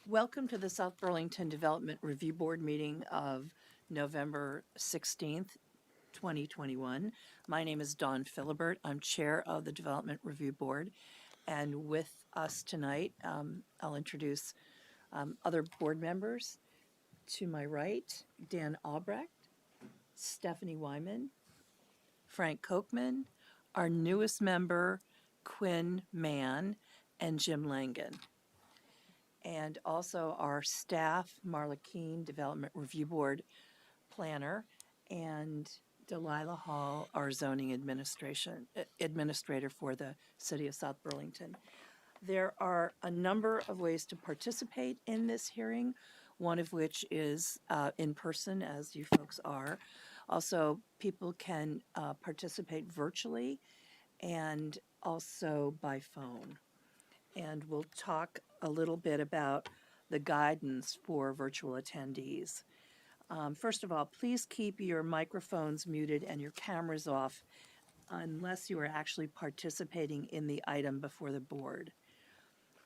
Welcome to the South Burlington Development Review Board meeting of November 16th, 2021. My name is Dawn Philibert. I'm chair of the Development Review Board. And with us tonight, I'll introduce other board members. To my right, Dan Albrecht, Stephanie Wyman, Frank Kochman, our newest member, Quinn Mann, and Jim Langen. And also our staff, Marla Keene, Development Review Board Planner, and Delilah Hall, our zoning administrator for the City of South Burlington. There are a number of ways to participate in this hearing, one of which is in person, as you folks are. Also, people can participate virtually and also by phone. And we'll talk a little bit about the guidance for virtual attendees. First of all, please keep your microphones muted and your cameras off unless you are actually participating in the item before the board.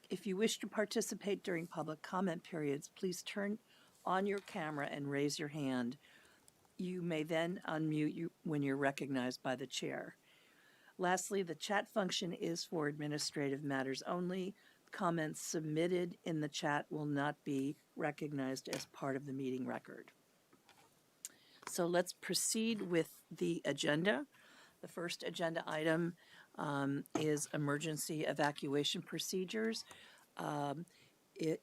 If you wish to participate during public comment periods, please turn on your camera and raise your hand. You may then unmute you when you're recognized by the chair. Lastly, the chat function is for administrative matters only. Comments submitted in the chat will not be recognized as part of the meeting record. So let's proceed with the agenda. The first agenda item is emergency evacuation procedures.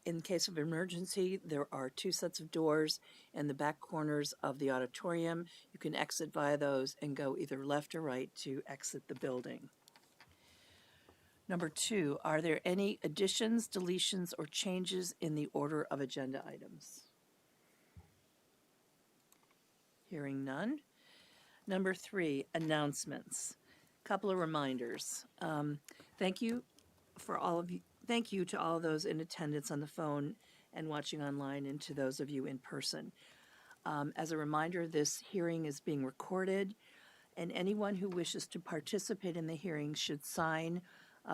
In case of emergency, there are two sets of doors in the back corners of the auditorium. You can exit via those and go either left or right to exit the building. Number two, are there any additions, deletions, or changes in the order of agenda items? Hearing none. Number three, announcements. Couple of reminders. Thank you to all of those in attendance on the phone and watching online, and to those of you in person. As a reminder, this hearing is being recorded, and anyone who wishes to participate in the hearing should sign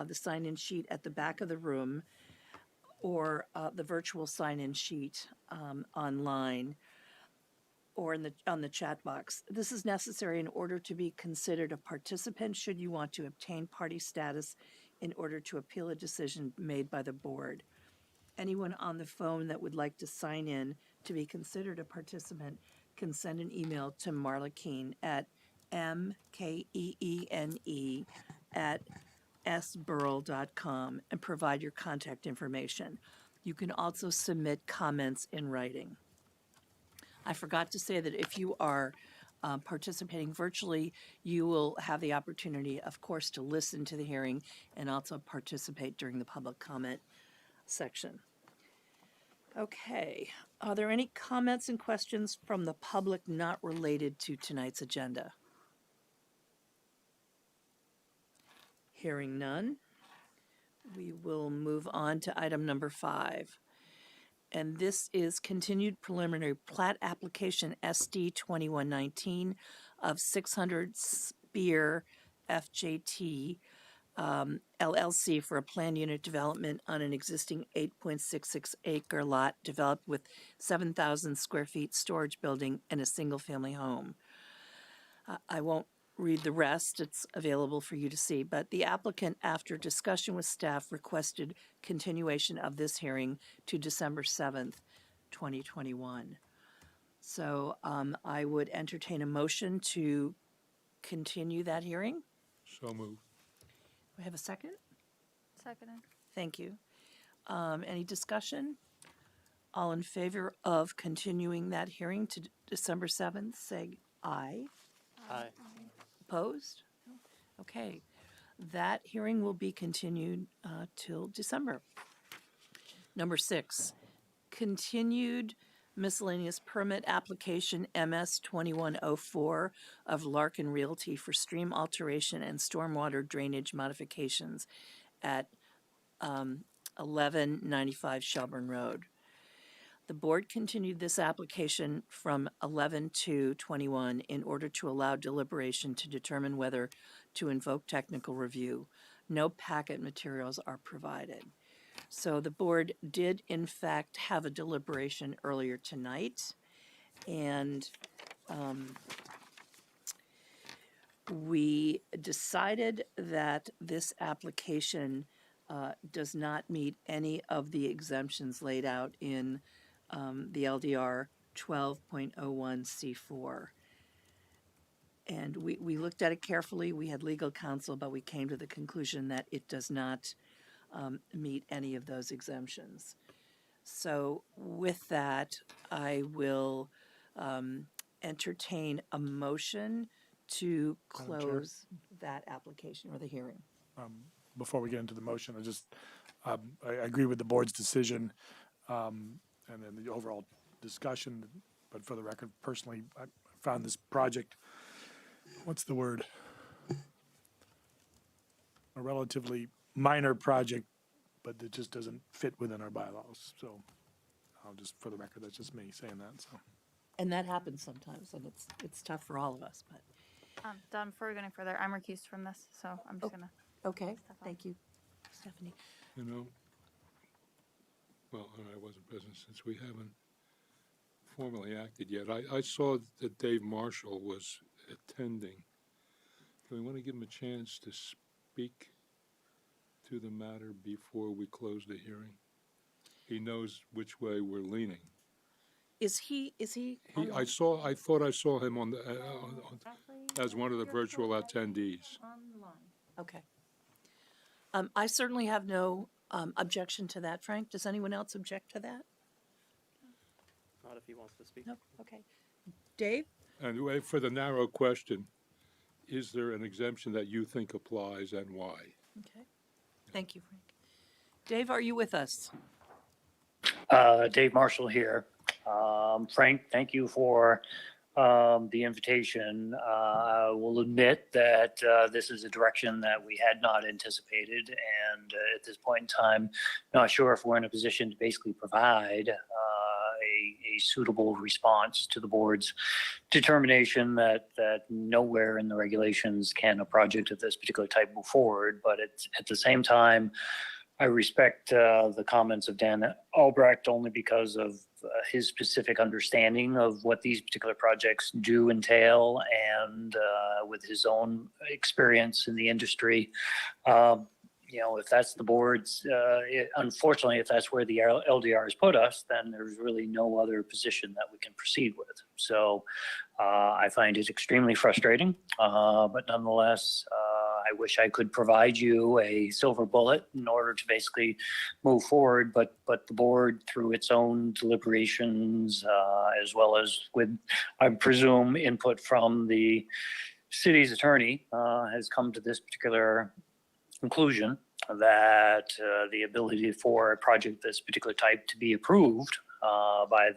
the sign-in sheet at the back of the room or the virtual sign-in sheet online or on the chat box. This is necessary in order to be considered a participant should you want to obtain party status in order to appeal a decision made by the board. Anyone on the phone that would like to sign in to be considered a participant can send an email to Marla Keene at mkeene@sburl.com and provide your contact information. You can also submit comments in writing. I forgot to say that if you are participating virtually, you will have the opportunity, of course, to listen to the hearing and also participate during the public comment section. Okay, are there any comments and questions from the public not related to tonight's agenda? Hearing none, we will move on to item number 5. And this is continued preliminary plat application SD 2119 of 600 Spear FJT LLC for a planned unit development on an existing 8.66 acre lot developed with 7,000 square feet storage building and a single family home. I won't read the rest, it's available for you to see, but the applicant, after discussion with staff, requested continuation of this hearing to December 7th, 2021. So I would entertain a motion to continue that hearing. So moved. We have a second? Seconded. Thank you. Any discussion? All in favor of continuing that hearing to December 7th, say aye. Aye. Opposed? Okay. That hearing will be continued till December. Number 6, continued miscellaneous permit application MS 2104 of Larkin Realty for stream alteration and stormwater drainage modifications at 1195 Shelburne Road. The board continued this application from 11/2/21 in order to allow deliberation to determine whether to invoke technical review. No packet materials are provided. So the board did in fact have a deliberation earlier tonight, and we decided that this application does not meet any of the exemptions laid out in the LDR 12.01C4. And we looked at it carefully. We had legal counsel, but we came to the conclusion that it does not meet any of those exemptions. So with that, I will entertain a motion to Madam Chair? close that application or the hearing. Before we get into the motion, I agree with the board's decision, and then the overall discussion, but for the record, personally, I found this project, what's the word? A relatively minor project, but it just doesn't fit within our bylaws, so I'll just, for the record, that's just me saying that, so. And that happens sometimes, and it's tough for all of us, but, Don, before we go any further, I'm recused from this, so I'm just gonna. okay, thank you, Stephanie. You know, well, I wasn't present since we haven't formally acted yet. I saw that Dave Marshall was attending. Do we want to give him a chance to speak to the matter before we close the hearing? He knows which way we're leaning. Is he? I thought I saw him on the, as one of the virtual attendees. Okay. I certainly have no objection to that, Frank. Does anyone else object to that? Not if he wants to speak. No, okay. Dave? And for the narrow question, is there an exemption that you think applies and why? Okay. Thank you, Frank. Dave, are you with us? Dave Marshall here. Frank, thank you for the invitation. I will admit that this is a direction that we had not anticipated, and at this point in time, not sure if we're in a position to basically provide a suitable response to the board's determination that nowhere in the regulations can a project of this particular type move forward. But at the same time, I respect the comments of Dan Albrecht only because of his specific understanding of what these particular projects do entail, and with his own experience in the industry. If that's the board's, unfortunately, if that's where the LDR has put us, then there's really no other position that we can proceed with. So I find it extremely frustrating, but nonetheless, I wish I could provide you a silver bullet in order to basically move forward, but the board, through its own deliberations, as well as with, I presume, input from the city's attorney, has come to this particular conclusion that the ability for a project of this particular type to be approved by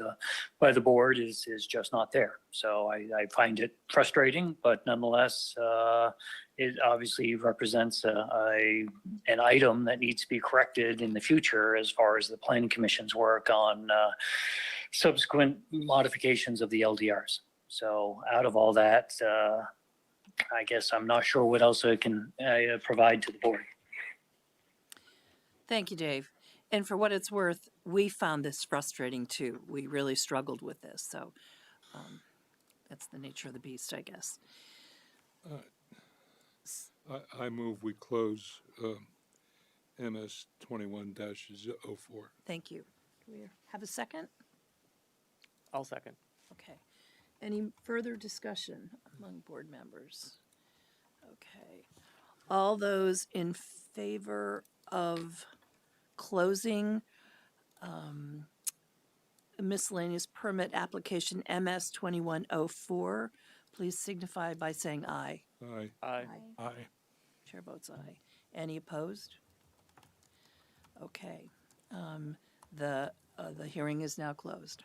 the board is just not there. So I find it frustrating, but nonetheless, it obviously represents an item that needs to be corrected in the future as far as the planning commission's work on subsequent modifications of the LDRs. So out of all that, I guess I'm not sure what else I can provide to the board. Thank you, Dave. And for what it's worth, we found this frustrating too. We really struggled with this. So that's the nature of the beast, I guess. I move we close MS 21-04. Thank you. Do we have a second? I'll second. Okay. Any further discussion among board members? Okay. All those in favor of closing miscellaneous permit application MS 2104, please signify by saying aye. Aye. Aye. Aye. Chair votes aye. Any opposed? Okay. The hearing is now closed.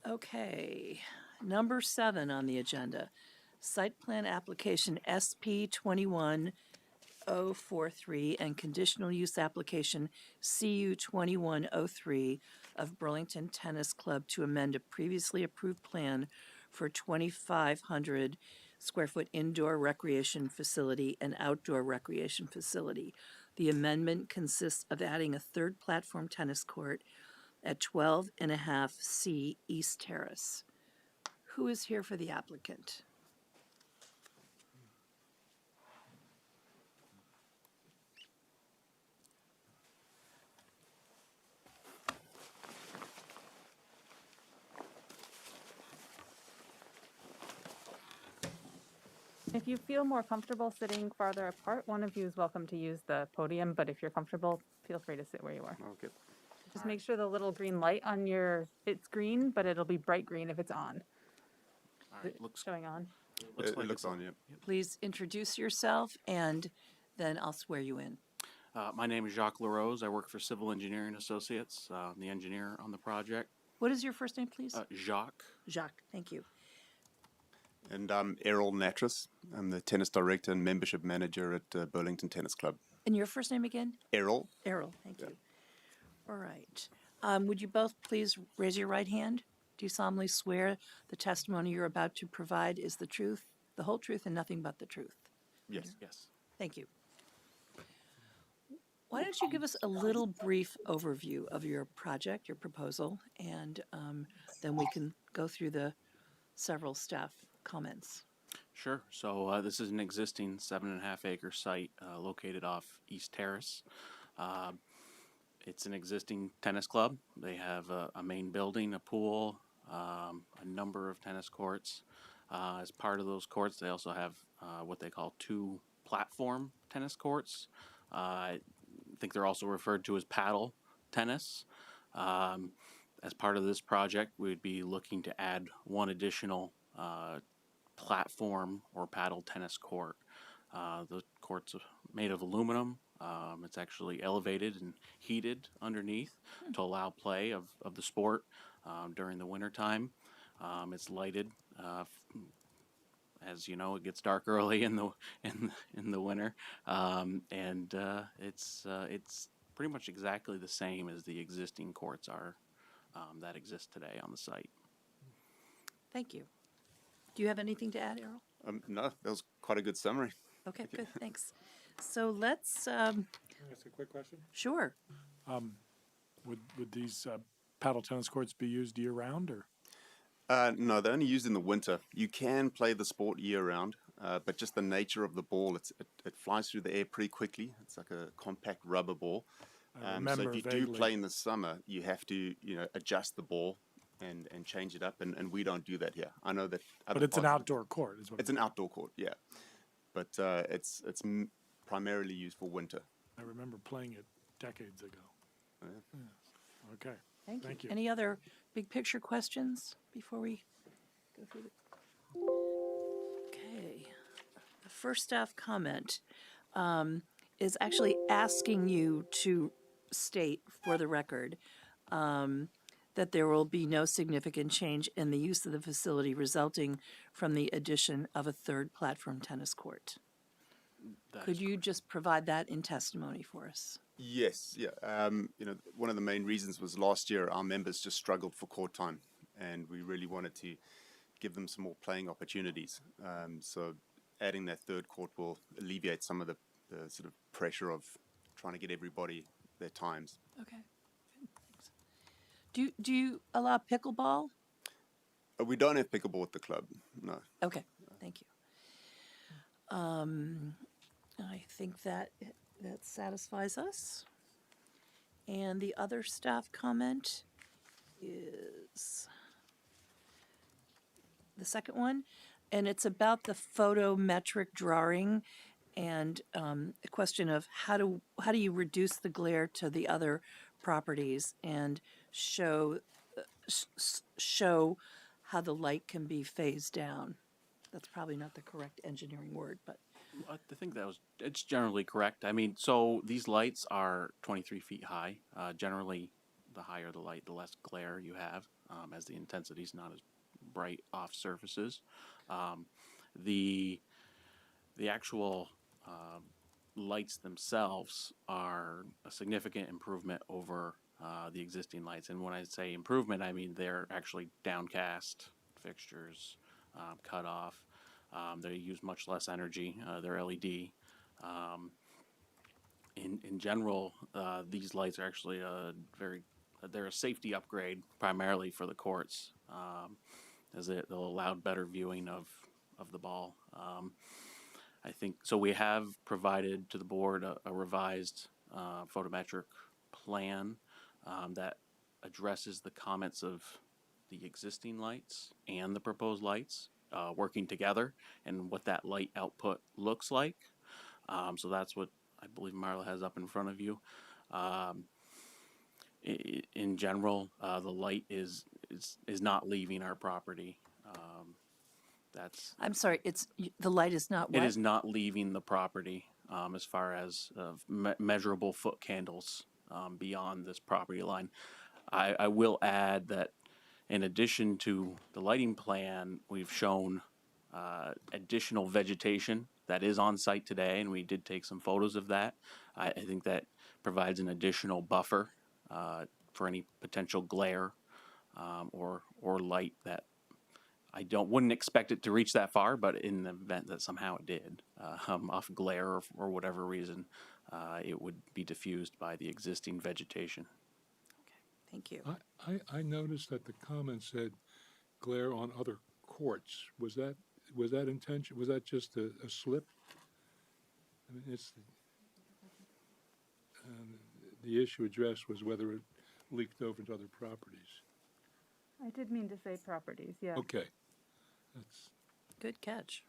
Okay. Number 7 on the agenda, site plan application SP 21043 and conditional use application CU 2103 of Burlington Tennis Club to amend a previously approved plan for 2,500 square foot indoor recreation facility and outdoor recreation facility. The amendment consists of adding a third platform tennis court at 12.5C East Terrace. Who is here for the applicant? If you feel more comfortable sitting farther apart, one of you is welcome to use the podium, but if you're comfortable, feel free to sit where you are. Okay. Just make sure the little green light on it's green, but it'll be bright green if it's on. All right. Looks Showing on. looks It like looks it's on, yeah. Please introduce yourself and then I'll swear you in. My name is Jacques LaRose. I work for Civil Engineering Associates. I'm the engineer on the project. What is your first name, please? Jacques. Jacques, thank you. And I'm Errol Natras. I'm the tennis director and membership manager at Burlington Tennis Club. And your first name again? Errol? Errol, thank you. All right. Would you both please raise your right hand? Do you solemnly swear the testimony you're about to provide is the truth, the whole truth, and nothing but the truth? Yes. Yes. Thank you. Why don't you give us a little brief overview of your project, your proposal, and then we can go through the several staff comments. Sure. So this is an existing 7.5 acre site located off East Terrace. It's an existing tennis club. They have a main building, a pool, a number of tennis courts. As part of those courts, they also have what they call 2 platform tennis courts. I think they're also referred to as paddle tennis. As part of this project, we'd be looking to add 1 additional platform or paddle tennis court. The court's made of aluminum. It's actually elevated and heated underneath to allow play of the sport during the winter time. It's lighted. As you know, it gets dark early in the winter, and it's pretty much exactly the same as the existing courts are that exist today on the site. Thank you. Do you have anything to add, Errol? No, that was quite a good summary. Okay, good, thanks. So let's, Can I ask a quick question? sure. Would these paddle tennis courts be used year round or? No, they're only used in the winter. You can play the sport year round, but just the nature of the ball, it flies through the air pretty quickly. It's like a compact rubber ball. I So remember if you vaguely. do play in the summer, you have to, adjust the ball and change it up, and we don't do that here. I know that. But it's an outdoor court, is what It's an outdoor court, yeah. But it's primarily used for winter. I remember playing it decades ago. Yeah. Yeah. Okay. Thank you. Thank you. Any other big picture questions before we go through the? Okay. The first staff comment is actually asking you to state for the record that there will be no significant change in the use of the facility resulting from the addition of a third platform tennis court. That Could is you just provide that in testimony for us? Yes, yeah. One of the main reasons was last year our members just struggled for court time, and we really wanted to give them some more playing opportunities. So adding that third court will alleviate some of the sort of pressure of trying to get everybody their times. Okay. Good, thanks. Do you allow pickleball? We don't have pickleball at the club, no. Okay, thank you. I think that satisfies us. And the other staff comment is the second one, and it's about the photometric drawing and a question of how do you reduce the glare to the other properties and show how the light can be phased down. That's probably not the correct engineering word, but I think it's generally correct. I mean, so these lights are 23 feet high. Generally, the higher the light, the less glare you have, as the intensity is not as bright off surfaces. The actual lights themselves are a significant improvement over the existing lights. And when I say improvement, I mean they're actually downcast fixtures, cut off. They use much less energy. They're LED. In general, these lights are actually they're a safety upgrade primarily for the courts, as they'll allow better viewing of the ball. I think so. We have provided to the board a revised photometric plan that addresses the comments of the existing lights and the proposed lights working together, and what that light output looks like. So that's what I believe Marla has up in front of you. In general, the light is not leaving our property. That's I'm sorry, the light is not what? It is not leaving the property as far as measurable foot candles beyond this property line. I will add that in addition to the lighting plan, we've shown additional vegetation that is on site today, and we did take some photos of that. I think that provides an additional buffer for any potential glare or light that wouldn't expect it to reach that far, but in the event that somehow it did, off glare or whatever reason, it would be diffused by the existing vegetation. Thank you. I noticed that the comment said glare on other courts. Was that intention? Was that just a slip? I mean, the issue addressed was whether it leaked over into other properties. I did mean to say properties, yeah. Okay. That's Good catch.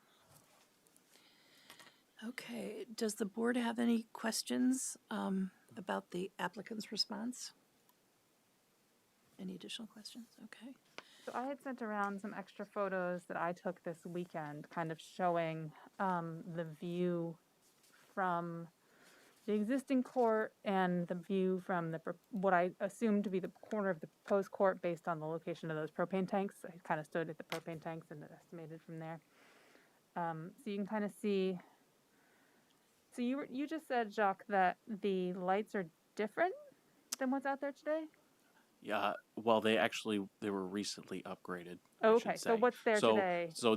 Okay, does the board have any questions about the applicant's response? Any additional questions? Okay. So I had sent around some extra photos that I took this weekend, kind of showing the view from the existing court and the view from what I assumed to be the corner of the proposed court based on the location of those propane tanks. I kind of stood at the propane tanks and estimated from there. So you can kind of see. So you just said, Jacques, that the lights are different than what's out there today? Yeah, well, they were recently upgraded. Oh, I should okay, so say. what's there So- today? So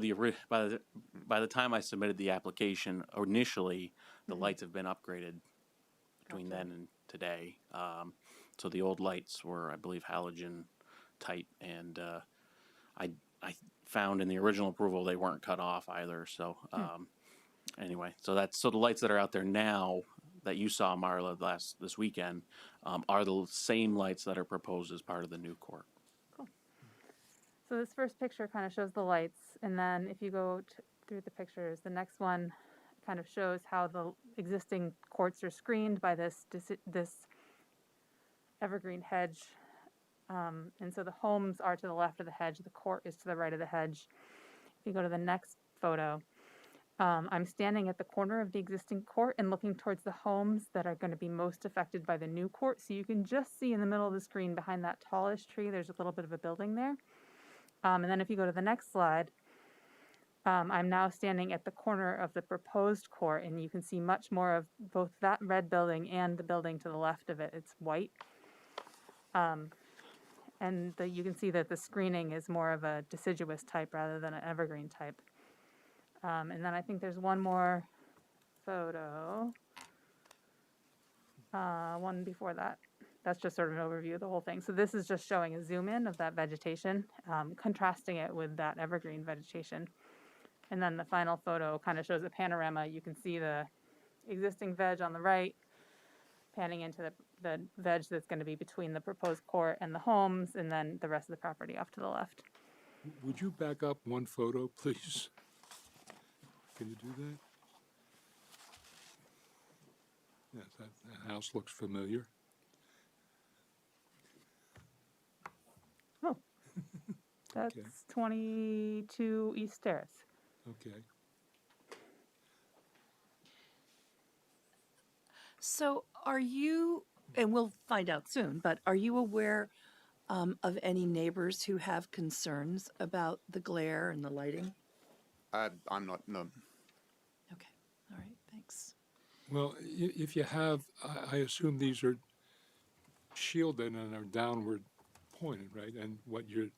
by the time I submitted the application, initially the lights have been upgraded between Gotcha. then and today. So the old lights were, I believe, halogen type, and I found in the original approval they weren't cut off either. So anyway, so the lights that are out there now that you saw, Marla, this weekend are the same lights that are proposed as part of the new court. So this first picture kind of shows the lights, and then if you go through the pictures, the next one kind of shows how the existing courts are screened by this evergreen hedge. And so the homes are to the left of the hedge, the court is to the right of the hedge. If you go to the next photo, I'm standing at the corner of the existing court and looking towards the homes that are going to be most affected by the new court. So you can just see in the middle of the screen behind that tallish tree, there's a little bit of a building there. And then if you go to the next slide, I'm now standing at the corner of the proposed court, and you can see much more of both that red building and the building to the left of it. It's white. And you can see that the screening is more of a deciduous type rather than an evergreen type. And then I think there's one more photo. One before that. That's just sort of an overview of the whole thing. So this is just showing a zoom in of that vegetation, contrasting it with that evergreen vegetation. And then the final photo kind of shows a panorama. You can see the existing veg on the right, panning into the veg that's going to be between the proposed court and the homes, and then the rest of the property off to the left. Would you back up one photo, please? Can you do that? Yes, that house looks familiar. Oh, that's Okay. 22 East Terrace. Okay. So are you, and we'll find out soon, but are you aware of any neighbors who have concerns about the glare and the lighting? I'm not, no. Okay, all right, thanks. Well, if you have, I assume these are shielded and are downward pointed, right? And what you've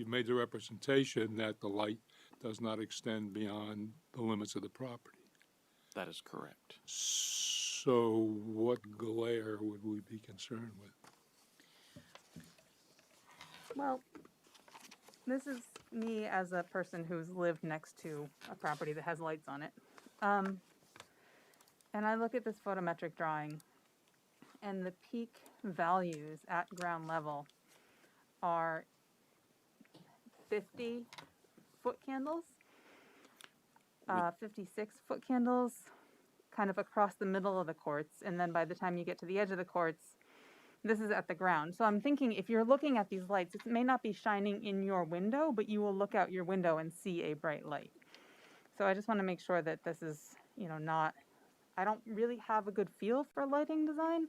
made the representation that the light does not extend beyond the limits of the property. That is correct. So what glare would we be concerned with? Well, this is me as a person who's lived next to a property that has lights on it. And I look at this photometric drawing, and the peak values at ground level are 50-foot candles, 56-foot candles, kind of across the middle of the courts, and then by the time you get to the edge of the courts, this is at the ground. So I'm thinking if you're looking at these lights, it may not be shining in your window, but you will look out your window and see a bright light. So I just want to make sure that this is, not, I don't really have a good feel for lighting design,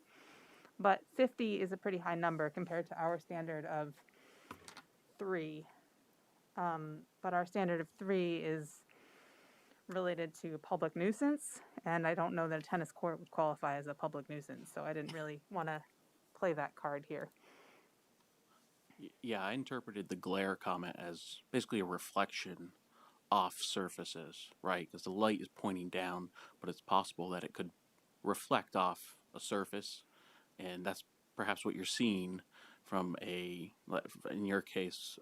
but 50 is a pretty high number compared to our standard of 3. But our standard of 3 is related to public nuisance, and I don't know that a tennis court would qualify as a public nuisance, so I didn't really want to play that card here. Yeah, I interpreted the glare comment as basically a reflection off surfaces, right? Because the light is pointing down, but it's possible that it could reflect off a surface, and that's perhaps what you're seeing from in your case,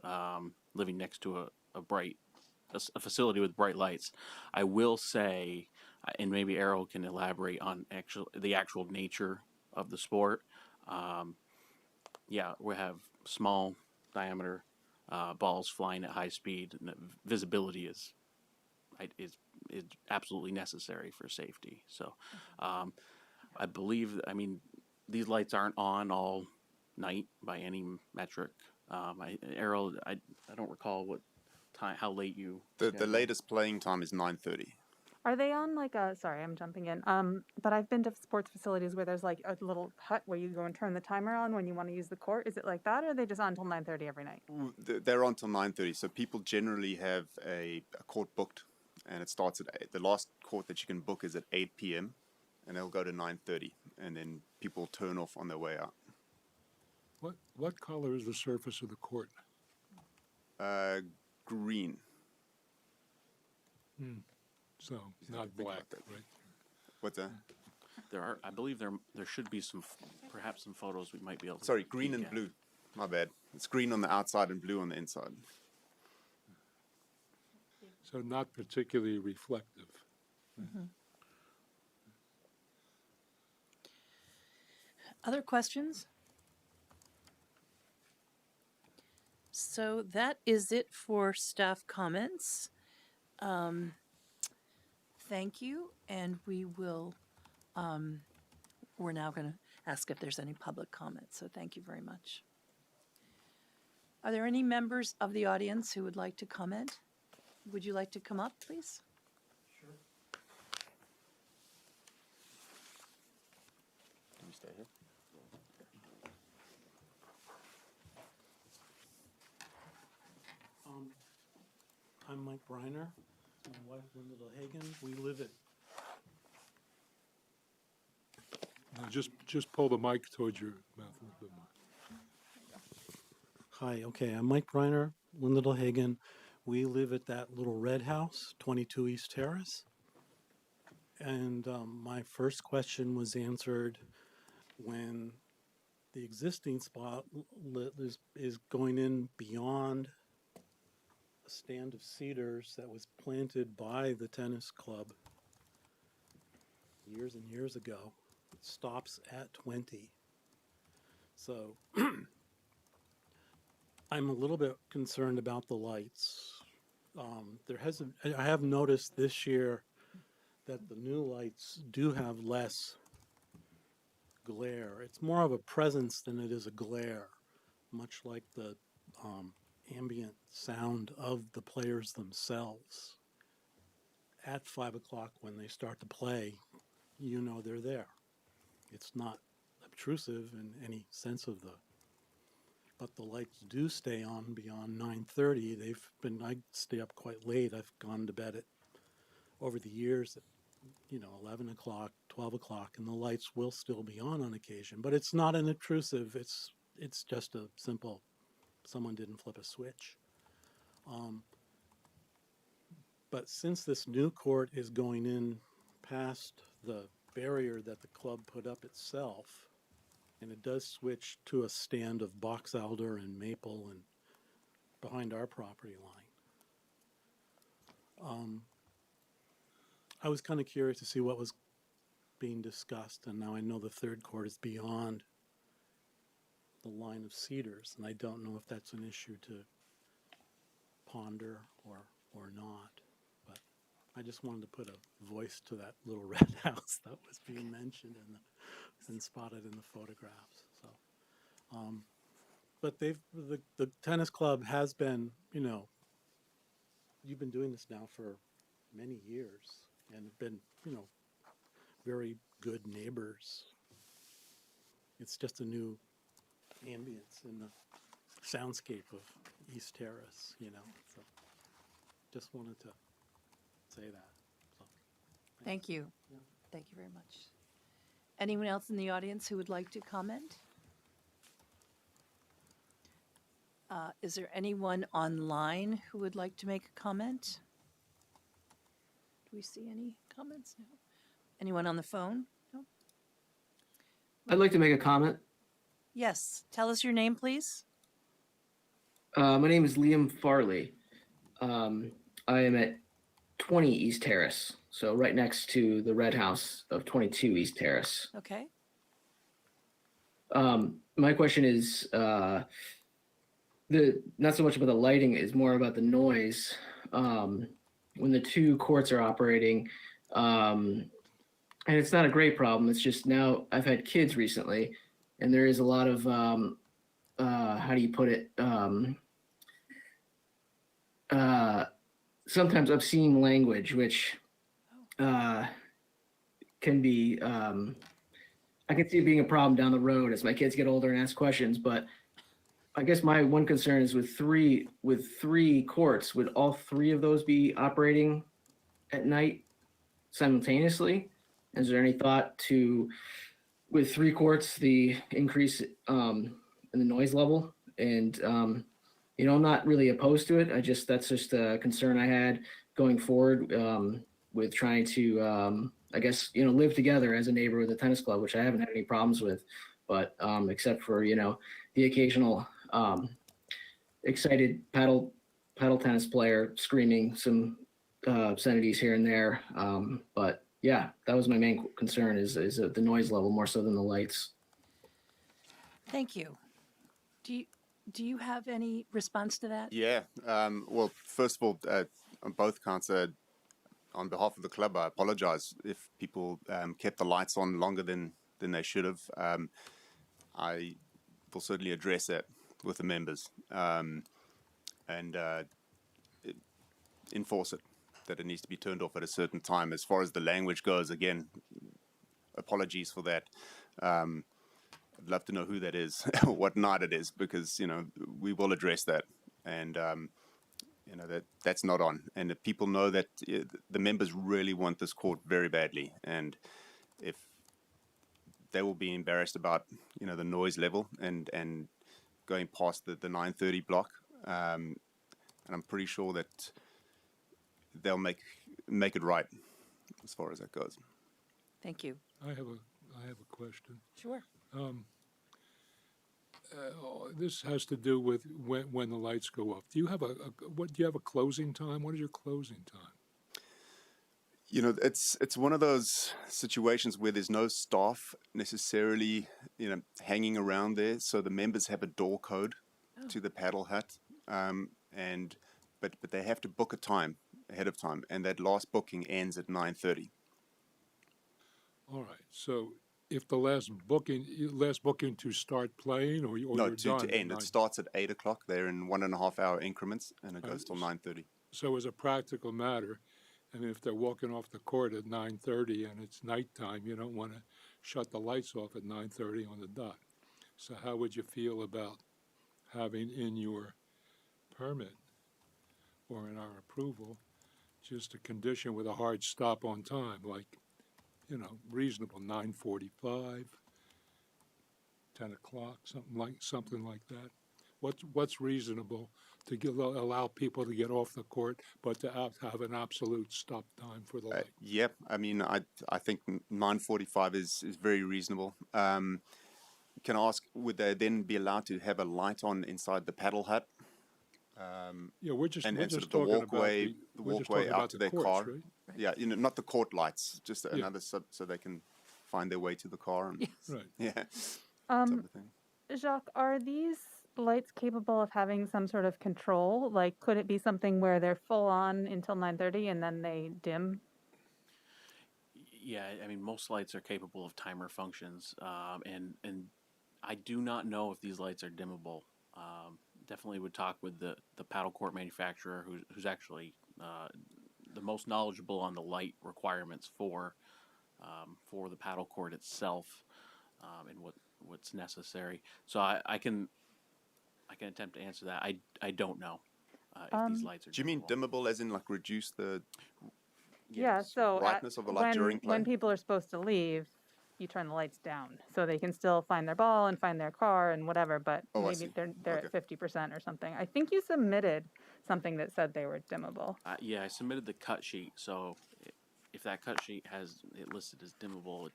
living next to a facility with bright lights. I will say, and maybe Errol can elaborate on the actual nature of the sport. Yeah, we have small diameter balls flying at high speed, and the visibility is absolutely necessary for safety. So, I believe, these lights aren't on all night by any metric. Errol, I don't recall what time, how late you. The scheduled. latest playing time is 9:30. Are they on like sorry, I'm jumping in. But I've been to sports facilities where there's like a little hut where you go and turn the timer on when you want to use the court. Is it like that, or are they just on until 9:30 every night? They're on till 9:30, so people generally have a court booked, and it starts at 8. The last court that you can book is at 8 p.m., and they'll go to 9:30, and then people turn off on their way out. What color is the surface of the court? Green. So not black, right? What's that? I believe there should be perhaps some photos we might be able to. Sorry, green peek and at. blue. My bad. It's green on the outside and blue on the inside. So not particularly reflective. Other questions? So that is it for staff comments. Thank you, and we're now going to ask if there's any public comments, so thank you very much. Are there any members of the audience who would like to comment? Would you like to come up, please? Can we stay here? I'm Mike Briner, my wife Linda Hagen. We live at, Now just pull the mic towards your mouth a little bit more. hi, okay, I'm Mike Briner, Linda Hagen. We live at that little red house, 22 East Terrace. And my first question was answered when the existing spot is going in beyond a stand of cedars that was planted by the tennis club years and years ago. It stops at 20. So I'm a little bit concerned about the lights. I have noticed this year that the new lights do have less glare. It's more of a presence than it is a glare, much like the ambient sound of the players themselves. At 5 o'clock when they start to play, you know they're there. It's not obtrusive in any sense of but the lights do stay on beyond 9:30. I stay up quite late. I've gone to bed over the years at 11 o'clock, 12 o'clock, and the lights will still be on occasion. But it's not an intrusive. It's just a simple, someone didn't flip a switch. But since this new court is going in past the barrier that the club put up itself, and it does switch to a stand of box elder and maple and behind our property line. I was kind of curious to see what was being discussed, and now I know the third court is beyond the line of cedars, and I don't know if that's an issue to ponder or not. But I just wanted to put a voice to that little red house that was being mentioned and spotted in the photographs. So, but the tennis club has been, you know, you've been doing this now for many years and have been, you know, very good neighbors. It's just a new ambience in the soundscape of East Terrace, you know. So just wanted to say that. So, Thank you. Thank you very much. Anyone else in the audience who would like to comment? Is there anyone online who would like to make a comment? Do we see any comments? No. Anyone on the phone? No. I'd like to make a comment. Yes. Tell us your name, please. My name is Liam Farley. I am at 20 East Terrace, so right next to the red house of 22 East Terrace. Okay. My question is not so much about the lighting, is more about the noise. When the two courts are operating, and it's not a great problem. It's just now I've had kids recently, and there is a lot of how do you put it? Sometimes obscene language, which can be, I can see it being a problem down the road as my kids get older and ask questions. But I guess my one concern is with three courts, would all three of those be operating at night simultaneously? Is there any thought to, with three courts, the increase in the noise level? And you know, I'm not really opposed to it. That's just a concern I had going forward with trying to, I guess, you know, live together as a neighbor with a tennis club, which I haven't had any problems with, but except for, you know, the occasional excited paddle tennis player screaming some obscenities here and there. But yeah, that was my main concern is the noise level more so than the lights. Thank you. Do you have any response to that? Yeah. Well, first of all, on both counts, on behalf of the club, I apologize if people kept the lights on longer than they should have. I will certainly address that with the members and enforce it, that it needs to be turned off at a certain time. As far as the language goes, again, apologies for that. I'd love to know who that is, what night it is, because, you know, we will address that. And, you know, that's not on. And if people know that the members really want this court very badly, and if they will be embarrassed about, you know, the noise level and going past the 9:30 block, and I'm pretty sure that they'll make it right as far as that goes. Thank you. I have a question. Sure. This has to do with when the lights go off. Do you have a closing time? What is your closing time? You know, it's one of those situations where there's no staff necessarily, you know, hanging around there. So the members have a door code to the paddle hut, but they have to book a time ahead of time, and that last booking ends at 9:30. All right. So if the last booking to start playing, or No, you're done to end. It starts at 8 o'clock. They're in 1.5 hour increments, and it goes till 9:30. So as a practical matter, I mean, if they're walking off the court at 9:30 and it's nighttime, you don't want to shut the lights off at 9:30 on the dot. So how would you feel about having in your permit or in our approval just a condition with a hard stop on time, like, you know, reasonable, 9:45, 10 o'clock, something like that, What's reasonable to allow people to get off the court, but to have an absolute stop time for the light? Yep. I mean, I think 9:45 is very reasonable. Can I ask, would they then be allowed to have a light on inside the paddle hut? Yeah, we're just And we're sort just of the talking walkway, about the we're just walkway talking out about to the their courts, car. right? Yeah, not the court lights, just Yeah. another so they can find their way to the car. And, Yes. Right. yeah, type Um, of thing. Jacques, are these lights capable of having some sort of control? Like, could it be something where they're full on until 9:30 and then they dim? Yeah, I mean, most lights are capable of timer functions, and I do not know if these lights are dimmable. Definitely would talk with the paddle court manufacturer, who's actually the most knowledgeable on the light requirements for the paddle court itself, and what's necessary. So I can attempt to answer that. I don't know if these lights are. Do you mean dimmable as in like reduce the Yeah, Yes. so brightness of the light during play? when people are supposed to leave, you turn the lights down so they can still find their ball and find their car and whatever, but Oh, I maybe see. they're Okay. at 50% or something. I think you submitted something that said they were dimmable. Yeah, I submitted the cut sheet, so if that cut sheet has it listed as dimmable,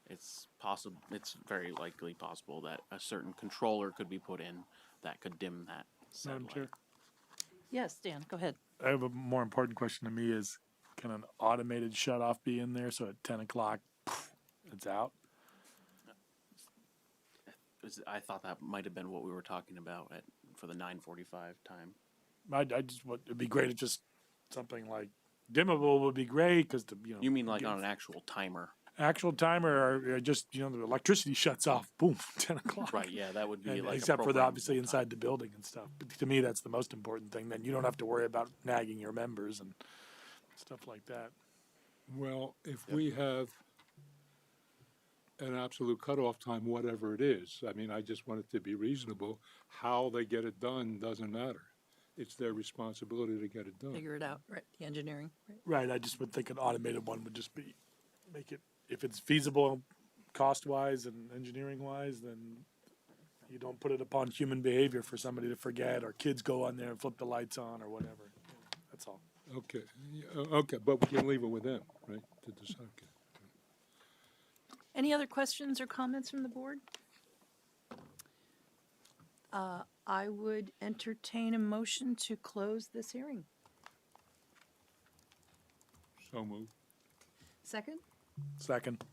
it's possible. It's very likely possible that a certain controller could be put in that could dim that said Madam light. Chair, Yes, Dan, go ahead. I have a more important question to me is, can an automated shut off be in there so at 10 o'clock it's out? I thought that might have been what we were talking about for the 9:45 time. I just want, it'd be great if just something like dimmable would be great because You mean like give on an actual timer? actual timer or just the electricity shuts off, boom, 10 o'clock. Right. Yeah, that would be And like except for the programmable obviously time. inside the building and stuff. But to me, that's the most important thing. Then you don't have to worry about nagging your members and stuff like that. Well, if we have an absolute cutoff time, whatever it is, I mean, I just want it to be reasonable. How they get it done doesn't matter. It's their responsibility to get it done. Figure it out, right? The engineering, right? Right. I just would think an automated one would just make it, if it's feasible cost wise and engineering wise, then you don't put it upon human behavior for somebody to forget or kids go on there and flip the lights on or whatever. That's all. Okay, okay, but we can leave it with them, right, to decide. Okay. Any other questions or comments from the board? I would entertain a motion to close this hearing. So moved. Second? Second.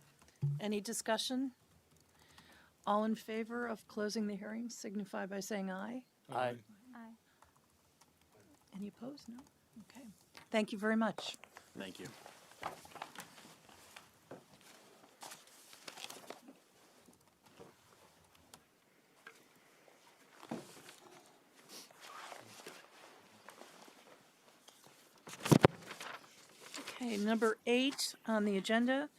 Any discussion? All in favor of closing the hearing signify by saying aye. Aye. Any opposed? No? Okay. Thank you very much. Thank you. Okay, number 8 on the agenda,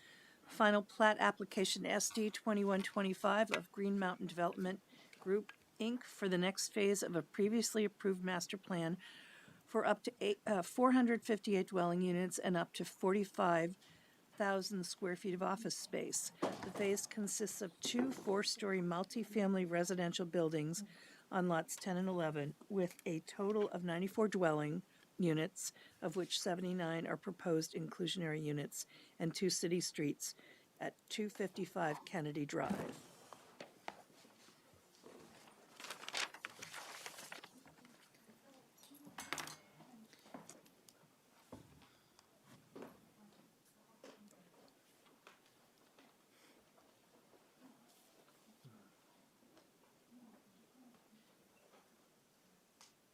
final plat application SD 2125 of Green Mountain Development Group, Inc. for the next phase of a previously approved master plan for up to 458 dwelling units and up to 45,000 square feet of office space. The phase consists of 2 four-story multifamily residential buildings on lots 10 and 11 with a total of 94 dwelling units, of which 79 are proposed inclusionary units, and 2 city streets at 255 Kennedy Drive.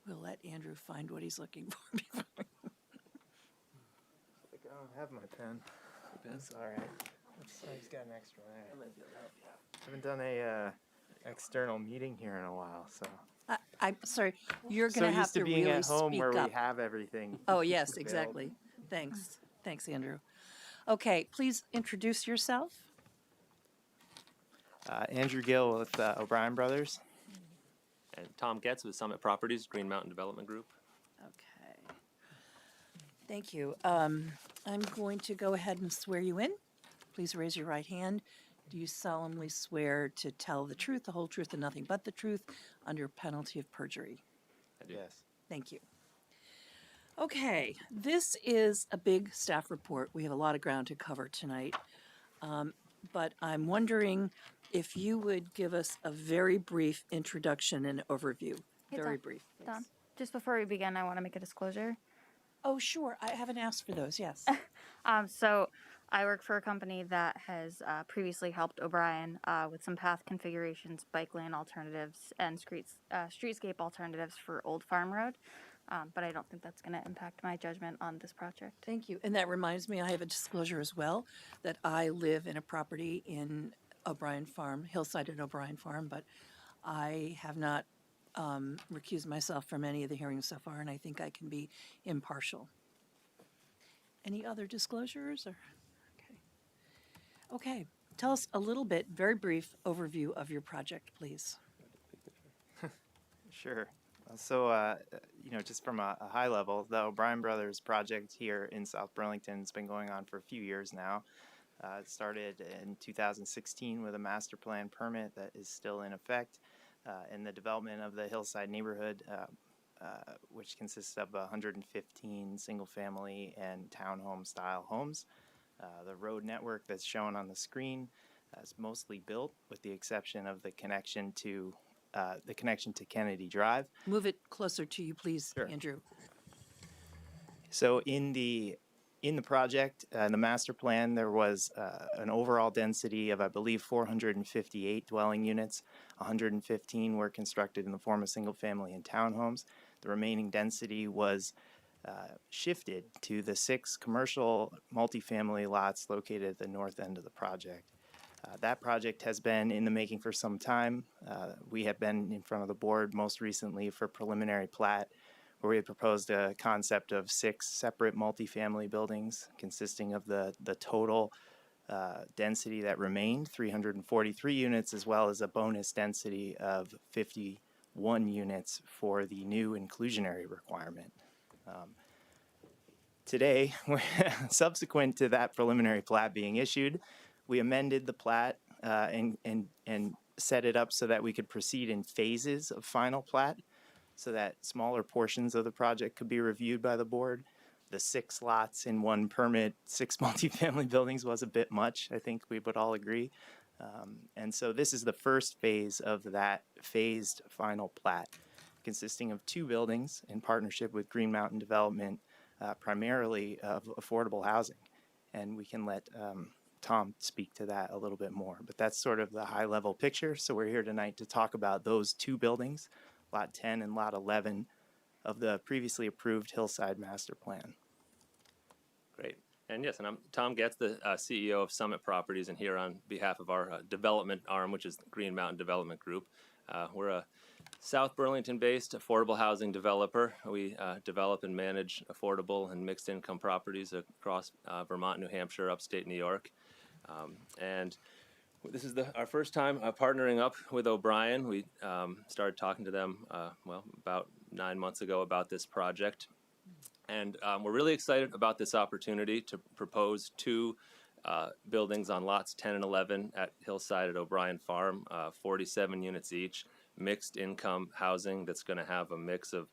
We'll let Andrew find what he's looking for before. I don't have my pen. That's all right. I just got an extra there. I haven't done a external meeting here in a while, so. I'm sorry, you're So gonna have used to to being really at home speak where up. we have everything. Oh, yes, available. exactly. Thanks. Thanks, Andrew. Okay, please introduce yourself. Andrew Gill with O'Brien Brothers. And Tom Getz with Summit Properties, Green Mountain Development Group. Okay. Thank you. I'm going to go ahead and swear you in. Please raise your right hand. Do you solemnly swear to tell the truth, the whole truth, and nothing but the truth under penalty of perjury? I do. Yes. Thank you. Okay, this is a big staff report. We have a lot of ground to cover tonight. But I'm wondering if you would give us a very brief introduction and overview. Hey, Very Don. brief, please. Don, just before we begin, I want to make a disclosure. Oh, sure. I haven't asked for those. Yes. So I work for a company that has previously helped O'Brien with some path configurations, bike lane alternatives, and streetscape alternatives for Old Farm Road. But I don't think that's going to impact my judgment on this project. Thank you. And that reminds me, I have a disclosure as well, that I live in a property in O'Brien Farm, hillside at O'Brien Farm, but I have not recused myself from any of the hearings so far, and I think I can be impartial. Any other disclosures or? Okay. Tell us a little bit, very brief overview of your project, please. Sure. So, just from a high level, the O'Brien Brothers project here in South Burlington has been going on for a few years now. It started in 2016 with a master plan permit that is still in effect, and the development of the Hillside neighborhood, which consists of 115 single-family and townhome-style homes. The road network that's shown on the screen is mostly built, with the exception of the connection to Kennedy Drive. Move it closer to you, please, Sure. Andrew. So in the project, the master plan, there was an overall density of, I believe, 458 dwelling units. 115 were constructed in the form of single-family and townhomes. The remaining density was shifted to the 6 commercial multifamily lots located at the north end of the project. That project has been in the making for some time. We have been in front of the board most recently for preliminary plat, where we had proposed a concept of 6 separate multifamily buildings consisting of the total density that remained, 343 units, as well as a bonus density of 51 units for the new inclusionary requirement. Today, subsequent to that preliminary plat being issued, we amended the plat and set it up so that we could proceed in phases of final plat, so that smaller portions of the project could be reviewed by the board. The 6 lots in one permit, 6 multifamily buildings was a bit much, I think we would all agree. And so this is the first phase of that phased final plat, consisting of 2 buildings in partnership with Green Mountain Development, primarily of affordable housing. And we can let Tom speak to that a little bit more, but that's sort of the high level picture. So we're here tonight to talk about those 2 buildings, Lot 10 and Lot 11 of the previously approved Hillside Master Plan. Great. And yes, and I'm Tom Getz, the CEO of Summit Properties, and here on behalf of our development arm, which is Green Mountain Development Group. We're a South Burlington-based affordable housing developer. We develop and manage affordable and mixed income properties across Vermont, New Hampshire, upstate New York. And this is our first time partnering up with O'Brien. We started talking to them, about 9 months ago about this project. And we're really excited about this opportunity to propose 2 buildings on lots 10 and 11 at Hillside at O'Brien Farm, 47 units each, mixed income housing that's going to have a mix of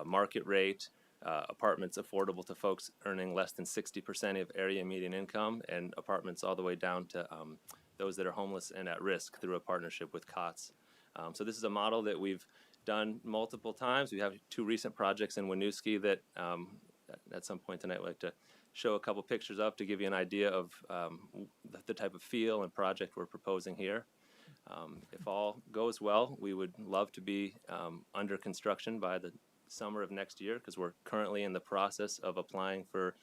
market rate, apartments affordable to folks earning less than 60% of area median income, and apartments all the way down to those that are homeless and at risk through a partnership with COTS. So this is a model that we've done multiple times. We have 2 recent projects in Winooski that at some point tonight we'd like to show a couple pictures of to give you an idea of the type of feel and project we're proposing here. If all goes well, we would love to be under construction by the summer of next year, because we're currently in the process of applying for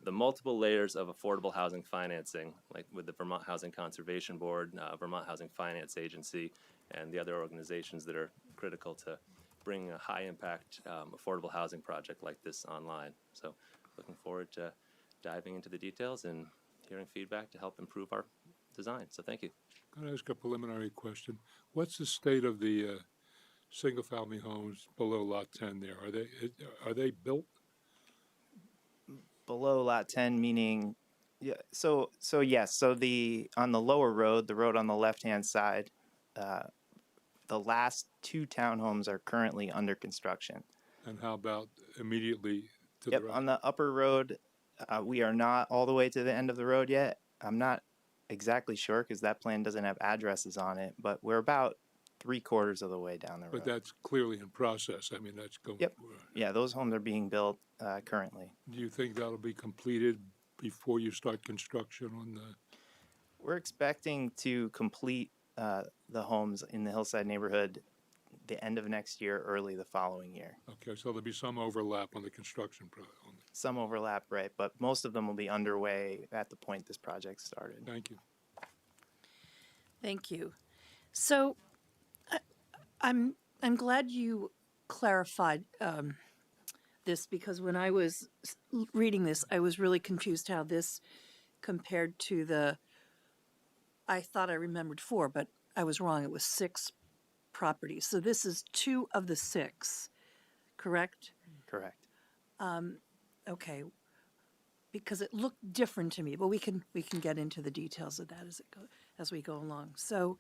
the multiple layers of affordable housing financing, like with the Vermont Housing Conservation Board, Vermont Housing Finance Agency, and the other organizations that are critical to bring a high-impact affordable housing project like this online. So looking forward to diving into the details and hearing feedback to help improve our design. So thank you. Can I ask a preliminary question? What's the state of the single-family homes below Lot 10 there? Are they built? Below Lot 10, meaning Yeah. So yes. So on the lower road, the road on the left-hand side, the last two townhomes are currently under construction. And how about immediately to the Yep. right? On the upper road, we are not all the way to the end of the road yet. I'm not exactly sure because that plan doesn't have addresses on it, but we're about 3/4 of the way down the road. But that's clearly in process. I mean, that's going. Yep. Yeah, those homes are being built currently. Do you think that'll be completed before you start construction on the? We're expecting to complete the homes in the Hillside neighborhood the end of next year, early the following year. Okay, so there'll be some overlap on the construction Some overlap, right? But most of them will be underway at the point this project started. Thank you. Thank you. So I'm glad you clarified this, because when I was reading this, I was really confused how this compared to I thought I remembered 4, but I was wrong. It was 6 properties. So this is 2 of the 6, correct? Correct. Okay. Because it looked different to me, but we can get into the details of that as we go along. So,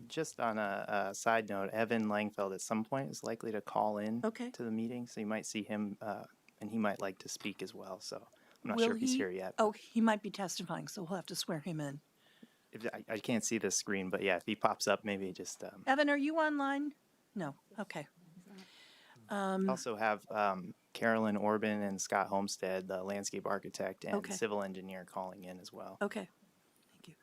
just on a side note, Evan Langfeld at some point is likely to call in Okay. to the meeting, so you might see him, and he might like to speak as well. So I'm not will sure if he's he- here yet. Oh, he might be testifying, so we'll have to swear him in. I can't see the screen, but yeah, if he pops up, maybe just. Evan, are you online? No. Okay. Also have Carolyn Orban and Scott Homestead, the landscape architect and Okay. civil engineer, calling in as well. Okay. Thank you.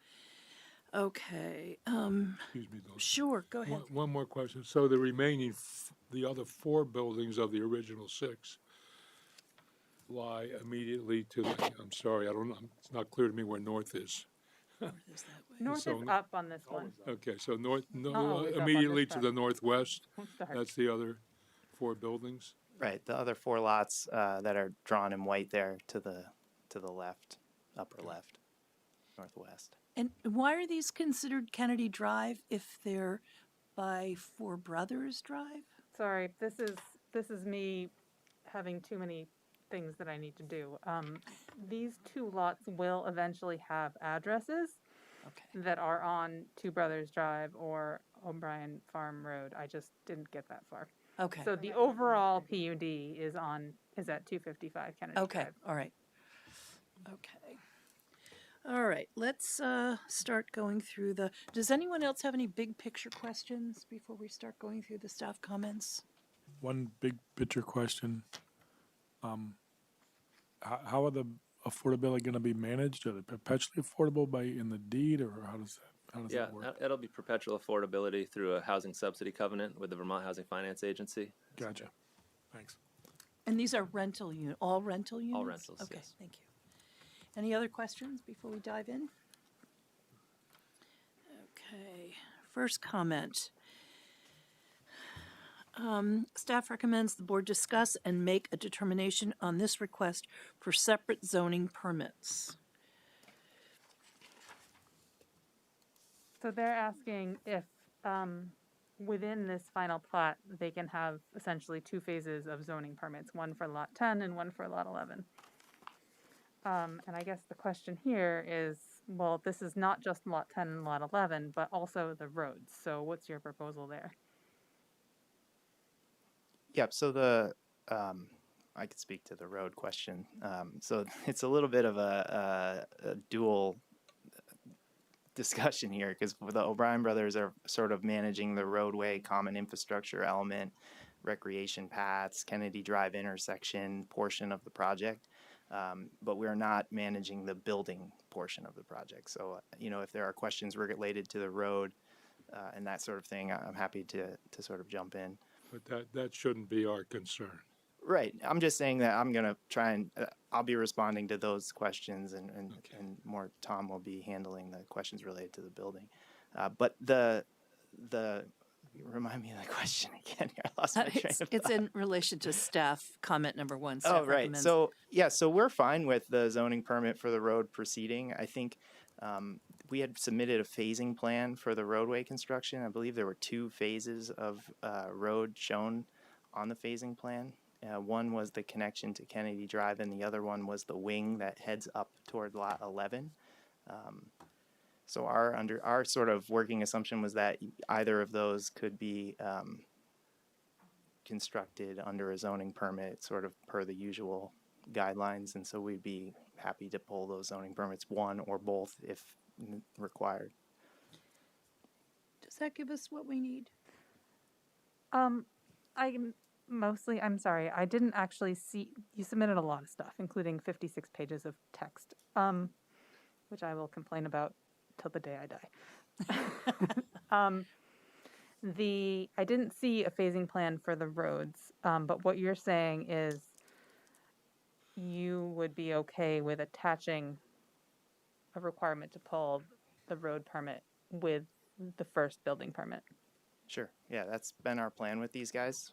Okay. Excuse me, though. Sure. Go ahead. One more question. So the remaining, the other 4 buildings of the original 6 lie immediately to the, I'm sorry, I don't know, it's not clear to me where north is. North So is up on this one. Okay, so always up on this immediately to side. the northwest, Sorry. that's the other 4 buildings? Right, the other 4 lots that are drawn in white there to the left, upper left, northwest. And why are these considered Kennedy Drive if they're by Four Brothers Drive? Sorry, this is me having too many things that I need to do. These 2 lots will eventually have addresses Okay. that are on Two Brothers Drive or O'Brien Farm Road. I just didn't get that far. Okay. So the overall PUD is at 255 Kennedy Okay. Drive. All right. Okay. All right. Let's start going through does anyone else have any big picture questions before we start going through the staff comments? One big picture question. How are the affordability going to be managed? Are they perpetually affordable in the deed, or how does that work? It'll be perpetual affordability through a housing subsidy covenant with the Vermont Housing Finance Agency. Gotcha. Thanks. And these are all rental units? All rentals, Okay, yes. thank you. Any other questions before we dive in? Okay, first comment. Staff recommends the board discuss and make a determination on this request for separate zoning permits. So they're asking if within this final plat, they can have essentially 2 phases of zoning permits, one for lot 10 and one for lot 11. And I guess the question here is, well, this is not just lot 10 and lot 11, but also the roads. So what's your proposal there? Yep, so I could speak to the road question. So it's a little bit of a dual discussion here, because the O'Brien brothers are sort of managing the roadway common infrastructure element, recreation paths, Kennedy Drive intersection portion of the project. But we're not managing the building portion of the project. So, if there are questions related to the road and that sort of thing, I'm happy to sort of jump in. But that shouldn't be our concern. Right. I'm just saying that I'm going to try and I'll be responding to those questions, and more Tom will be handling the questions related to the building. But remind me of the question again. I lost my train of It's thought. in relation to staff comment number 1. Oh, Staff right. recommends- So we're fine with the zoning permit for the road proceeding. I think we had submitted a phasing plan for the roadway construction. I believe there were 2 phases of road shown on the phasing plan. One was the connection to Kennedy Drive, and the other one was the wing that heads up toward Lot 11. So our sort of working assumption was that either of those could be constructed under a zoning permit, sort of per the usual guidelines, and so we'd be happy to pull those zoning permits, one or both, if required. Does that give us what we need? I'm sorry, I didn't actually see, you submitted a lot of stuff, including 56 pages of text, which I will complain about till the day I die. I didn't see a phasing plan for the roads, but what you're saying is you would be okay with attaching a requirement to pull the road permit with the first building permit. Sure. Yeah, that's been our plan with these guys.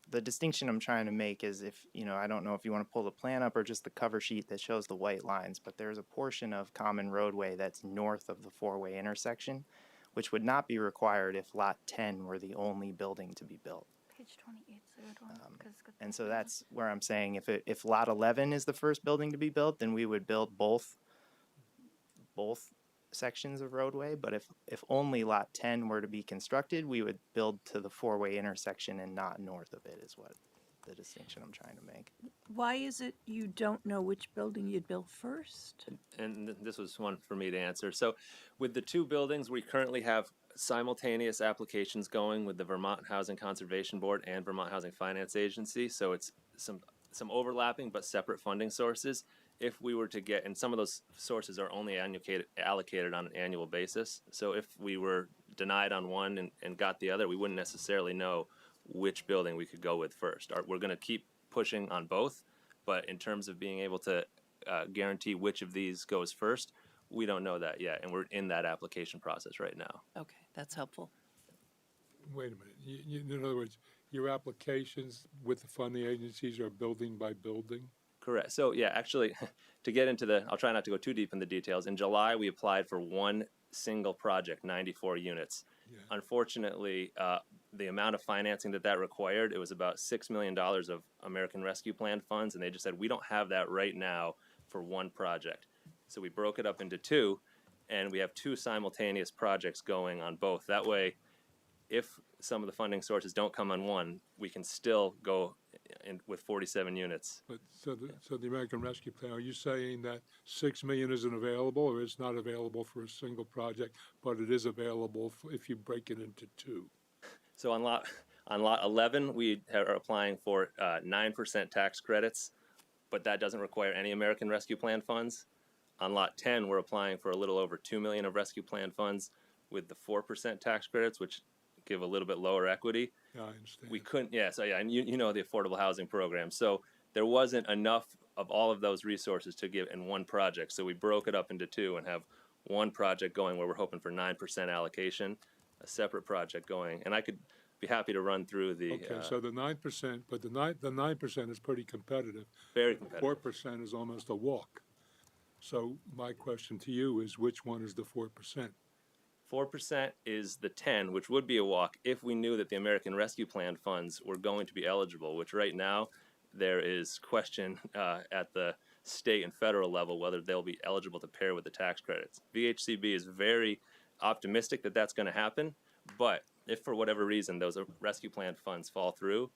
The distinction I'm trying to make is if, I don't know if you want to pull the plan up or just the cover sheet that shows the white lines, but there's a portion of common roadway that's north of the four-way intersection, which would not be required if Lot 10 were the only building to be built. Page 28 is a good one. And so that's where I'm saying if Lot 11 is the first building to be built, then we would build both sections of roadway. But if only Lot 10 were to be constructed, we would build to the four-way intersection and not north of it, is what the distinction I'm trying to make. Why is it you don't know which building you'd build first? And this was one for me to answer. So with the two buildings, we currently have simultaneous applications going with the Vermont Housing Conservation Board and Vermont Housing Finance Agency. So it's some overlapping but separate funding sources. If we were to get, and some of those sources are only allocated on an annual basis. So if we were denied on one and got the other, we wouldn't necessarily know which building we could go with first. We're going to keep pushing on both, but in terms of being able to guarantee which of these goes first, we don't know that yet, and we're in that application process right now. Okay, that's helpful. Wait a minute. In other words, your applications with the funding agencies are building by building? Correct. So yeah, actually, to get into I'll try not to go too deep in the details. In July, we applied for one single project, 94 units. Yeah. Unfortunately, the amount of financing that required, it was about $6 million of American Rescue Plan funds, and they just said, we don't have that right now for one project. So we broke it up into two, and we have two simultaneous projects going on both. That way, if some of the funding sources don't come on one, we can still go with 47 units. But so the American Rescue Plan, are you saying that 6 million isn't available, or it's not available for a single project, but it is available if you break it into two? So on lot 11, we are applying for 9% tax credits, but that doesn't require any American Rescue Plan funds. On lot 10, we're applying for a little over 2 million of Rescue Plan funds with the 4% tax credits, which give a little bit lower equity. Yeah, I understand. We couldn't, and you know the affordable housing program. So there wasn't enough of all of those resources to give in one project. So we broke it up into two and have one project going where we're hoping for 9% allocation, a separate project going. And I could be happy to run through the. Okay, so the 9%, but the 9% is pretty competitive. Very competitive. 4% is almost a walk. So my question to you is, which one is the 4%? 4% is the 10, which would be a walk if we knew that the American Rescue Plan funds were going to be eligible, which right now there is question at the state and federal level whether they'll be eligible to pair with the tax credits. VHCB is very optimistic that that's going to happen, but if for whatever reason those rescue plan funds fall through,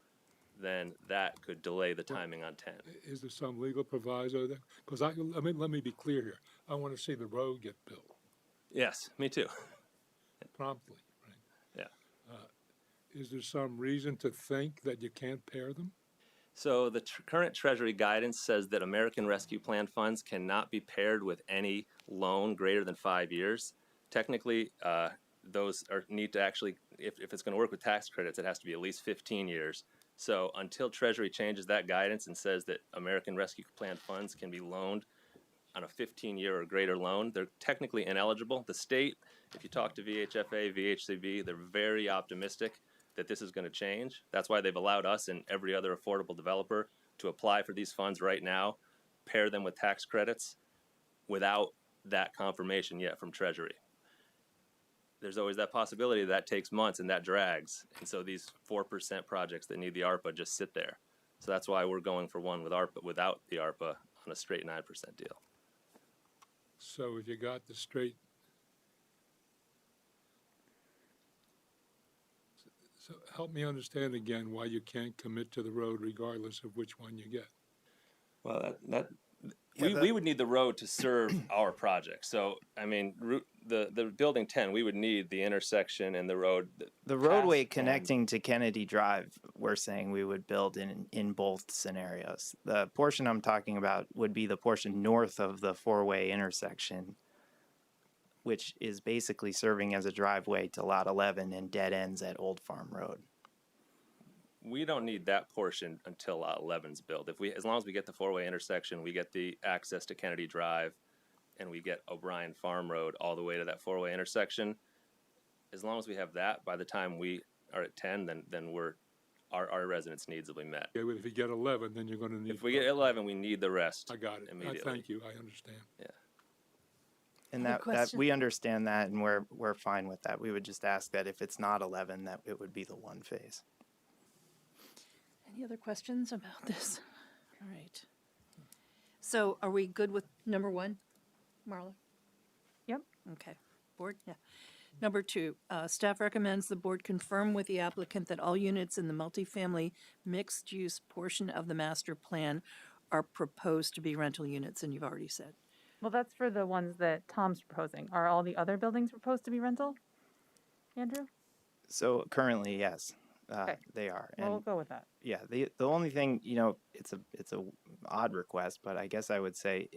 then that could delay the timing on 10. Is there some legal proviso there? Because let me be clear here. I want to see the road get built Yes, me too. promptly, right? Yeah. Is there some reason to think that you can't pair them? So the current Treasury guidance says that American Rescue Plan funds cannot be paired with any loan greater than 5 years. Technically, those need to actually, if it's going to work with tax credits, it has to be at least 15 years. So until Treasury changes that guidance and says that American Rescue Plan funds can be loaned on a 15-year or greater loan, they're technically ineligible. The state, if you talk to VHFA, VHCB, they're very optimistic that this is going to change. That's why they've allowed us and every other affordable developer to apply for these funds right now, pair them with tax credits without that confirmation yet from Treasury. There's always that possibility that takes months and that drags. And so these 4% projects that need the ARPA just sit there. So that's why we're going for one with ARPA, without the ARPA, on a straight 9% deal. So if you got the straight, so help me understand again why you can't commit to the road regardless of which one you get. Well, Yeah, we would need the road to serve our project. So, I mean, the building 10, we would need the intersection and the road. The roadway past and- connecting to Kennedy Drive, we're saying we would build in both scenarios. The portion I'm talking about would be the portion north of the four-way intersection, which is basically serving as a driveway to Lot 11 and dead ends at Old Farm Road. We don't need that portion until Lot 11's built. As long as we get the four-way intersection, we get the access to Kennedy Drive, and we get O'Brien Farm Road all the way to that four-way intersection. As long as we have that, by the time we are at 10, then our residents' needs will be met. Okay, but if you get 11, then you're gonna need. If we get 11, we need the rest. I got it. Immediately. Thank you, I understand. And Other that question? we understand that, and we're fine with that. We would just ask that if it's not 11, that it would be the one phase. Any other questions about this? All right. So are we good with number one, Marla? Yep. Okay. Board? Yeah. Number two, staff recommends the board confirm with the applicant that all units in the multifamily mixed-use portion of the master plan are proposed to be rental units, and you've already said. Well, that's for the ones that Tom's proposing. Are all the other buildings proposed to be rental? Andrew? So currently, yes, Okay. they are. Well, we'll And go with that. yeah, the only thing, it's a odd request, but I guess I would say,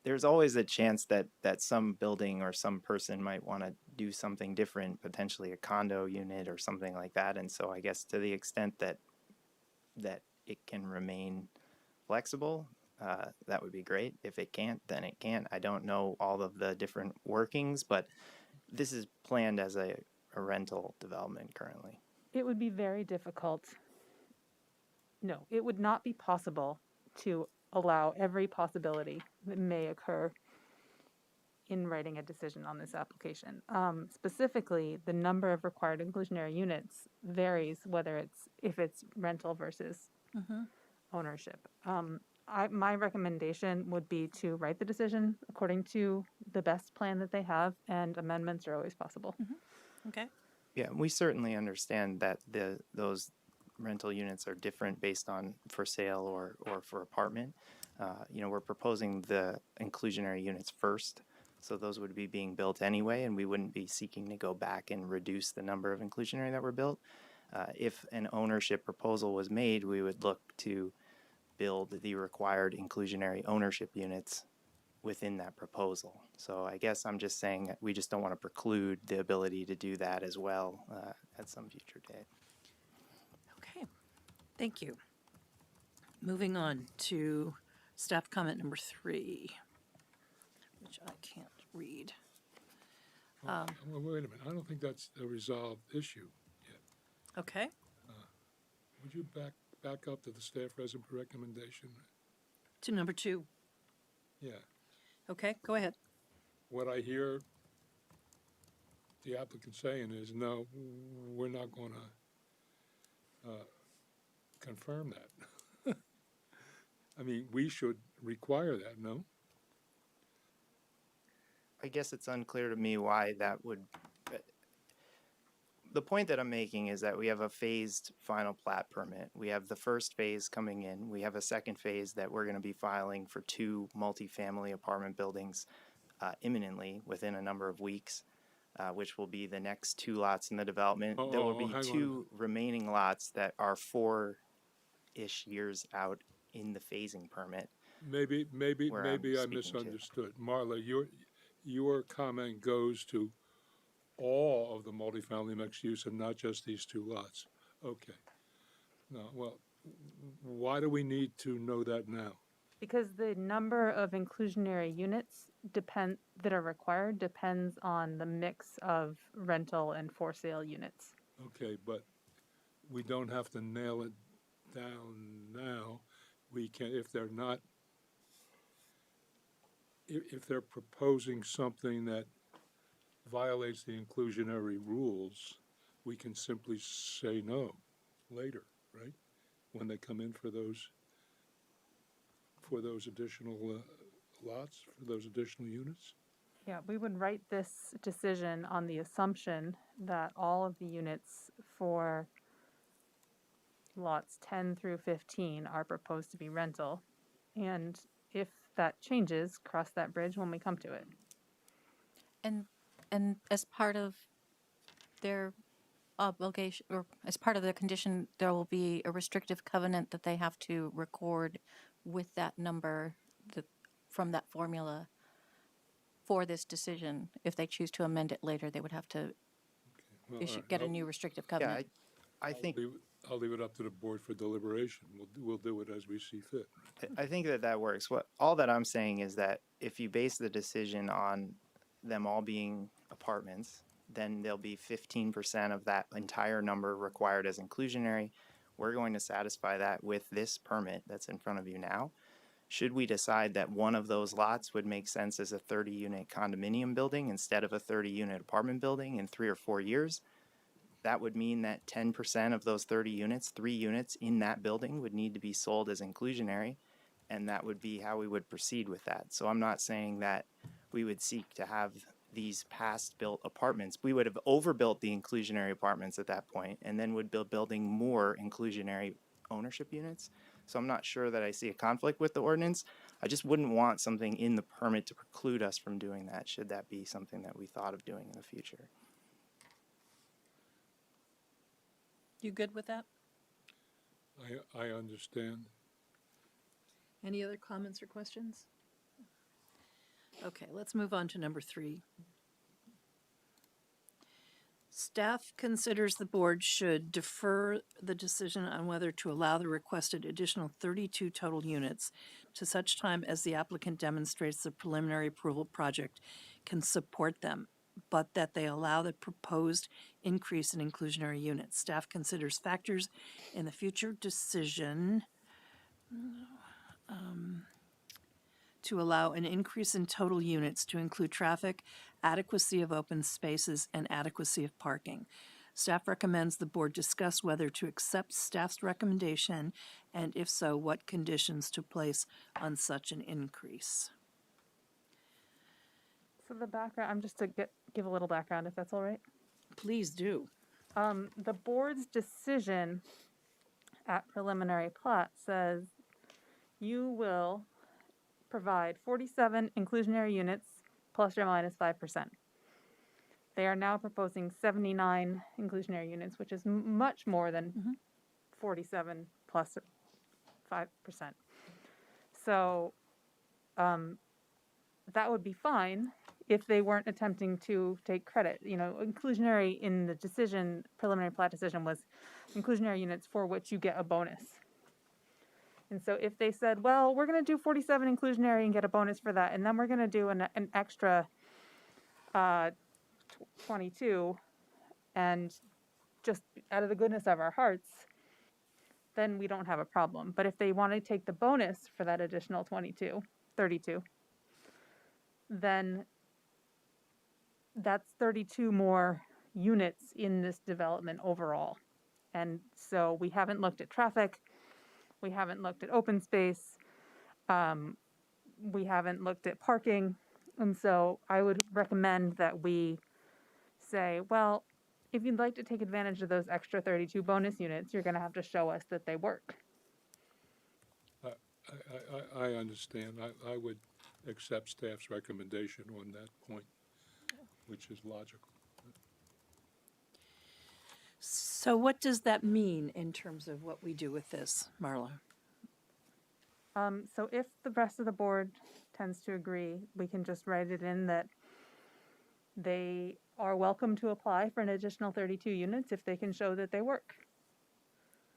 there's always a chance that some building or some person might want to do something different, potentially a condo unit or something like that. And so I guess to the extent that it can remain flexible, that would be great. If it can't, then it can't. I don't know all of the different workings, but this is planned as a rental development currently. It would be very difficult. No, it would not be possible to allow every possibility that may occur in writing a decision on this application. Specifically, the number of required inclusionary units varies if it's rental versus ownership. My recommendation would be to write the decision according to the best plan that they have, and amendments are always possible. Okay. Yeah, we certainly understand that those rental units are different based on for sale or for apartment. We're proposing the inclusionary units first, so those would be being built anyway, and we wouldn't be seeking to go back and reduce the number of inclusionary that were built. If an ownership proposal was made, we would look to build the required inclusionary ownership units within that proposal. So I guess I'm just saying that we just don't want to preclude the ability to do that as well at some future date. Okay. Thank you. Moving on to staff comment number 3, which I can't read. Well, wait a minute, I don't think that's a resolved issue yet. Okay. Would you back up to the staff recommendation? To number 2. Yeah, Okay, go ahead. what I hear the applicant saying is, no, we're not gonna confirm that. I mean, we should require that, no? I guess it's unclear to me why that would. The point that I'm making is that we have a phased final plat permit. We have the first phase coming in. We have a second phase that we're going to be filing for 2 multifamily apartment buildings imminently within a number of weeks, which will be the next 2 lots in the development. There will be hang on a 2 remaining lots that are 4-ish years out in the phasing permit. Maybe Where I'm I speaking to. misunderstood. Marla, your comment goes to all of the multifamily mixed use and not just these 2 lots. Okay. No, well, why do we need to know that now? Because the number of inclusionary units that are required depends on the mix of rental and for sale units. Okay, but we don't have to nail it down now. We can, if they're not, if they're proposing something that violates the inclusionary rules, we can simply say no later, right? when they come in for those additional lots, for those additional units? Yeah, we would write this decision on the assumption that all of the units for lots 10 through 15 are proposed to be rental. And if that changes, cross that bridge when we come to it. And as part of their obligation, or as part of their condition, there will be a restrictive covenant that they have to record with that number that, from that formula for this decision. If they choose to amend it later, they would have to Well, all right, get a I'll- new restrictive Yeah, covenant. I think I'll leave it up to the board for deliberation. We'll do it as we see fit. I think that works. All that I'm saying is that if you base the decision on them all being apartments, then there'll be 15% of that entire number required as inclusionary. We're going to satisfy that with this permit that's in front of you now. Should we decide that one of those lots would make sense as a 30-unit condominium building instead of a 30-unit apartment building in 3 or 4 years, that would mean that 10% of those 30 units, 3 units in that building, would need to be sold as inclusionary, and that would be how we would proceed with that. So I'm not saying that we would seek to have these past built apartments. We would have overbuilt the inclusionary apartments at that point, and then would be building more inclusionary ownership units. So I'm not sure that I see a conflict with the ordinance. I just wouldn't want something in the permit to preclude us from doing that, should that be something that we thought of doing in the future. You good with that? I understand. Any other comments or questions? Okay, let's move on to number 3. Staff considers the board should defer the decision on whether to allow the requested additional 32 total units to such time as the applicant demonstrates the preliminary approval project can support them, but that they allow the proposed increase in inclusionary units. Staff considers factors in the future decision to allow an increase in total units to include traffic, adequacy of open spaces, and adequacy of parking. Staff recommends the board discuss whether to accept staff's recommendation, and if so, what conditions to place on such an increase. So the background, I'm just to give a little background, if that's all right. Please do. The board's decision at preliminary plat says you will provide 47 inclusionary units plus or minus 5%. They are now proposing 79 inclusionary units, which is much more than 47 plus 5%. So that would be fine if they weren't attempting to take credit. You know, inclusionary in the decision, preliminary plat decision, was inclusionary units for which you get a bonus. And so if they said, well, we're going to do 47 inclusionary and get a bonus for that, and then we're going to do an extra 22, and just out of the goodness of our hearts, then we don't have a problem. But if they want to take the bonus for that additional 32, then that's 32 more units in this development overall. And so we haven't looked at traffic. We haven't looked at open space. We haven't looked at parking. And so I would recommend that we say, well, if you'd like to take advantage of those extra 32 bonus units, you're going to have to show us that they work. I understand. I would accept staff's recommendation on that point, which is logical. So what does that mean in terms of what we do with this, Marla? So if the rest of the board tends to agree, we can just write it in that they are welcome to apply for an additional 32 units if they can show that they work.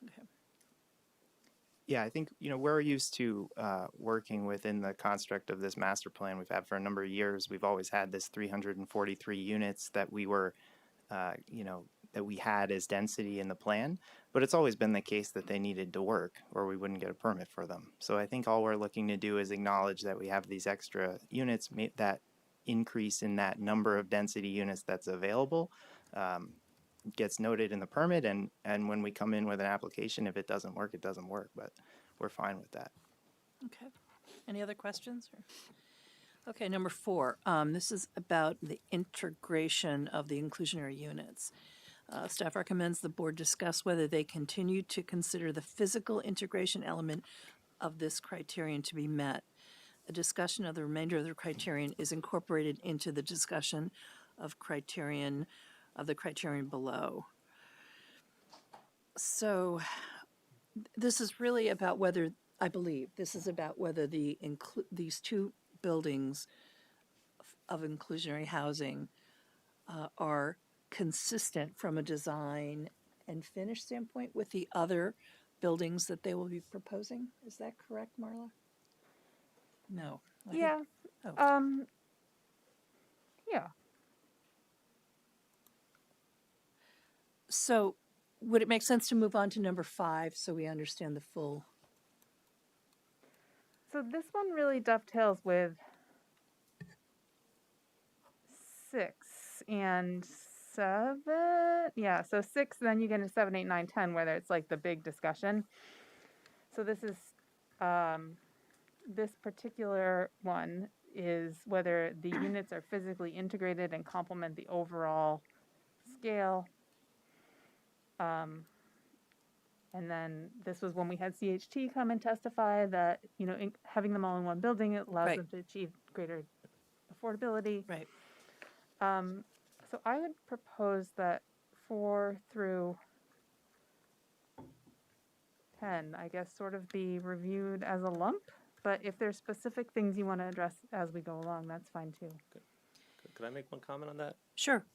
Okay. Yeah, I think, we're used to working within the construct of this master plan we've had for a number of years. We've always had this 343 units that we were, that we had as density in the plan, but it's always been the case that they needed to work or we wouldn't get a permit for them. So I think all we're looking to do is acknowledge that we have these extra units, that increase in that number of density units that's available. gets noted in the permit, and when we come in with an application, if it doesn't work, it doesn't work, but we're fine with that. Okay. Any other questions? Okay, number 4. This is about the integration of the inclusionary units. Staff recommends the board discuss whether they continue to consider the physical integration element of this criterion to be met. A discussion of the remainder of the criterion is incorporated into the discussion of the criterion below. So this is really about whether, I believe, this is about whether these two buildings of inclusionary housing are consistent from a design and finish standpoint with the other buildings that they will be proposing. Is that correct, Marla? No. I think- Yeah. oh. Yeah. So would it make sense to move on to number 5 so we understand the full? So this one really dovetails with 6 and 7. Yeah, so 6, then you get into 7, 8, 9, 10, whether it's like the big discussion. So this is, this particular one is whether the units are physically integrated and complement the overall scale. And then this was when we had CHT come and testify that, having them all in one building, it allows Right. them to achieve greater affordability. Right. So I would propose that 4 through 10, I guess, sort of be reviewed as a lump. But if there's specific things you want to address as we go along, that's fine too. Could I make one comment on that? Sure.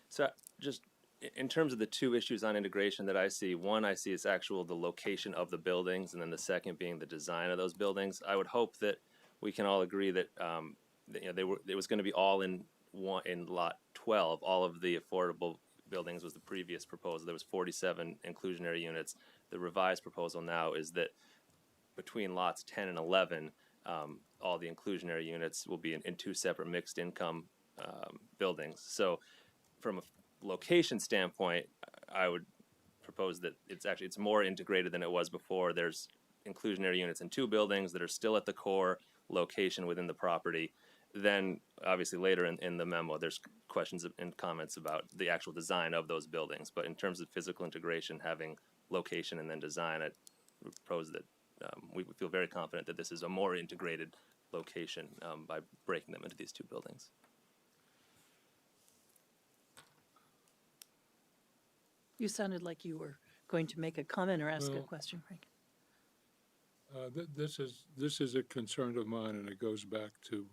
So just in terms of the two issues on integration that I see, one I see is the location of the buildings, and then the second being the design of those buildings. I would hope that we can all agree that, it was going to be all in lot 12. All of the affordable buildings was the previous proposal. There was 47 inclusionary units. The revised proposal now is that between lots 10 and 11, all the inclusionary units will be in two separate mixed income buildings. So from a location standpoint, I would propose that it's more integrated than it was before. There's inclusionary units in 2 buildings that are still at the core location within the property. Then obviously later in the memo, there's questions and comments about the actual design of those buildings. But in terms of physical integration, having location and then design, I would propose that we feel very confident that this is a more integrated location by breaking them into these 2 buildings. You sounded like you were going to make a comment or ask a Well, question, Frank. This is a concern of mine, and it goes back to,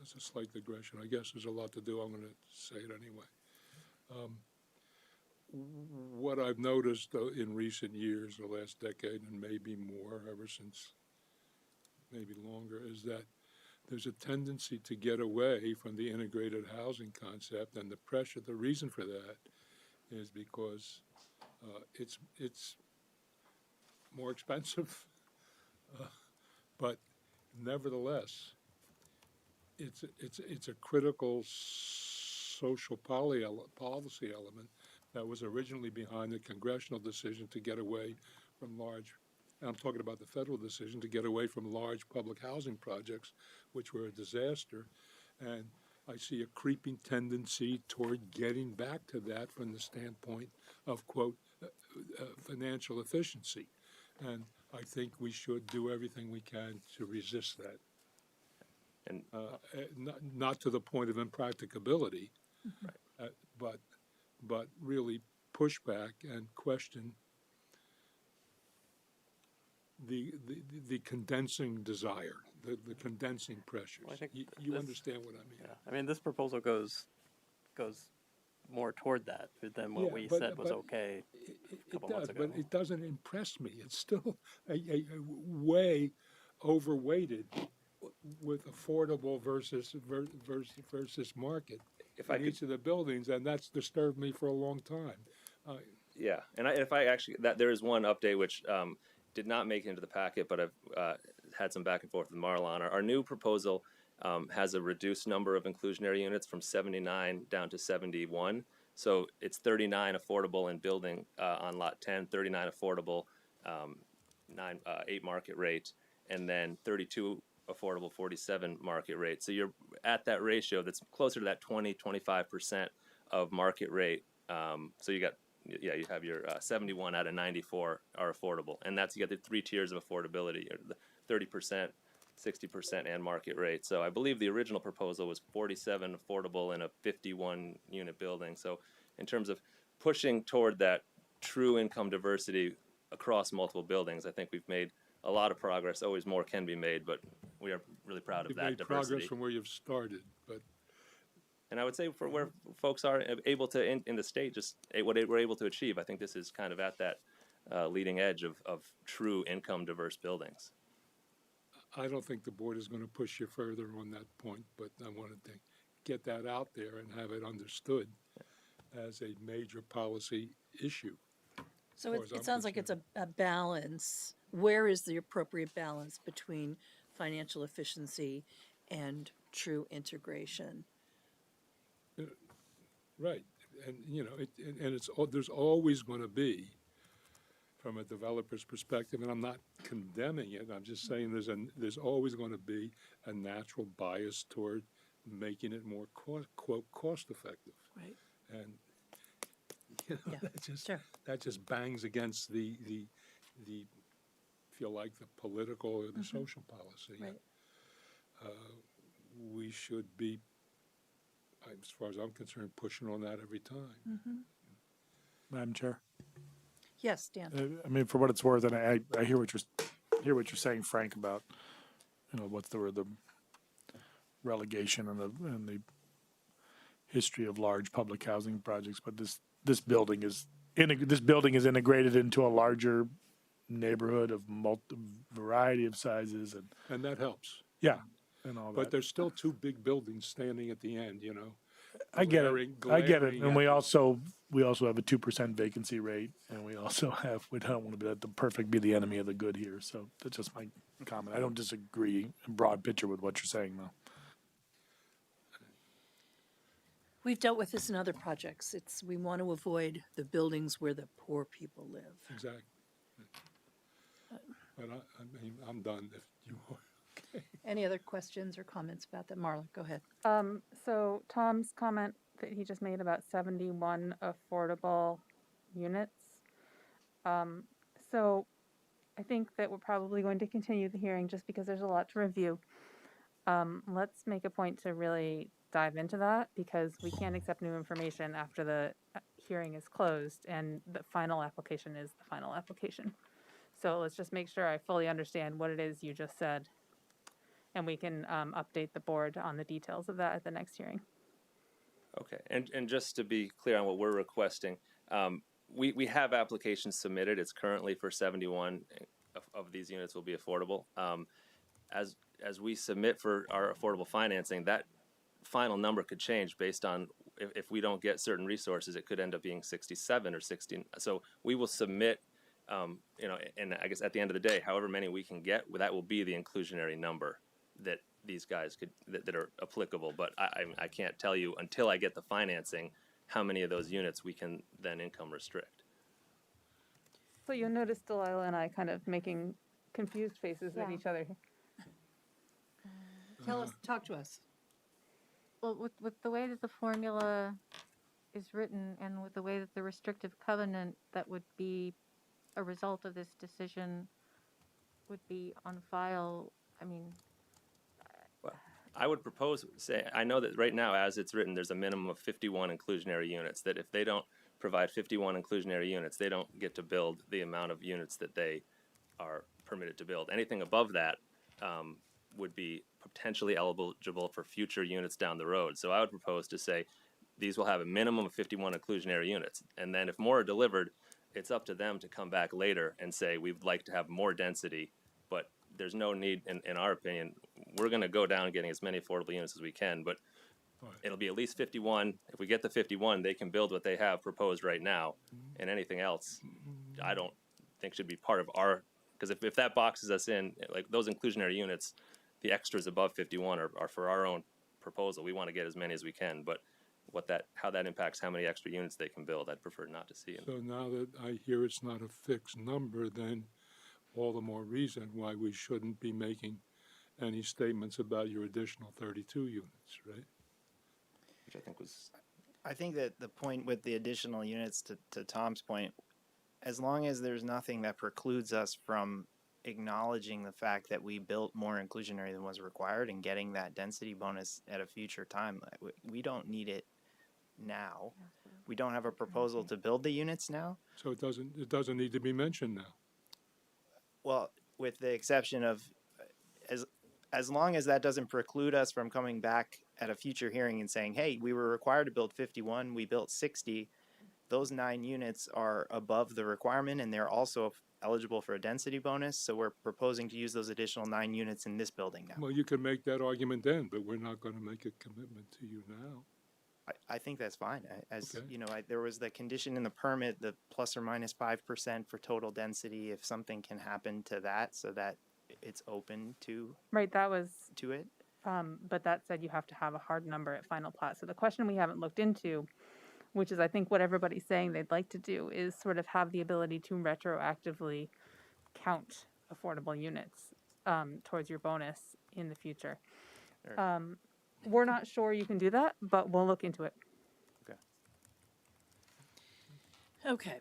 it's a slight digression. I guess there's a lot to do. I'm going to say it anyway. What I've noticed in recent years, the last decade and maybe more, ever since maybe longer, is that there's a tendency to get away from the integrated housing concept, and the reason for that is because it's more expensive, but nevertheless, it's a critical social policy element that was originally behind the congressional decision to get away from large. And I'm talking about the federal decision to get away from large public housing projects, which were a disaster. And I see a creeping tendency toward getting back to that from the standpoint of, quote, financial efficiency. And I think we should do everything we can to resist that. And Not to the point of impracticability, but really push back and question the condensing desire, the condensing pressures. Well, I think you this- understand what I mean? Yeah, I mean, this proposal goes more toward that than what Yeah, we but- said was but okay a couple months does, ago. but it doesn't impress me. It's still a way overweighted with affordable versus market if I in could, each of the buildings, and that's disturbed me for a long time. yeah, and if I actually, there is one update which did not make it into the packet, but I've had some back and forth with Marlon. Our new proposal has a reduced number of inclusionary units from 79 down to 71. So it's 39 affordable in building on lot 10, 39 affordable, 8 market rate, and then 32 affordable, 47 market rate. So you're at that ratio that's closer to that 20-25% of market rate. So you have your 71 out of 94 are affordable, and that's, you got the 3 tiers of affordability, or the 30%, 60%, and market rate. So I believe the original proposal was 47 affordable in a 51 unit building. So in terms of pushing toward that true income diversity across multiple buildings, I think we've made a lot of progress. Always more can be made, but we are really proud of You've that made diversity. progress from where you've started, but And I would say for where folks are able to in the state, just what we're able to achieve, I think this is kind of at that leading edge of true income diverse buildings. I don't think the board is going to push you further on that point, but I wanted to get that out there and have it understood as a major policy issue. So far as I'm it sounds like it's concerned. a balance. Where is the appropriate balance between financial efficiency and true integration? Right, and there's always going to be, from a developer's perspective, and I'm not condemning it. I'm just saying there's always going to be a natural bias toward making it more cost effective, Right. and Yeah, sure. that just bangs against the if you like, the political or the social policy. Right. We should be, as far as I'm concerned, pushing on that every time. Madam Chair. Yes, Dan. I mean, for what it's worth, and I hear what you're saying, Frank, about what's the word, the relegation and the history of large public housing projects. But this building is integrated into a larger neighborhood of variety of sizes, And that helps. and all that. But there's still 2 big buildings standing at the end, I get it. glaring And we at- also have a 2% vacancy rate, and we also have, we don't want to be let the perfect be the enemy of the good here. So that's just my comment. I don't disagree in broad picture with what you're saying, though. We've dealt with this in other projects. We want to avoid the buildings where the poor people live. Exactly. But I'm done if you are. Any other questions or comments about that? Marla, go ahead. So Tom's comment that he just made about 71 affordable units. So I think that we're probably going to continue the hearing just because there's a lot to review. Let's make a point to really dive into that because we can't accept new information after the hearing is closed and the final application is the final application. So let's just make sure I fully understand what it is you just said. And we can update the board on the details of that at the next hearing. Okay, and just to be clear on what we're requesting, we have applications submitted. It's currently for 71 of these units will be affordable. As we submit for our affordable financing, that final number could change based on if we don't get certain resources. It could end up being 67 or 16. So we will submit, and I guess at the end of the day, however many we can get, that will be the inclusionary number that these guys that are applicable. But I can't tell you until I get the financing how many of those units we can then income restrict. So you'll notice Delilah and I kind of making confused faces at Yeah. each other. Talk to us. Well, with the way that the formula is written and with the way that the restrictive covenant that would be a result of this decision would be on file, I mean, I would propose, I know that right now, as it's written, there's a minimum of 51 inclusionary units, that if they don't provide 51 inclusionary units, they don't get to build the amount of units that they are permitted to build. Anything above that would be potentially eligible for future units down the road. So I would propose to say these will have a minimum of 51 inclusionary units. And then if more are delivered, it's up to them to come back later and say, we'd like to have more density, but there's no need, in our opinion. We're going to go down getting as many affordable units as we can, but it'll be at least 51. If we get the 51, they can build what they have proposed right now, and anything else, I don't think should be part of our, because if that boxes us in, like those inclusionary units, the extras above 51 are for our own proposal. We want to get as many as we can, but how that impacts how many extra units they can build, I'd prefer not to see it. So now that I hear it's not a fixed number, then all the more reason why we shouldn't be making any statements about your additional 32 units, right? Which I think was, I think that the point with the additional units, to Tom's point, as long as there's nothing that precludes us from acknowledging the fact that we built more inclusionary than was required and getting that density bonus at a future time, we don't need it now. We don't have a proposal to build the units now. So it doesn't need to be mentioned now. Well, with the exception of as long as that doesn't preclude us from coming back at a future hearing and saying, hey, we were required to build 51, we built 60. Those 9 units are above the requirement and they're also eligible for a density bonus. So we're proposing to use those additional 9 units in this building now. Well, you can make that argument then, but we're not going to make a commitment to you now. I think that's fine. As Okay. you know, there was the condition in the permit, the plus or minus 5% for total density. If something can happen to that, so that it's open to Right, that was, it. but that said, you have to have a hard number at final plat. So the question we haven't looked into, which is I think what everybody's saying they'd like to do, is sort of have the ability to retroactively count affordable units towards your bonus in the future. Sure. We're not sure you can do that, but we'll look into it. Okay.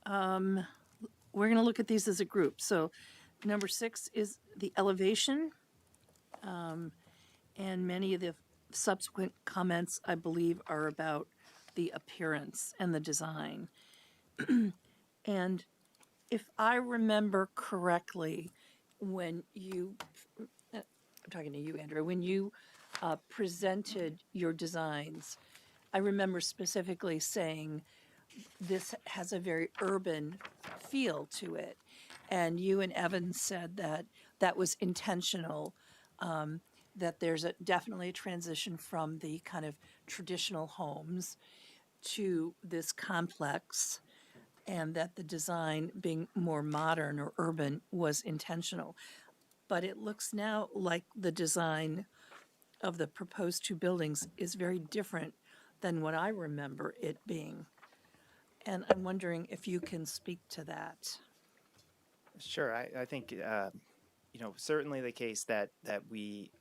We're going to look at these as a group. So number 6 is the elevation. And many of the subsequent comments, I believe, are about the appearance and the design. And if I remember correctly, when you, I'm talking to you, Andrew, when you presented your designs, I remember specifically saying this has a very urban feel to it. And you and Evan said that that was intentional, that there's definitely a transition from the kind of traditional homes to this complex, and that the design being more modern or urban was intentional. But it looks now like the design of the proposed 2 buildings is very different than what I remember it being. And I'm wondering if you can speak to that. Sure, I think certainly the case that we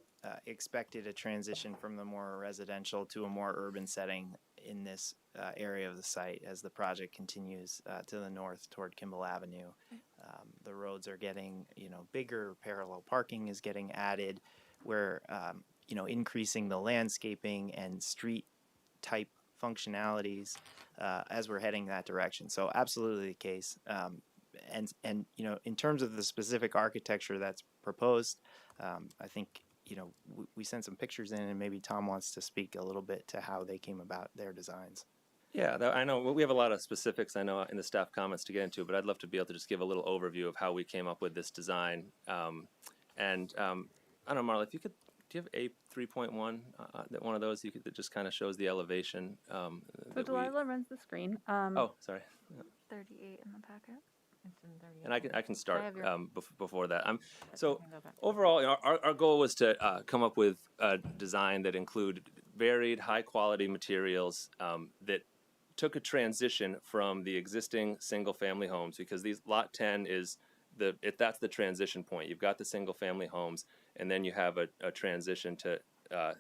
expected a transition from the more residential to a more urban setting in this area of the site as the project continues to the north toward Kimball Avenue. The roads are getting bigger, parallel parking is getting added. We're increasing the landscaping and street type functionalities as we're heading that direction. So absolutely the case. And in terms of the specific architecture that's proposed, I think we sent some pictures in, and maybe Tom wants to speak a little bit to how they came about their designs. yeah, I know we have a lot of specifics, I know, in the staff comments to get into, but I'd love to be able to just give a little overview of how we came up with this design. I don't know, Marla, if you could, do you have a 3.1, that one of those that just kind of shows the elevation? So that Delilah runs the screen. oh, sorry. 38 in the packet. And I can start have your- before that. So You can go back. overall, our goal was to come up with a design that included varied, high-quality materials that took a transition from the existing single-family homes, because these Lot 10 is that's the transition point. You've got the single-family homes, and then you have a transition to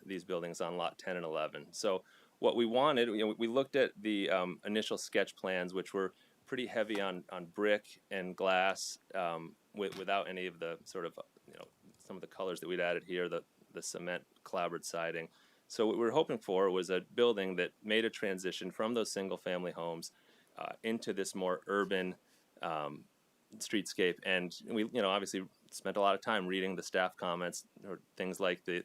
these buildings on Lot 10 and 11. So what we wanted, we looked at the initial sketch plans, which were pretty heavy on brick and glass, without any of the sort of some of the colors that we'd added here, the cement clapboard siding. So what we were hoping for was a building that made a transition from those single family homes into this more urban streetscape. And we obviously spent a lot of time reading the staff comments, or things like the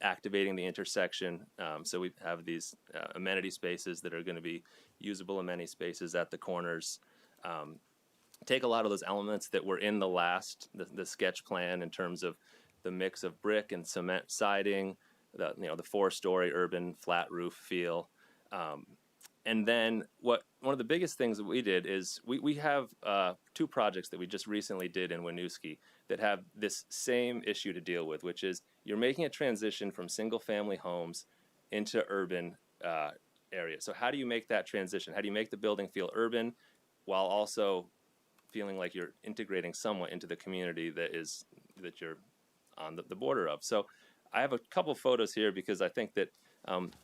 activating the intersection. So we have these amenity spaces that are going to be usable amenity spaces at the corners. Take a lot of those elements that were in the sketch plan in terms of the mix of brick and cement siding, the 4-story urban flat roof feel, And then one of the biggest things that we did is we have two projects that we just recently did in Winooski that have this same issue to deal with, which is you're making a transition from single family homes into urban areas. So how do you make that transition? How do you make the building feel urban while also feeling like you're integrating somewhat into the community that you're on the border of? So I have a couple photos here because I think that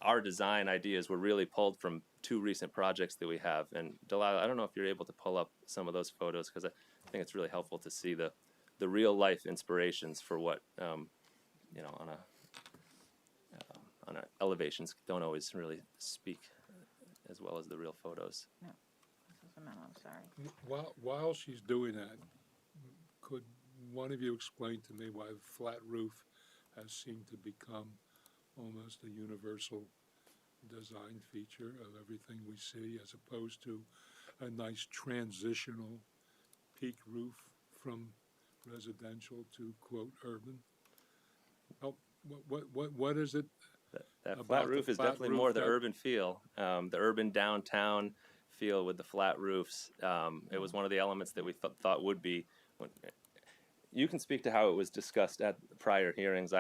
our design ideas were really pulled from two recent projects that we have. And Delilah, I don't know if you're able to pull up some of those photos because I think it's really helpful to see the real life inspirations for what you know on elevations don't always really speak as well as the real photos. No, this is a memo, sorry. While she's doing that, could one of you explain to me why the flat roof has seemed to become almost a universal design feature of everything we see, as opposed to a nice transitional peak roof from residential to quote urban? Oh, what is it? That about flat the roof is flat definitely roof more the that- urban feel, the urban downtown feel with the flat roofs. It was one of the elements that we thought would be. You can speak to how it was discussed at prior hearings.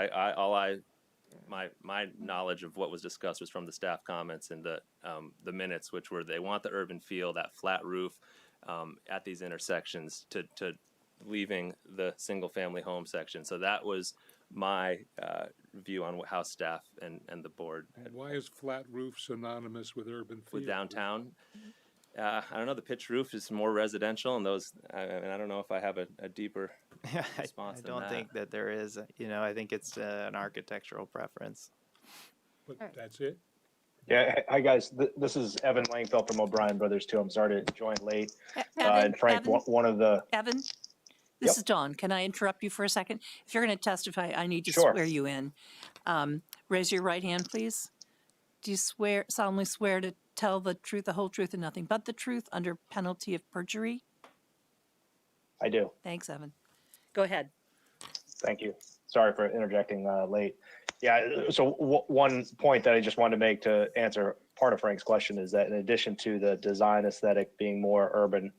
My knowledge of what was discussed was from the staff comments and the minutes, which were they want the urban feel, that flat roof at these intersections to leaving the single family home section. So that was my view on how staff and the board And why is flat roof synonymous with urban feel? with downtown. I don't know. The pitch roof is more residential, and those. I don't know if I have a deeper response I than don't that. think that there is. I think it's an architectural preference. But that's it? Yeah, hi guys. This is Evan Langfeld from O'Brien Brothers too. I'm sorry to join late. And Frank, one of the Evan, this is Dawn. Can I interrupt you for a second? If you're going to testify, I need to Sure. swear you in. Raise your right hand, please. Do you solemnly swear to tell the truth, the whole truth, and nothing but the truth under penalty of perjury? I do. Thanks, Evan. Go ahead. Thank you. Sorry for interjecting late. Yeah, so one point that I just wanted to make to answer part of Frank's question is that in addition to the design aesthetic being more urban,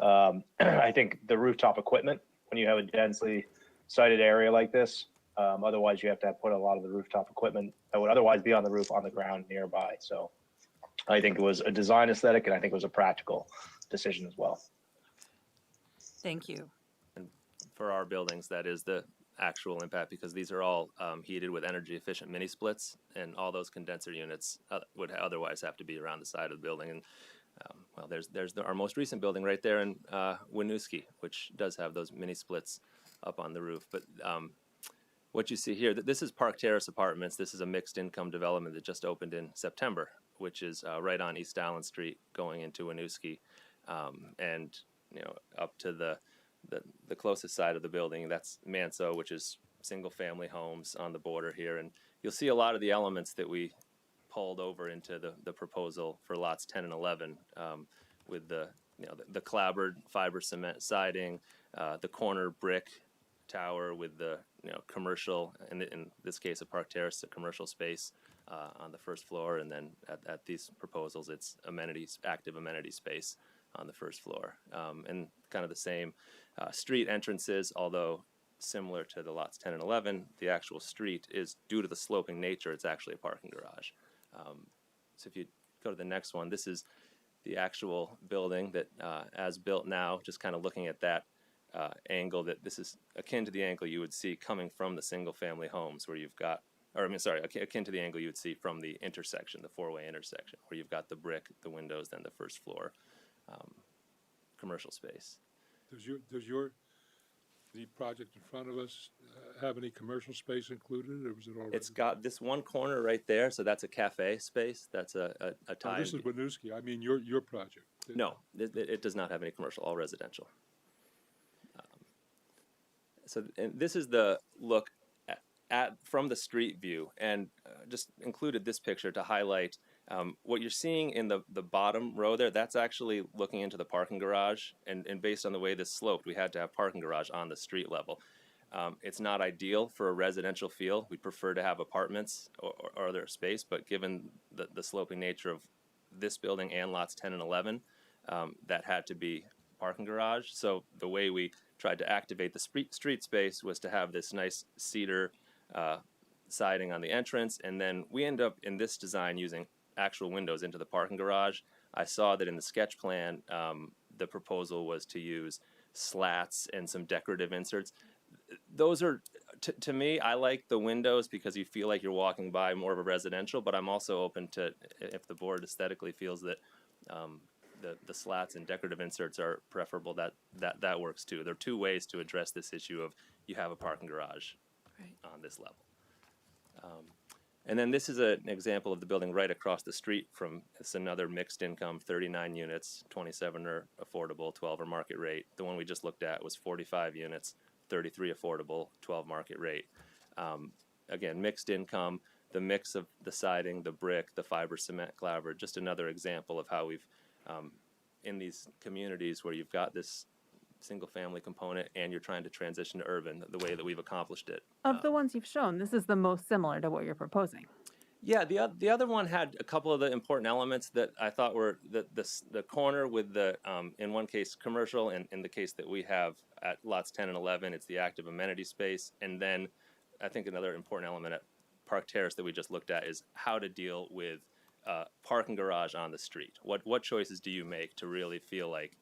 I think the rooftop equipment, when you have a densely sited area like this, otherwise you have to put a lot of the rooftop equipment that would otherwise be on the roof on the ground nearby. So I think it was a design aesthetic and I think it was a practical decision as well. Thank you. And for our buildings, that is the actual impact because these are all heated with energy efficient mini splits, and all those condenser units would otherwise have to be around the side of the building. And well, there's our most recent building right there in Winooski, which does have those mini splits up on the roof. But what you see here, this is Park Terrace Apartments. This is a mixed income development that just opened in September, which is right on East Allen Street going into Winooski, and up to the closest side of the building. That's Manso, which is single family homes on the border here. And you'll see a lot of the elements that we pulled over into the proposal for lots 10 and 11 with the clabbered fiber cement siding, the corner brick tower with the commercial, in this case of Park Terrace, a commercial space on the first floor, and then at these proposals it's amenities, active amenity space on the first floor, and kind of the same street entrances, although similar to the lots 10 and 11, the actual street is, due to the sloping nature, it's actually a parking garage. So if you go to the next one, this is the actual building that as built now, just kind of looking at that angle, that this is akin to the angle you would see coming from the single family homes where you've got, akin to the angle you would see from the intersection, the four-way intersection, where you've got the brick, the windows, then the first floor commercial space. Does the project in front of us have any commercial space included, or was it already? It's got this one corner right there, so that's a cafe space. That's a time. This is Winooski. I mean, your project. No, it does not have any commercial, all residential. And this is the look at from the street view, and just included this picture to highlight what you're seeing in the bottom row there. That's actually looking into the parking garage, and based on the way this sloped, we had to have parking garage on the street level. It's not ideal for a residential feel. We prefer to have apartments or other space, but given the sloping nature of this building and lots 10 and 11 that had to be parking garage. So the way we tried to activate the street space was to have this nice cedar siding on the entrance, and then we end up in this design using actual windows into the parking garage. I saw that in the sketch plan, the proposal was to use slats and some decorative inserts. Those are, to me, I like the windows because you feel like you're walking by more of a residential, but I'm also open to, if the board aesthetically feels that the slats and decorative inserts are preferable, that works too. There are two ways to address this issue of you have a parking garage on this level. And then this is an example of the building right across the street from, it's another mixed income, 39 units, 27 are affordable, 12 are market rate. The one we just looked at was 45 units, 33 affordable, 12 market rate. Again, mixed income, the mix of the siding, the brick, the fiber cement clapper, just another example of how we've, in these communities where you've got this single family component and you're trying to transition to urban, the way that we've accomplished it. Of the ones you've shown, this is the most similar to what you're proposing. Yeah, the other one had a couple of the important elements that I thought were the corner with the, in one case, commercial, and in the case that we have at lots 10 and 11, it's the active amenity space. And then I think another important element at Park Terrace that we just looked at is how to deal with parking garage on the street. What choices do you make to really feel like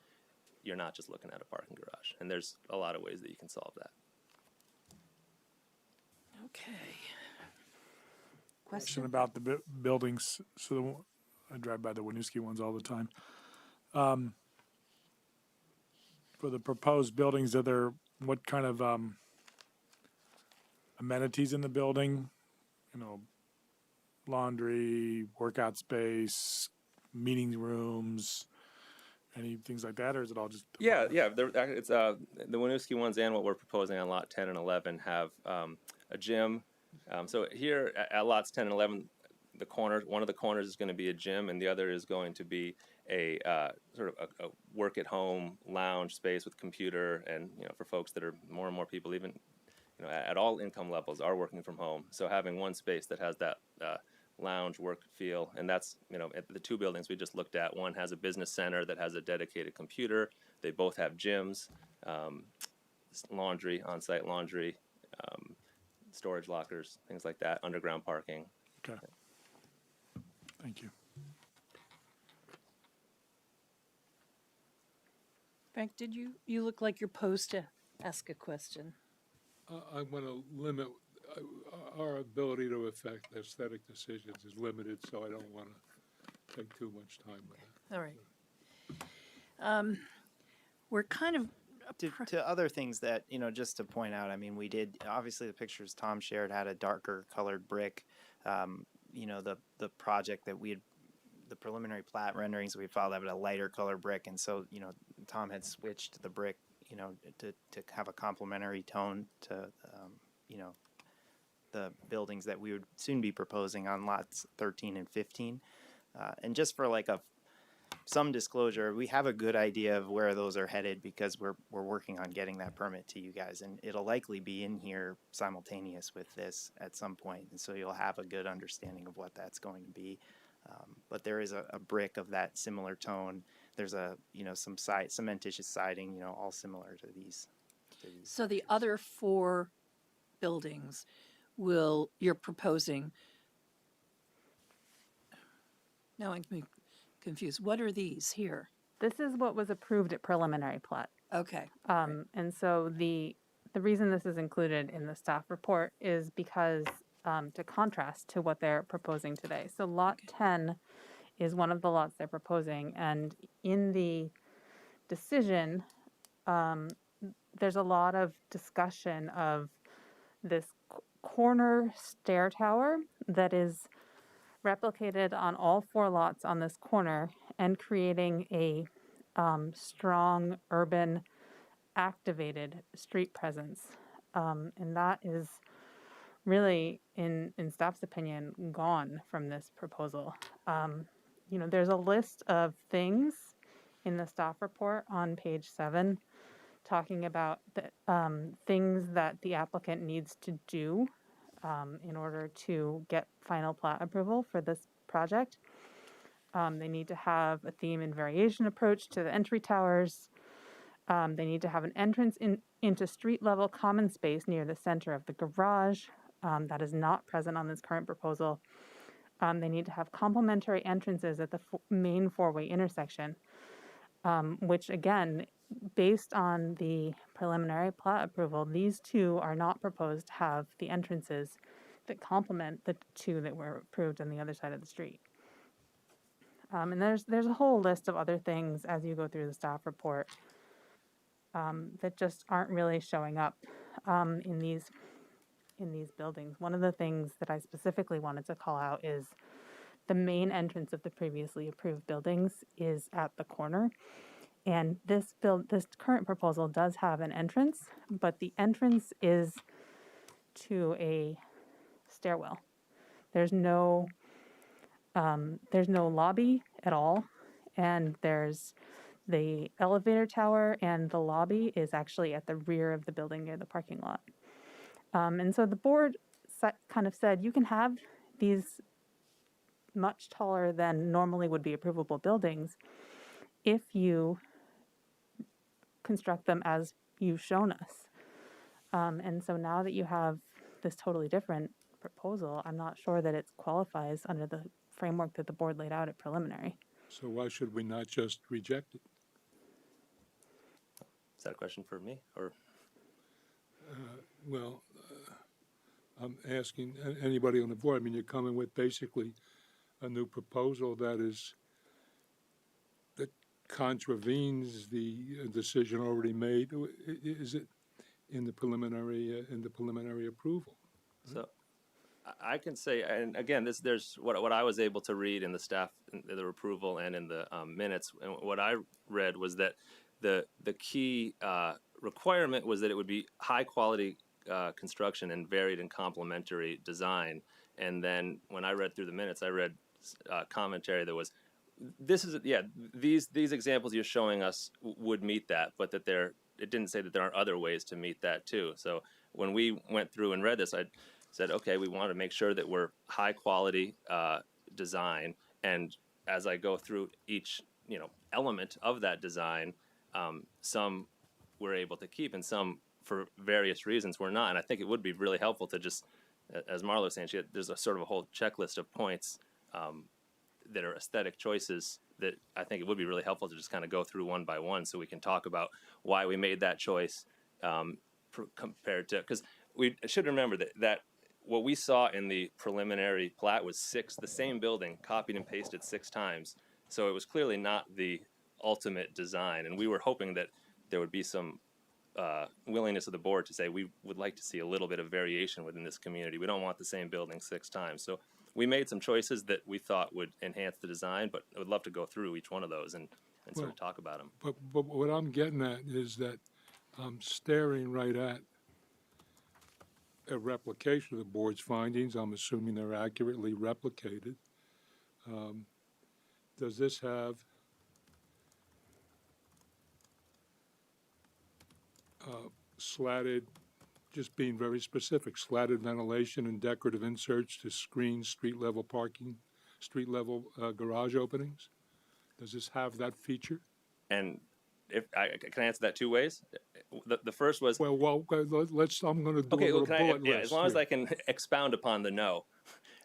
you're not just looking at a parking garage? And there's a lot of ways that you can solve that. Okay. Question about the buildings. So I drive by the Winooski ones all the time. For the proposed buildings, are there, what kind of amenities in the building? You know, laundry, workout space, meeting rooms, any things like that, or is it all just? Yeah. It's the Winooski ones and what we're proposing on lot 10 and 11 have a gym. So here at lots 10 and 11, one of the corners is going to be a gym, and the other is going to be a sort of a work at home lounge space with computer, and for folks that are more and more people, even at all income levels, are working from home. So having one space that has that lounge work feel, and that's at the two buildings we just looked at, one has a business center that has a dedicated computer. They both have gyms, laundry, on-site laundry, storage lockers, things like that, underground parking. Okay. Thank you. Frank, did you look like you're posed to ask a question? I want to limit, our ability to affect aesthetic decisions is limited, so I don't want to take too much time with that. All right. We're kind of to other things that, just to point out, I mean, we did, obviously the pictures Tom shared had a darker colored brick. The project that we had, the preliminary plat renderings we filed, had a lighter color brick. And so, Tom had switched the brick, to have a complementary tone to, the buildings that we would soon be proposing on lots 13 and 15. And just for some disclosure, we have a good idea of where those are headed because we're working on getting that permit to you guys, and it'll likely be in here simultaneous with this at some point, and so you'll have a good understanding of what that's going to be. But there is a brick of that similar tone. There's some cementitious siding, all similar to these. So the other four buildings you're proposing. Now I'm confused. What are these here? This is what was approved at preliminary plat. Okay. And so the reason this is included in the staff report is because to contrast to what they're proposing today. So lot 10 is one of the lots they're proposing, and in the decision, there's a lot of discussion of this corner stair tower that is replicated on all four lots on this corner and creating a strong urban activated street presence. And that is really, in staff's opinion, gone from this proposal. There's a list of things in the staff report on page 7 talking about the things that the applicant needs to do in order to get final plat approval for this project. They need to have a theme and variation approach to the entry towers. They need to have an entrance into street level common space near the center of the garage. That is not present on this current proposal. They need to have complementary entrances at the main four-way intersection, which again, based on the preliminary plat approval, these two are not proposed to have the entrances that complement the two that were approved on the other side of the street. And there's a whole list of other things as you go through the staff report that just aren't really showing up in these buildings. One of the things that I specifically wanted to call out is the main entrance of the previously approved buildings is at the corner. And this current proposal does have an entrance, but the entrance is to a stairwell. There's no lobby at all, and there's the elevator tower, and the lobby is actually at the rear of the building near the parking lot. And so the board kind of said, you can have these much taller than normally would be approvable buildings if you construct them as you've shown us. And so now that you have this totally different proposal, I'm not sure that it qualifies under the framework that the board laid out at preliminary. So why should we not just reject it? Is that a question for me or? Well, I'm asking anybody on the board. I mean, you're coming with basically a new proposal that contravenes the decision already made. Is it in the preliminary approval? So I can say, and again, there's what I was able to read in the staff, in the approval and in the minutes. And what I read was that the key requirement was that it would be high quality construction and varied and complementary design. And then when I read through the minutes, I read commentary that was, these examples you're showing us would meet that, but that it didn't say that there aren't other ways to meet that too. So when we went through and read this, I said, okay, we want to make sure that we're high quality design. And as I go through each element of that design, some we're able to keep and some for various reasons we're not. And I think it would be really helpful to just, as Marla was saying, there's a sort of a whole checklist of points that are aesthetic choices that I think it would be really helpful to just kind of go through one by one so we can talk about why we made that choice compared to, because we should remember that what we saw in the preliminary plat was the same building copied and pasted 6 times. So it was clearly not the ultimate design. And we were hoping that there would be some willingness of the board to say, we would like to see a little bit of variation within this community. We don't want the same building 6 times. So we made some choices that we thought would enhance the design, but I would love to go through each one of those and sort of talk about them. But what I'm getting at is that I'm staring right at a replication of the board's findings. I'm assuming they're accurately replicated. Does this have slatted, just being very specific, slatted ventilation and decorative inserts to screen street-level parking, street-level garage openings? Does this have that feature? And if I can answer that 2 ways. The first was, Well, let's. I'm going to do okay, a little bullet list. as long as here. I can expound upon the no.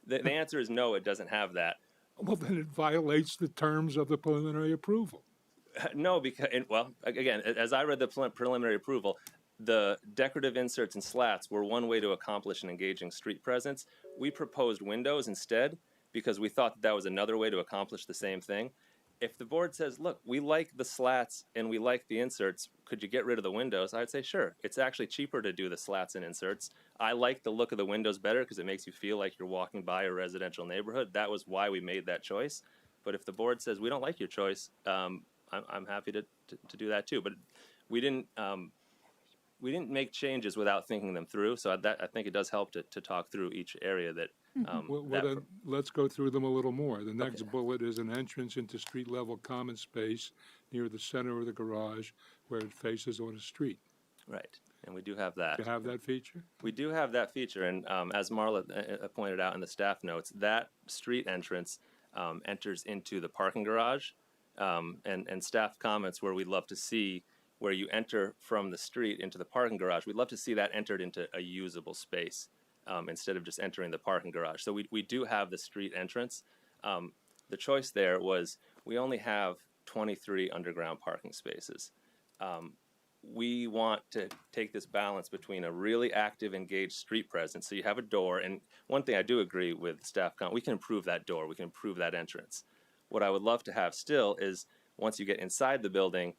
The answer is no, it doesn't have that. Well, then it violates the terms of the preliminary approval. No, because, again, as I read the preliminary approval, the decorative inserts and slats were one way to accomplish an engaging street presence. We proposed windows instead because we thought that was another way to accomplish the same thing. If the board says, look, we like the slats and we like the inserts, could you get rid of the windows? I'd say, sure. It's actually cheaper to do the slats and inserts. I like the look of the windows better because it makes you feel like you're walking by a residential neighborhood. That was why we made that choice. But if the board says, we don't like your choice, I'm happy to do that too. But we didn't make changes without thinking them through. So I think it does help to talk through each area that. Then let's go through them a little more. The next bullet is an entrance into street-level common space near the center of the garage where it faces on a street. Right, and we do have that. Do you have that feature? We do have that feature, and as Marla pointed out in the staff notes, that street entrance enters into the parking garage. And staff comments where we'd love to see where you enter from the street into the parking garage. We'd love to see that entered into a usable space instead of just entering the parking garage. So we do have the street entrance. The choice there was we only have 23 underground parking spaces. We want to take this balance between a really active, engaged street presence. So you have a door, and one thing I do agree with staff comment, we can improve that door, we can improve that entrance. What I would love to have still is once you get inside the building,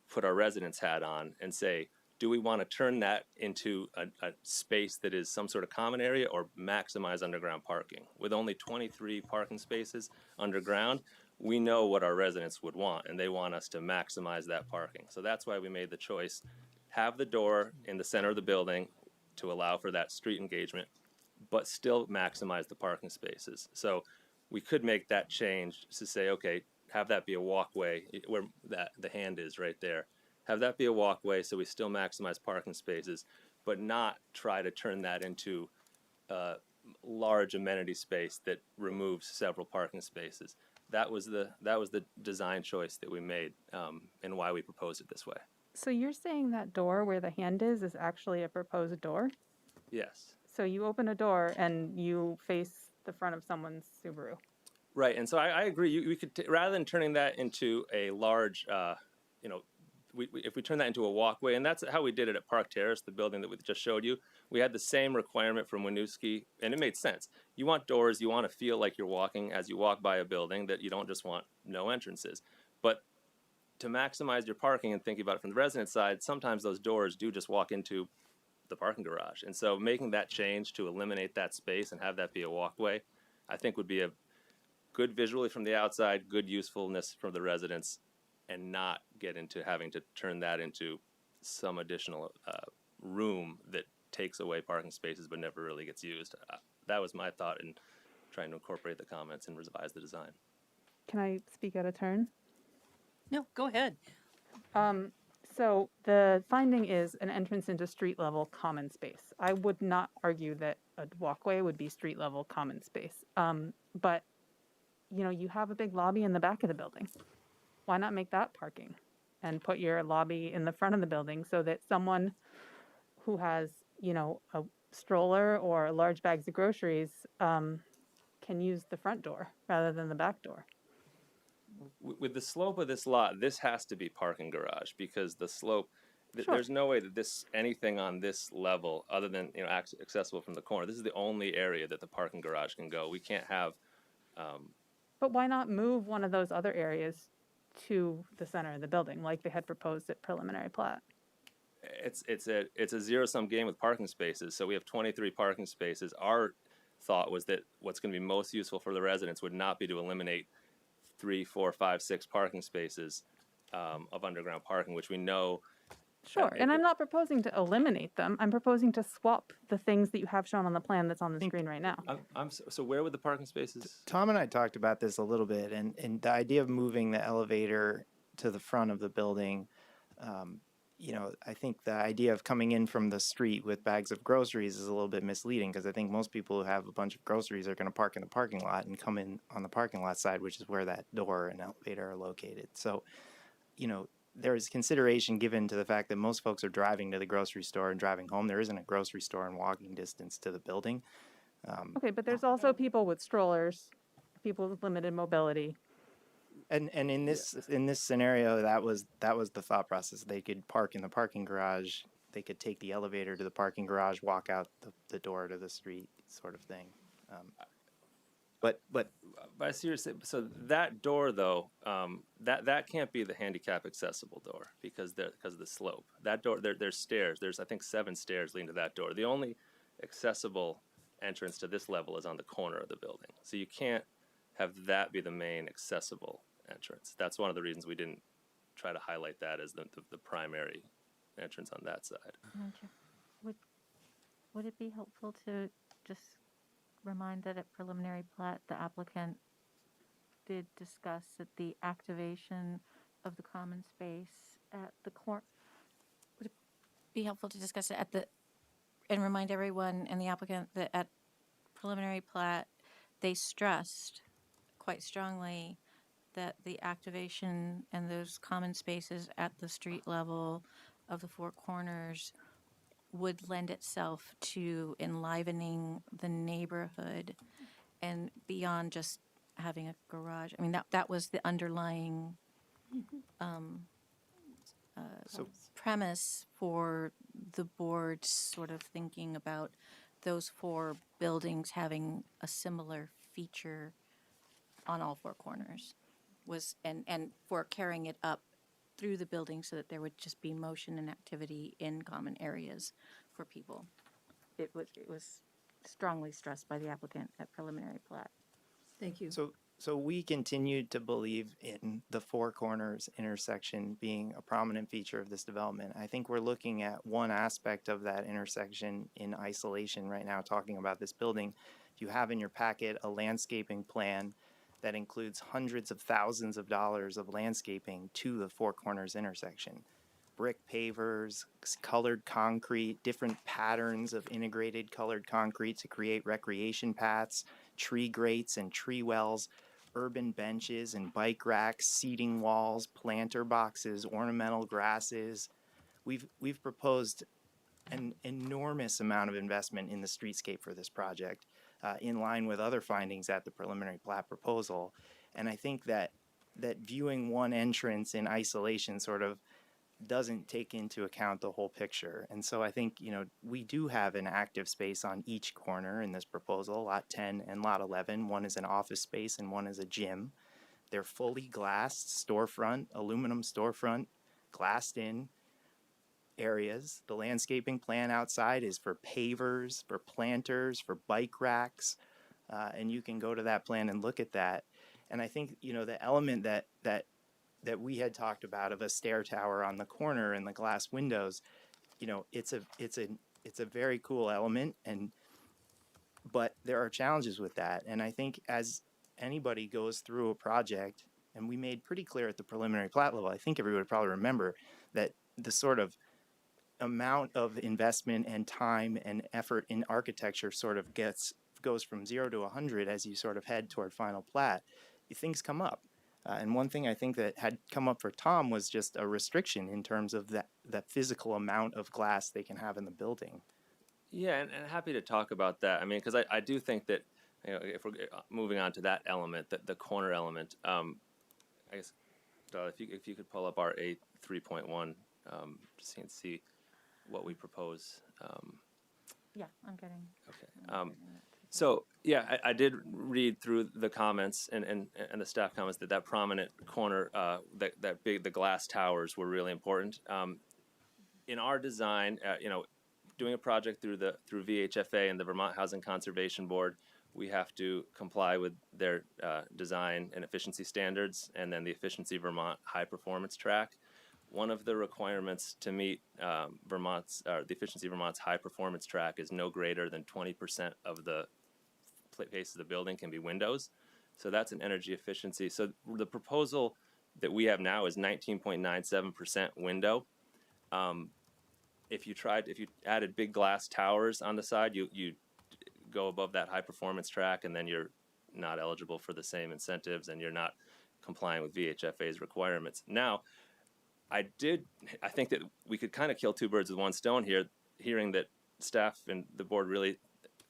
put our residence hat on and say, do we want to turn that into a space that is some sort of common area or maximize underground parking? With only 23 parking spaces underground, we know what our residents would want, and they want us to maximize that parking. So that's why we made the choice, have the door in the center of the building to allow for that street engagement, but still maximize the parking spaces. So we could make that change to say, okay, have that be a walkway where the hand is right there. Have that be a walkway so we still maximize parking spaces, but not try to turn that into a large amenity space that removes several parking spaces. That was the design choice that we made, and why we proposed it this way. So you're saying that door where the hand is actually a proposed door? Yes. So you open a door and you face the front of someone's Subaru. Right, and so I agree. We could rather than turning that into a large, if we turn that into a walkway, and that's how we did it at Park Terrace, the building that we just showed you. We had the same requirement from Winooski, and it made sense. You want doors, you want to feel like you're walking as you walk by a building, that you don't just want no entrances. But to maximize your parking and thinking about it from the resident side, sometimes those doors do just walk into the parking garage. And so making that change to eliminate that space and have that be a walkway, I think would be a good visually from the outside, good usefulness from the residents, and not get into having to turn that into some additional room that takes away parking spaces but never really gets used. That was my thought in trying to incorporate the comments and revise the design. Can I speak out of turn? No, go ahead. So the finding is an entrance into street level common space. I would not argue that a walkway would be street level common space. But you have a big lobby in the back of the building. Why not make that parking and put your lobby in the front of the building so that someone who has, a stroller or large bags of groceries can use the front door rather than the back door? With the slope of this lot, this has to be parking garage because the slope, Sure. there's no way that anything on this level other than, accessible from the corner, this is the only area that the parking garage can go. We can't have, But why not move one of those other areas to the center of the building like they had proposed at preliminary plat? it's a zero-sum game with parking spaces. So we have 23 parking spaces. Our thought was that what's going to be most useful for the residents would not be to eliminate 3, 4, 5, 6 parking spaces of underground parking, which we know. Sure, and I'm not proposing to eliminate them. I'm proposing to swap the things that you have shown on the plan that's on the screen right now. So where would the parking spaces? Tom and I talked about this a little bit, and the idea of moving the elevator to the front of the building, I think the idea of coming in from the street with bags of groceries is a little bit misleading because I think most people who have a bunch of groceries are going to park in the parking lot and come in on the parking lot side, which is where that door and elevator are located. So, there's consideration given to the fact that most folks are driving to the grocery store and driving home. There isn't a grocery store in walking distance to the building. Okay, but there's also people with strollers, people with limited mobility. And in this scenario, that was the thought process. They could park in the parking garage. They could take the elevator to the parking garage, walk out the door to the street, sort of thing. But I see you're saying, so that door though, that can't be the handicap accessible door because of the slope. That door, there's stairs. There's I think 7 stairs leading to that door. The only accessible entrance to this level is on the corner of the building. So you can't have that be the main accessible entrance. That's one of the reasons we didn't try to highlight that as the primary entrance on that side. Would it be helpful to just remind that at preliminary plat, the applicant did discuss that the activation of the common space at the corner, would it be helpful to discuss it and remind everyone and the applicant that at preliminary plat, they stressed quite strongly that the activation and those common spaces at the street level of the four corners would lend itself to enlivening the neighborhood and beyond just having a garage. I mean, that was the underlying So premise for the board sort of thinking about those four buildings having a similar feature on all four corners was, and for carrying it up through the building so that there would just be motion and activity in common areas for people. It was strongly stressed by the applicant at preliminary plat. Thank you. So we continued to believe in the Four Corners intersection being a prominent feature of this development. I think we're looking at one aspect of that intersection in isolation right now, talking about this building. You have in your packet a landscaping plan that includes hundreds of thousands of dollars of landscaping to the Four Corners intersection. Brick pavers, colored concrete, different patterns of integrated colored concrete to create recreation paths, tree grates and tree wells, urban benches and bike racks, seating walls, planter boxes, ornamental grasses. We've proposed an enormous amount of investment in the streetscape for this project, in line with other findings at the preliminary plat proposal. And I think that viewing one entrance in isolation sort of doesn't take into account the whole picture. And so I think, we do have an active space on each corner in this proposal, lot 10 and lot 11. One is an office space and one is a gym. They're fully glassed storefront, aluminum storefront, glassed in areas. The landscaping plan outside is for pavers, for planters, for bike racks. And you can go to that plan and look at that. And I think, the element that we had talked about of a stair tower on the corner and the glass windows, it's a very cool element, but there are challenges with that. And I think as anybody goes through a project, and we made pretty clear at the preliminary plat level, I think everybody would probably remember that the sort of amount of investment and time and effort in architecture sort of goes from 0 to 100 as you sort of head toward final plat. Things come up. And one thing I think that had come up for Tom was just a restriction in terms of that physical amount of glass they can have in the building. Yeah, and happy to talk about that. I mean, because I do think that, if we're moving on to that element, the corner element, I guess, if you could pull up our A3.1, just and see what we propose. Yeah, I'm getting. Okay. So yeah, I did read through the comments and the staff comments that prominent corner, the glass towers were really important. In our design, doing a project through VHFA and the Vermont Housing Conservation Board, we have to comply with their design and efficiency standards, and then the Efficiency Vermont High Performance Track. One of the requirements to meet the Efficiency Vermont's High Performance Track is no greater than 20% of the face of the building can be windows. So that's an energy efficiency. So the proposal that we have now is 19.97% window. If you added big glass towers on the side, you go above that high performance track, and then you're not eligible for the same incentives, and you're not complying with VHFA's requirements. Now, I think that we could kind of kill two birds with one stone here, hearing that staff and the board really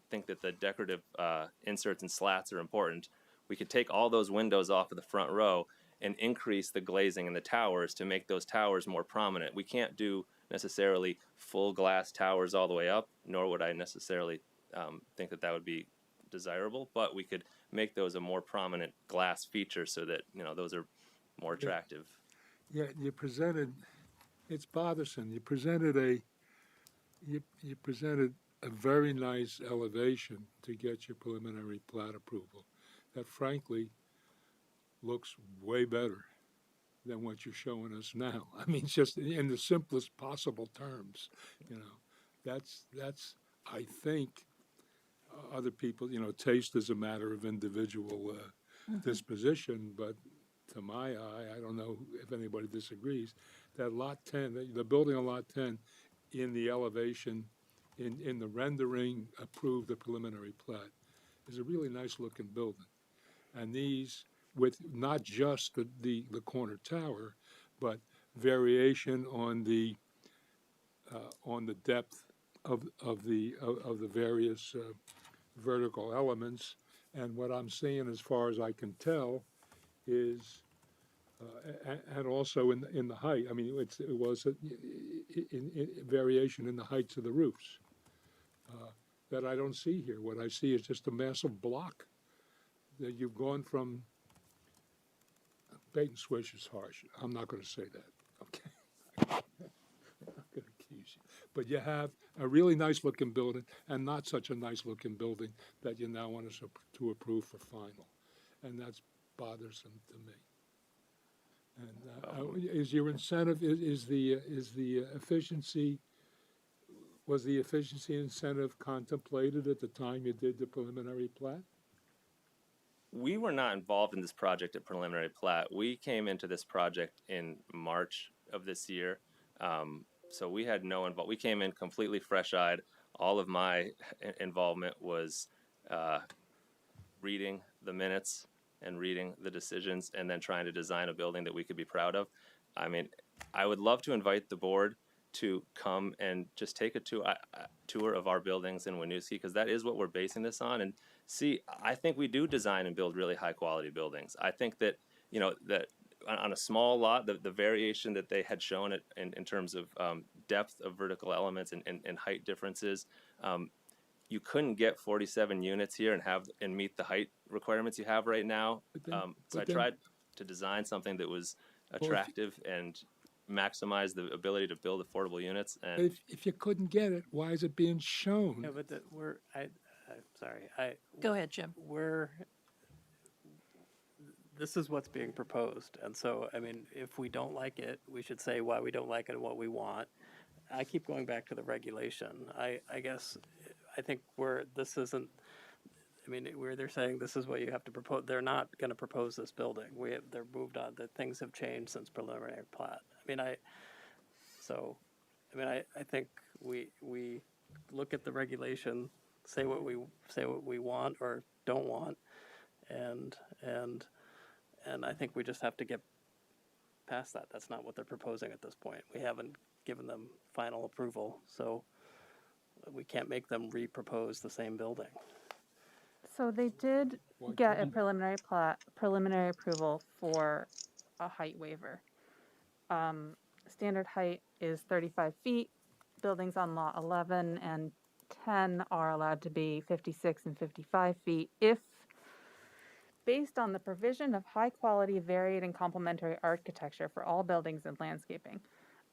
think that the decorative inserts and slats are important. We could take all those windows off of the front row and increase the glazing in the towers to make those towers more prominent. We can't do necessarily full glass towers all the way up, nor would I necessarily think that would be desirable, but we could make those a more prominent glass feature so that, those are more attractive. Yeah, it's bothersome. You presented a very nice elevation to get your preliminary plat approval that frankly looks way better than what you're showing us now. I mean, just in the simplest possible terms, that's I think other people, taste is a matter of individual disposition, but to my eye, I don't know if anybody disagrees, that lot 10, the building on lot 10 in the elevation, in the rendering approved the preliminary plat, is a really nice looking building. And these, with not just the corner tower, but variation on the depth of the various vertical elements. And what I'm seeing, as far as I can tell, is and also in the height. I mean, it was in variation in the heights of the roofs that I don't see here. What I see is just a massive block that you've gone from. Bait and switch is harsh. I'm not going to say that. Okay, I'm not going to accuse you. But you have a really nice looking building and not such a nice looking building that you now want us to approve for final, and that's bothersome to me. And is your incentive, is the efficiency, was the efficiency incentive contemplated at the time you did the preliminary plat? We were not involved in this project at preliminary plat. We came into this project in March of this year. So we had no involvement. We came in completely fresh-eyed. All of my involvement was reading the minutes and reading the decisions and then trying to design a building that we could be proud of. I mean, I would love to invite the board to come and just take a tour of our buildings in Winooski, because that is what we're basing this on. And see, I think we do design and build really high quality buildings. I think that, you know, that on a small lot, the variation that they had shown it in terms of depth of vertical elements and height differences, you couldn't get 47 units here and meet the height requirements you have right now. So I tried to design something that was attractive and maximize the ability to build affordable units. And if you couldn't get it, why is it being shown? Yeah, but Go ahead, Jim. This is what's being proposed, and so, I mean, if we don't like it, we should say why we don't like it and what we want. I keep going back to the regulation. I guess, I think this isn't, I mean, where they're saying this is what you have to propose, they're not gonna propose this building. They're moved on, that things have changed since preliminary plat. I think we look at the regulation, say what we want or don't want, and I think we just have to get past that. That's not what they're proposing at this point. We haven't given them final approval, so we can't make them re-propose the same building. So they did get a preliminary approval for a height waiver. Standard height is 35 feet. Buildings on lot 11 and 10 are allowed to be 56 and 55 feet if, based on the provision of high quality, varied, and complementary architecture for all buildings and landscaping.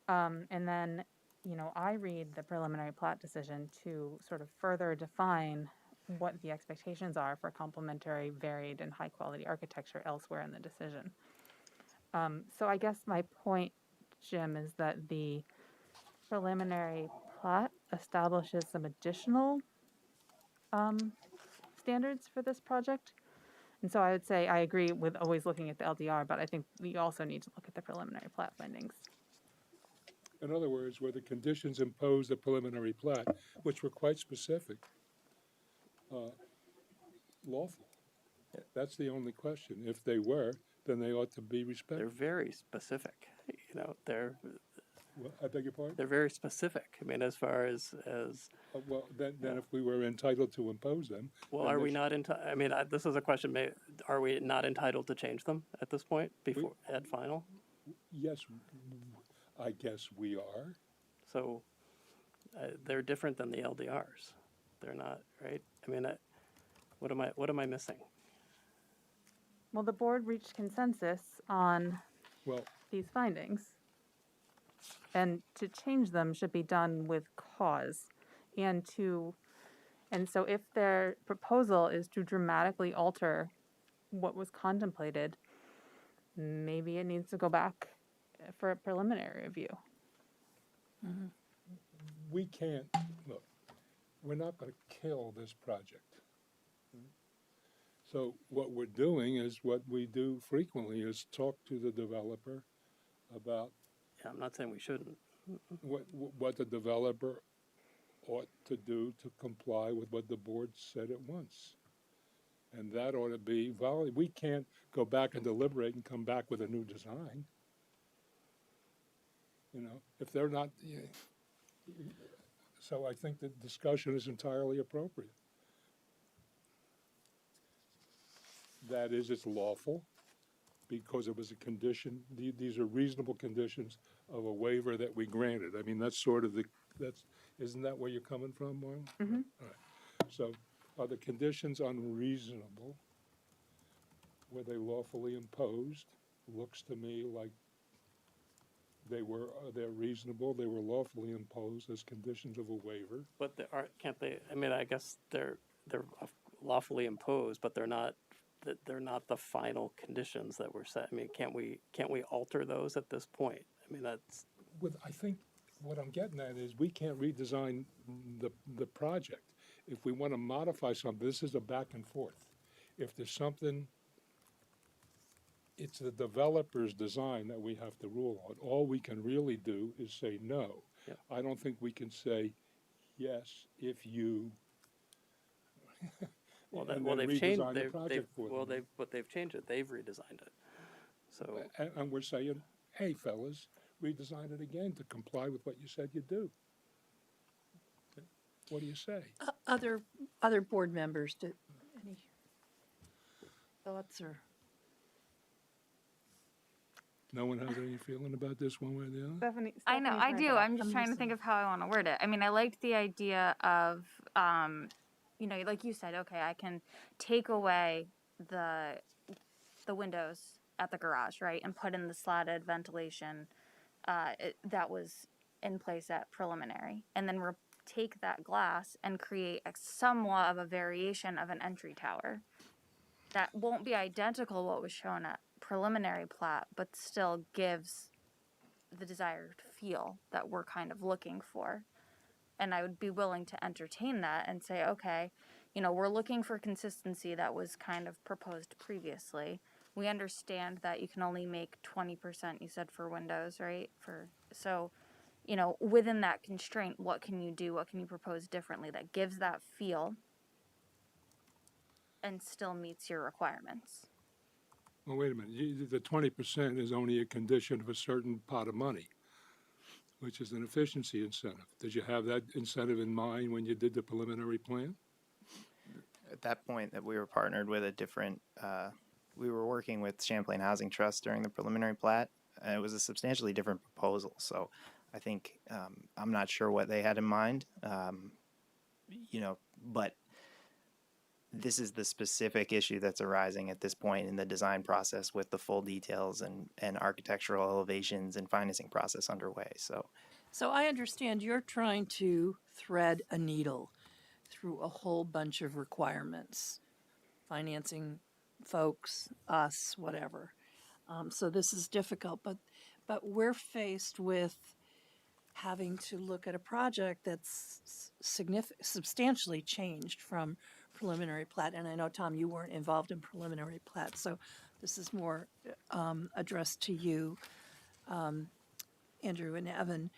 And then, you know, I read the preliminary plat decision to sort of further define what the expectations are for complementary, varied, and high quality architecture elsewhere in the decision. So I guess my point, Jim, is that the preliminary plat establishes some additional standards for this project. And so I would say I agree with always looking at the LDR, but I think we also need to look at the preliminary plat findings. In other words, were the conditions imposed at preliminary plat, which were quite specific, lawful? That's the only question. If they were, then they ought to be respected. They're very specific, you know, I beg your pardon? they're very specific. I mean, as far as well, then if we were entitled to impose them. well, are we not entitled? I mean, this is a question. Are we not entitled to change them at this point before at final? Yes, I guess we are. So they're different than the LDRs. They're not, right? I mean, what am I missing? Well, the board reached consensus on these findings. And to change them should be done with cause. And so if their proposal is to dramatically alter what was contemplated, maybe it needs to go back for a preliminary review. Mm-hmm. We can't, look, we're not going to kill this project. So what we're doing is what we do frequently is talk to the developer about. Yeah, I'm not saying we shouldn't. What the developer ought to do to comply with what the board said it wants. And that ought to be, well, we can't go back and deliberate and come back with a new design. You know, if they're not, so I think the discussion is entirely appropriate. That is, it's lawful because it was a condition, these are reasonable conditions of a waiver that we granted. I mean, that's sort of isn't that where you're coming from, Marlon? Mhm. All right. So are the conditions unreasonable? Were they lawfully imposed? Looks to me like they're reasonable, they were lawfully imposed as conditions of a waiver. But they aren't, can't they, I mean, I guess they're lawfully imposed, but they're not the final conditions that were set. I mean, can't we alter those at this point? I mean, that's. I think what I'm getting at is we can't redesign the project. If we want to modify something, this is a back and forth. If there's something, it's the developer's design that we have to rule on. All we can really do is say no. Yep. I don't think we can say yes if you. Well, and they've then changed. redesign the project for them. They've changed it. They've redesigned it. So And we're saying, hey, fellas, redesign it again to comply with what you said you'd do. What do you say? Other board members, any thoughts or? No one has any feeling about this one way or the other? Stephanie, I know, Stephanie's I gonna do. go. I'm just trying to think of how I want to word it. I mean, I liked the idea of, you know, like you said, okay, I can take away the windows at the garage, right, and put in the slatted ventilation that was in place at preliminary, and then take that glass and create somewhat of a variation of an entry tower that won't be identical to what was shown at preliminary plat, but still gives the desired feel that we're kind of looking for. And I would be willing to entertain that and say, okay, you know, we're looking for consistency that was kind of proposed previously. We understand that you can only make 20%, you said, for windows, right? So, you know, within that constraint, what can you do? What can you propose differently that gives that feel and still meets your requirements? Well, wait a minute. The 20% is only a condition of a certain pot of money, which is an efficiency incentive. Did you have that incentive in mind when you did the preliminary plan? At that point that we were partnered with a different, we were working with Champlain Housing Trust during the preliminary plat, and it was a substantially different proposal. So I think, I'm not sure what they had in mind, you know, but this is the specific issue that's arising at this point in the design process with the full details and architectural elevations and financing process underway. So I understand you're trying to thread a needle through a whole bunch of requirements, financing folks, us, whatever. So this is difficult, but we're faced with having to look at a project that's substantially changed from preliminary plat. And I know, Tom, you weren't involved in preliminary plat, so this is more addressed to you, Andrew and Evan.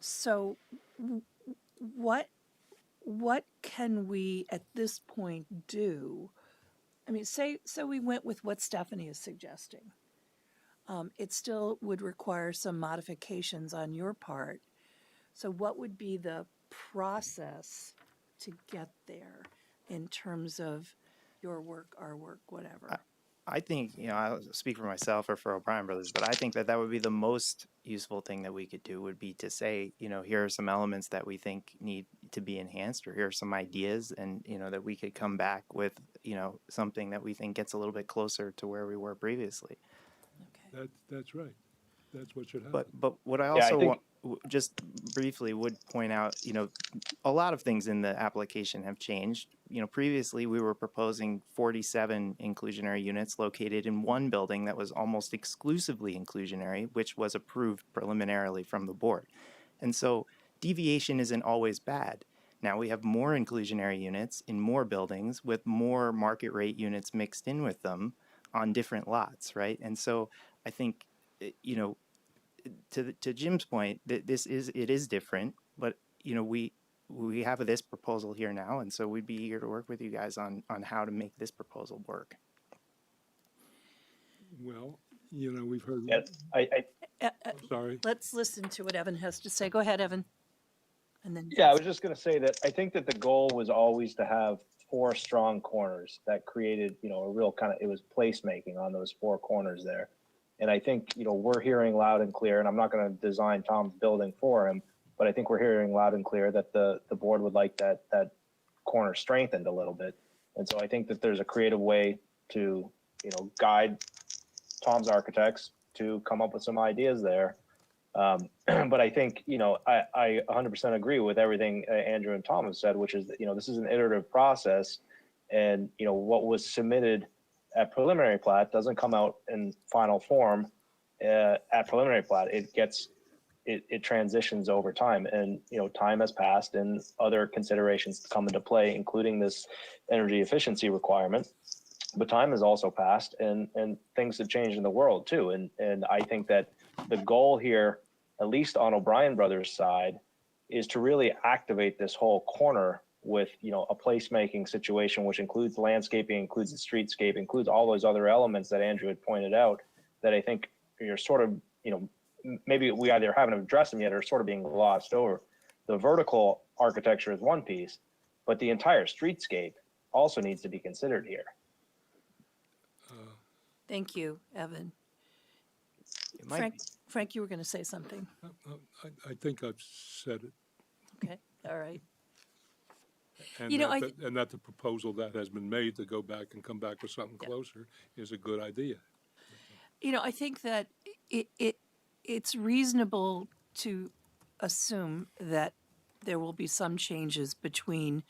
So what can we at this point do? I mean, say we went with what Stephanie is suggesting. It still would require some modifications on your part. So what would be the process to get there in terms of your work, our work, whatever? I think, you know, I'll speak for myself or for O'Brien Brothers, but I think that would be the most useful thing that we could do would be to say, you know, here are some elements that we think need to be enhanced, or here are some ideas, and, you know, that we could come back with, you know, something that we think gets a little bit closer to where we were previously. Okay. That's right. That's what should happen. But what I I also think- just briefly would point out, you know, a lot of things in the application have changed. You know, previously we were proposing 47 inclusionary units located in one building that was almost exclusively inclusionary, which was approved preliminarily from the board. And so deviation isn't always bad. Now we have more inclusionary units in more buildings with more market rate units mixed in with them on different lots, right? And so I think, you know, to Jim's point, that it is different, but, you know, we have this proposal here now, and so we'd be eager to work with you guys on how to make this proposal work. Well, we've heard. Yeah, Sorry. Let's listen to what Evan has to say. Go ahead, Evan. And then. Yeah, I was just going to say that I think that the goal was always to have four strong corners that created, a real it was placemaking on those four corners there. And I think, we're hearing loud and clear, and I'm not going to design Tom's building for him, but I think we're hearing loud and clear that the board would like that corner strengthened a little bit. And so I think that there's a creative way to, guide Tom's architects to come up with some ideas there. But I think, I 100% agree with everything Andrew and Tom have said, which is that, this is an iterative process, and, what was submitted at preliminary plat doesn't come out in final form at preliminary plat. It transitions over time, and, time has passed and other considerations come into play, including this energy efficiency requirement. But time has also passed, and things have changed in the world too. And I think that the goal here, at least on O'Brien Brothers' side, is to really activate this whole corner with, a placemaking situation, which includes landscaping, includes the streetscape, includes all those other elements that Andrew had pointed out, that I think you're sort of, maybe we either haven't addressed them yet or sort of being glossed over. The vertical architecture is one piece, but the entire streetscape also needs to be considered here. Thank you, Evan. It might Frank, you were going to say something. I think I've said it. Okay, all right. And, and that the proposal that has been made to go back and come back with something closer is a good idea. I think that it's reasonable to assume that there will be some changes between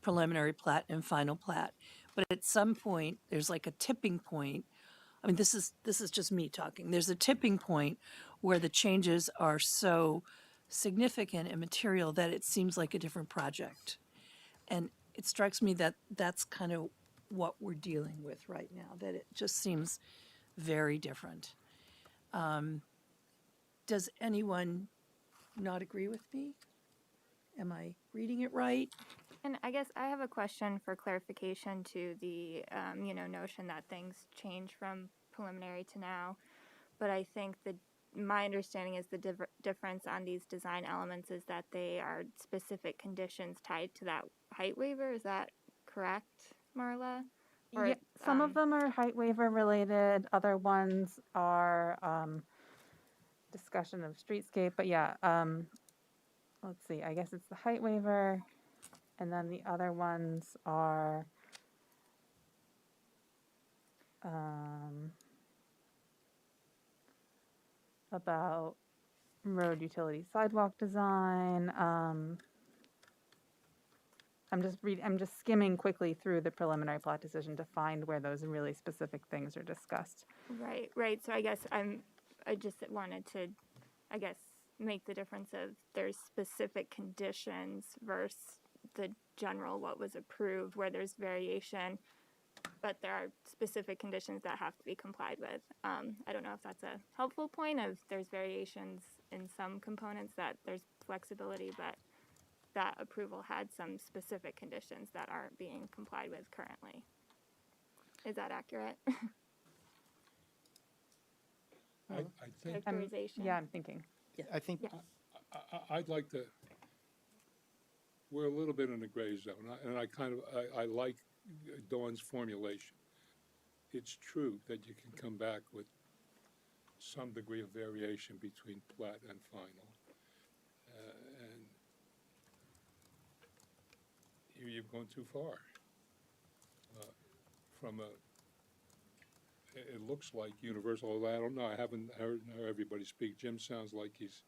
preliminary plat and final plat. But at some point, there's like a tipping point. I mean, this is just me talking. There's a tipping point where the changes are so significant and material that it seems like a different project. And it strikes me that that's kind of what we're dealing with right now, that it just seems very different. Does anyone not agree with me? Am I reading it right? And I guess I have a question for clarification to the, notion that things change from preliminary to now. But I think my understanding is the difference on these design elements is that they are specific conditions tied to that height waiver. Is that correct, Marla? Or, Yeah, some of them are height waiver related. Other ones are discussion of streetscape. But yeah, let's see. I guess it's the height waiver. And then the other ones are about road utility sidewalk design. I'm just skimming quickly through the preliminary plat decision to find where those really specific things are discussed. Right. So I guess I just wanted to, make the difference of there's specific conditions versus the general what was approved, where there's variation, but there are specific conditions that have to be complied with. I don't know if that's a helpful point of there's variations in some components that there's flexibility, but that approval had some specific conditions that aren't being complied with currently. Is that accurate? I think Characterization. I'm thinking. I think I'd like to. We're a little bit in the gray zone, and I like Dawn's formulation. It's true that you can come back with some degree of variation between plat and final, and you've gone too far. It looks like universal. Although I don't know. I haven't heard everybody speak. Jim sounds like he's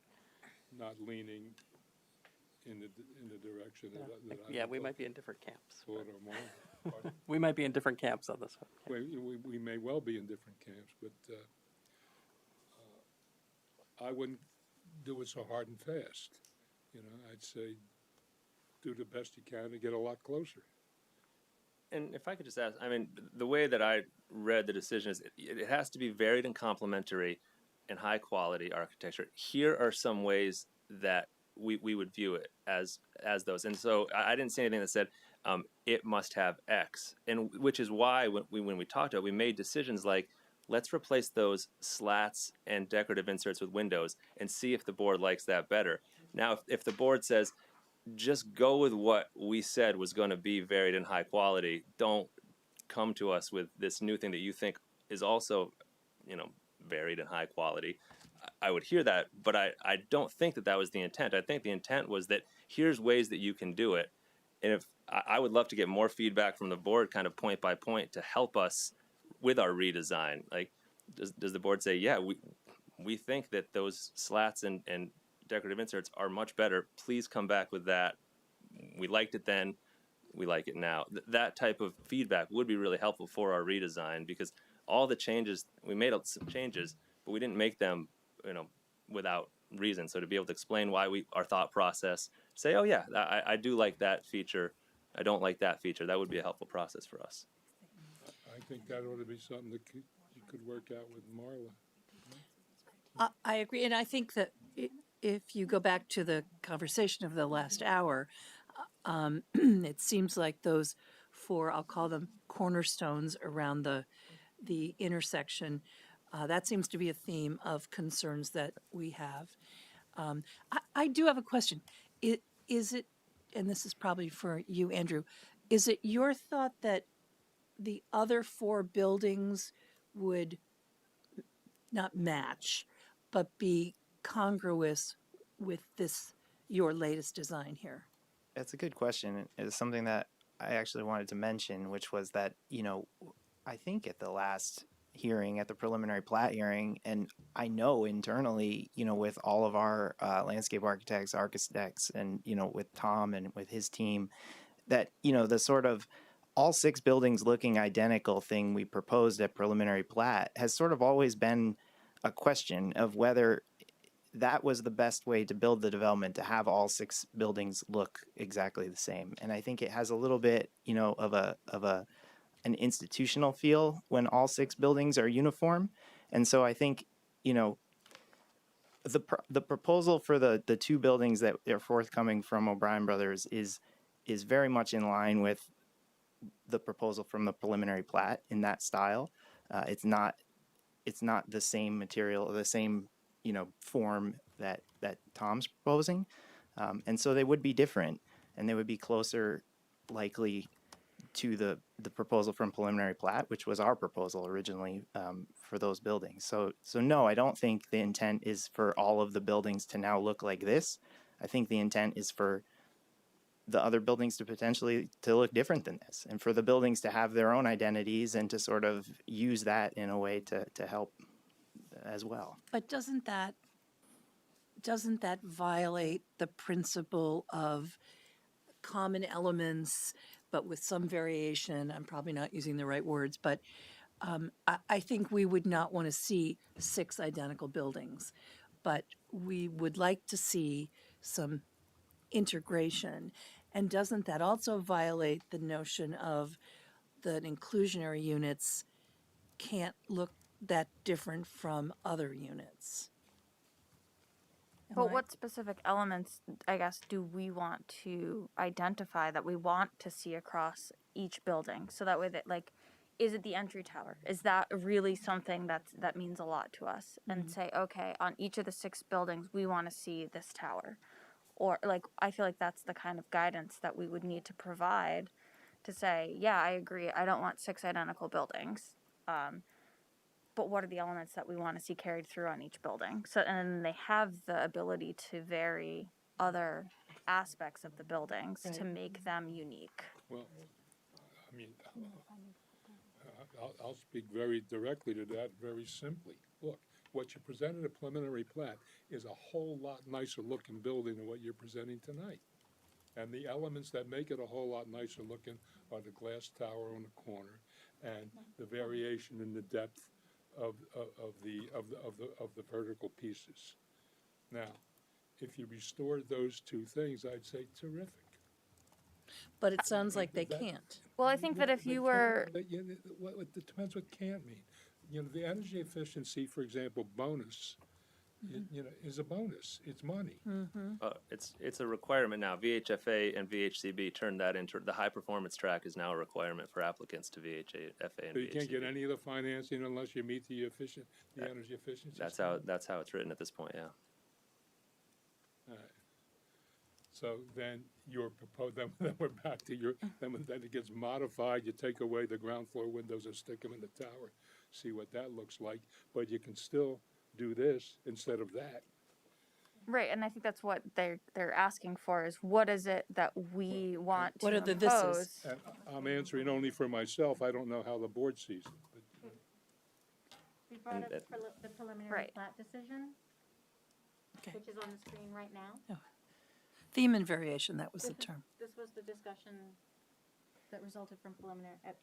not leaning in the direction that I we might be in different camps. thought or more. We might be in different camps on this one. We may well be in different camps, but I wouldn't do it so hard and fast. I'd say do the best you can to get a lot closer. And if I could just ask, the way that I read the decision is it has to be varied and complementary and high quality architecture. Here are some ways that we would view it as those. And so I didn't see anything that said it must have X, and which is why when we talked about it, we made decisions like, let's replace those slats and decorative inserts with windows and see if the board likes that better. Now, if the board says, just go with what we said was going to be varied and high quality, don't come to us with this new thing that you think is also, varied and high quality, I would hear that, but I don't think that was the intent. I think the intent was that here's ways that you can do it. And if I would love to get more feedback from the board, kind of point by point, to help us with our redesign. Like, does the board say, yeah, we think that those slats and decorative inserts are much better. Please come back with that. We liked it then. We like it now. That type of feedback would be really helpful for our redesign, because all the changes, we made some changes, but we didn't make them, without reason. So to be able to explain why our thought process, say, oh yeah, I do like that feature, I don't like that feature, that would be a helpful process for us. I think that ought to be something that you could work out with Marla. I agree, and I think that if you go back to the conversation of the last hour, it seems like those four, I'll call them cornerstones around the intersection, that seems to be a theme of concerns that we have. I do have a question. Is it, and this is probably for you, Andrew, is it your thought that the other four buildings would not match, but be congruous with your latest design here? That's a good question. It's something that I actually wanted to mention, which was that, I think at the last hearing, at the preliminary plat hearing, and I know internally, with all of our landscape architects, and, with Tom and with his team, that, the sort of all 6 buildings looking identical thing we proposed at preliminary plat has sort of always been a question of whether that was the best way to build the development, to have all 6 buildings look exactly the same. And I think it has a little bit, of an institutional feel when all 6 buildings are uniform. And so I think, the proposal for the 2 buildings that are forthcoming from O'Brien Brothers is very much in line with the proposal from the preliminary plat in that style. It's not the same material, the same, form that Tom's proposing. And so they would be different, and they would be closer likely to the proposal from preliminary plat, which was our proposal originally, for those buildings. So no, I don't think the intent is for all of the buildings to now look like this. I think the intent is for the other buildings to potentially to look different than this, and for the buildings to have their own identities and to sort of use that in a way to help as well. But doesn't that violate the principle of common elements, but with some variation? I'm probably not using the right words, but I think we would not want to see 6 identical buildings, but we would like to see some integration. And doesn't that also violate the notion of that inclusionary units can't look that different from other units? But what specific elements, I guess, do we want to identify that we want to see across each building? So that way that, like, is it the entry tower? Is that really something that means a lot to us? And say, okay, on each of the 6 buildings, we want to see this tower. Or, like, I feel like that's the kind of guidance that we would need to provide to say, yeah, I agree, I don't want 6 identical buildings. But what are the elements that we want to see carried through on each building? So, and then they have the ability to vary other aspects of the buildings to make them unique. Well, I mean, I'll speak very directly to that, very simply. Look, what you presented at preliminary plat is a whole lot nicer looking building than what you're presenting tonight. And the elements that make it a whole lot nicer looking are the glass tower on the corner and the variation in the depth of the vertical pieces. Now, if you restored those 2 things, I'd say terrific. But it sounds like they can't. Well, I think that if you were... It depends what can't mean. The energy efficiency, for example, bonus you know, is a bonus. It's money. It's a requirement now. VHFA and VHCB turned that into the high performance track is now a requirement for applicants to VHFA and So you can't get VHCB. any of the financing unless you meet the energy efficiency. That's standard? how it's written at this point. Yeah. All right. So then you're proposed, then we're back to your, then it gets modified, you take away the ground floor windows and stick them in the tower, see what that looks like, but you can still do this instead of that. Right, and I think that's what they're asking for is what is it that we want What to are the thises? impose? And I'm answering only for myself, I don't know how the board sees it, but We brought up the preliminary Right. plat decision, Okay. which is on the screen right now. Theme and variation, that was the term. This was the discussion that resulted from preliminary, at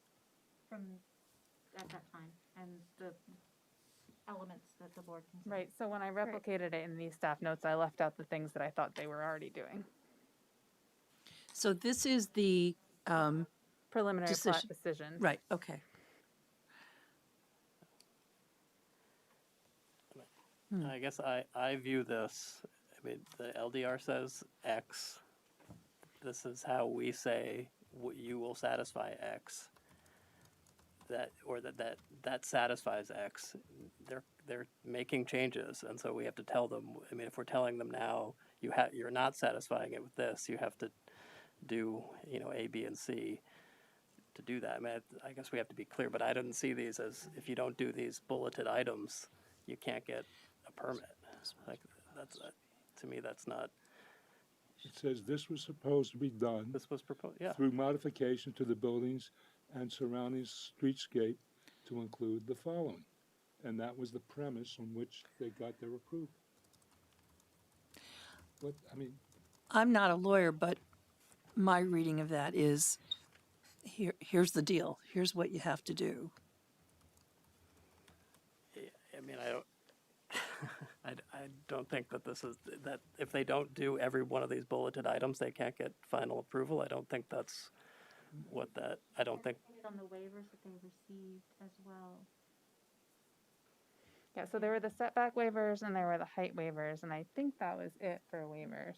that time, and the elements that the board considered. Right, so when I replicated it in these staff notes, I left out the things that I thought they were already doing. So this is the, Preliminary plat Decision. decision. right, okay. I guess I view this, I mean, the LDR says X. This is how we say you will satisfy X. That satisfies X. They're making changes, and so we have to tell them. I mean, if we're telling them now you're not satisfying it with this, you have to do A, B, and C to do that. I mean, I guess we have to be clear, but I didn't see these as if you don't do these bulleted items, you can't get a permit. Like to me, that's not. it says this was supposed to be done This was proposed. Yeah. through modification to the buildings and surrounding streetscape to include the following. And that was the premise on which they got their approval. What, I mean, I'm not a lawyer, but my reading of that is, here's the deal. Here's what you have to do. I mean, I don't. I don't think that this is that if they don't do every one of these bulleted items, they can't get final approval. I don't think that's what that. I don't think. On the waivers that they received as well. Yeah, so there were the setback waivers and there were the height waivers, and I think that was it for waivers.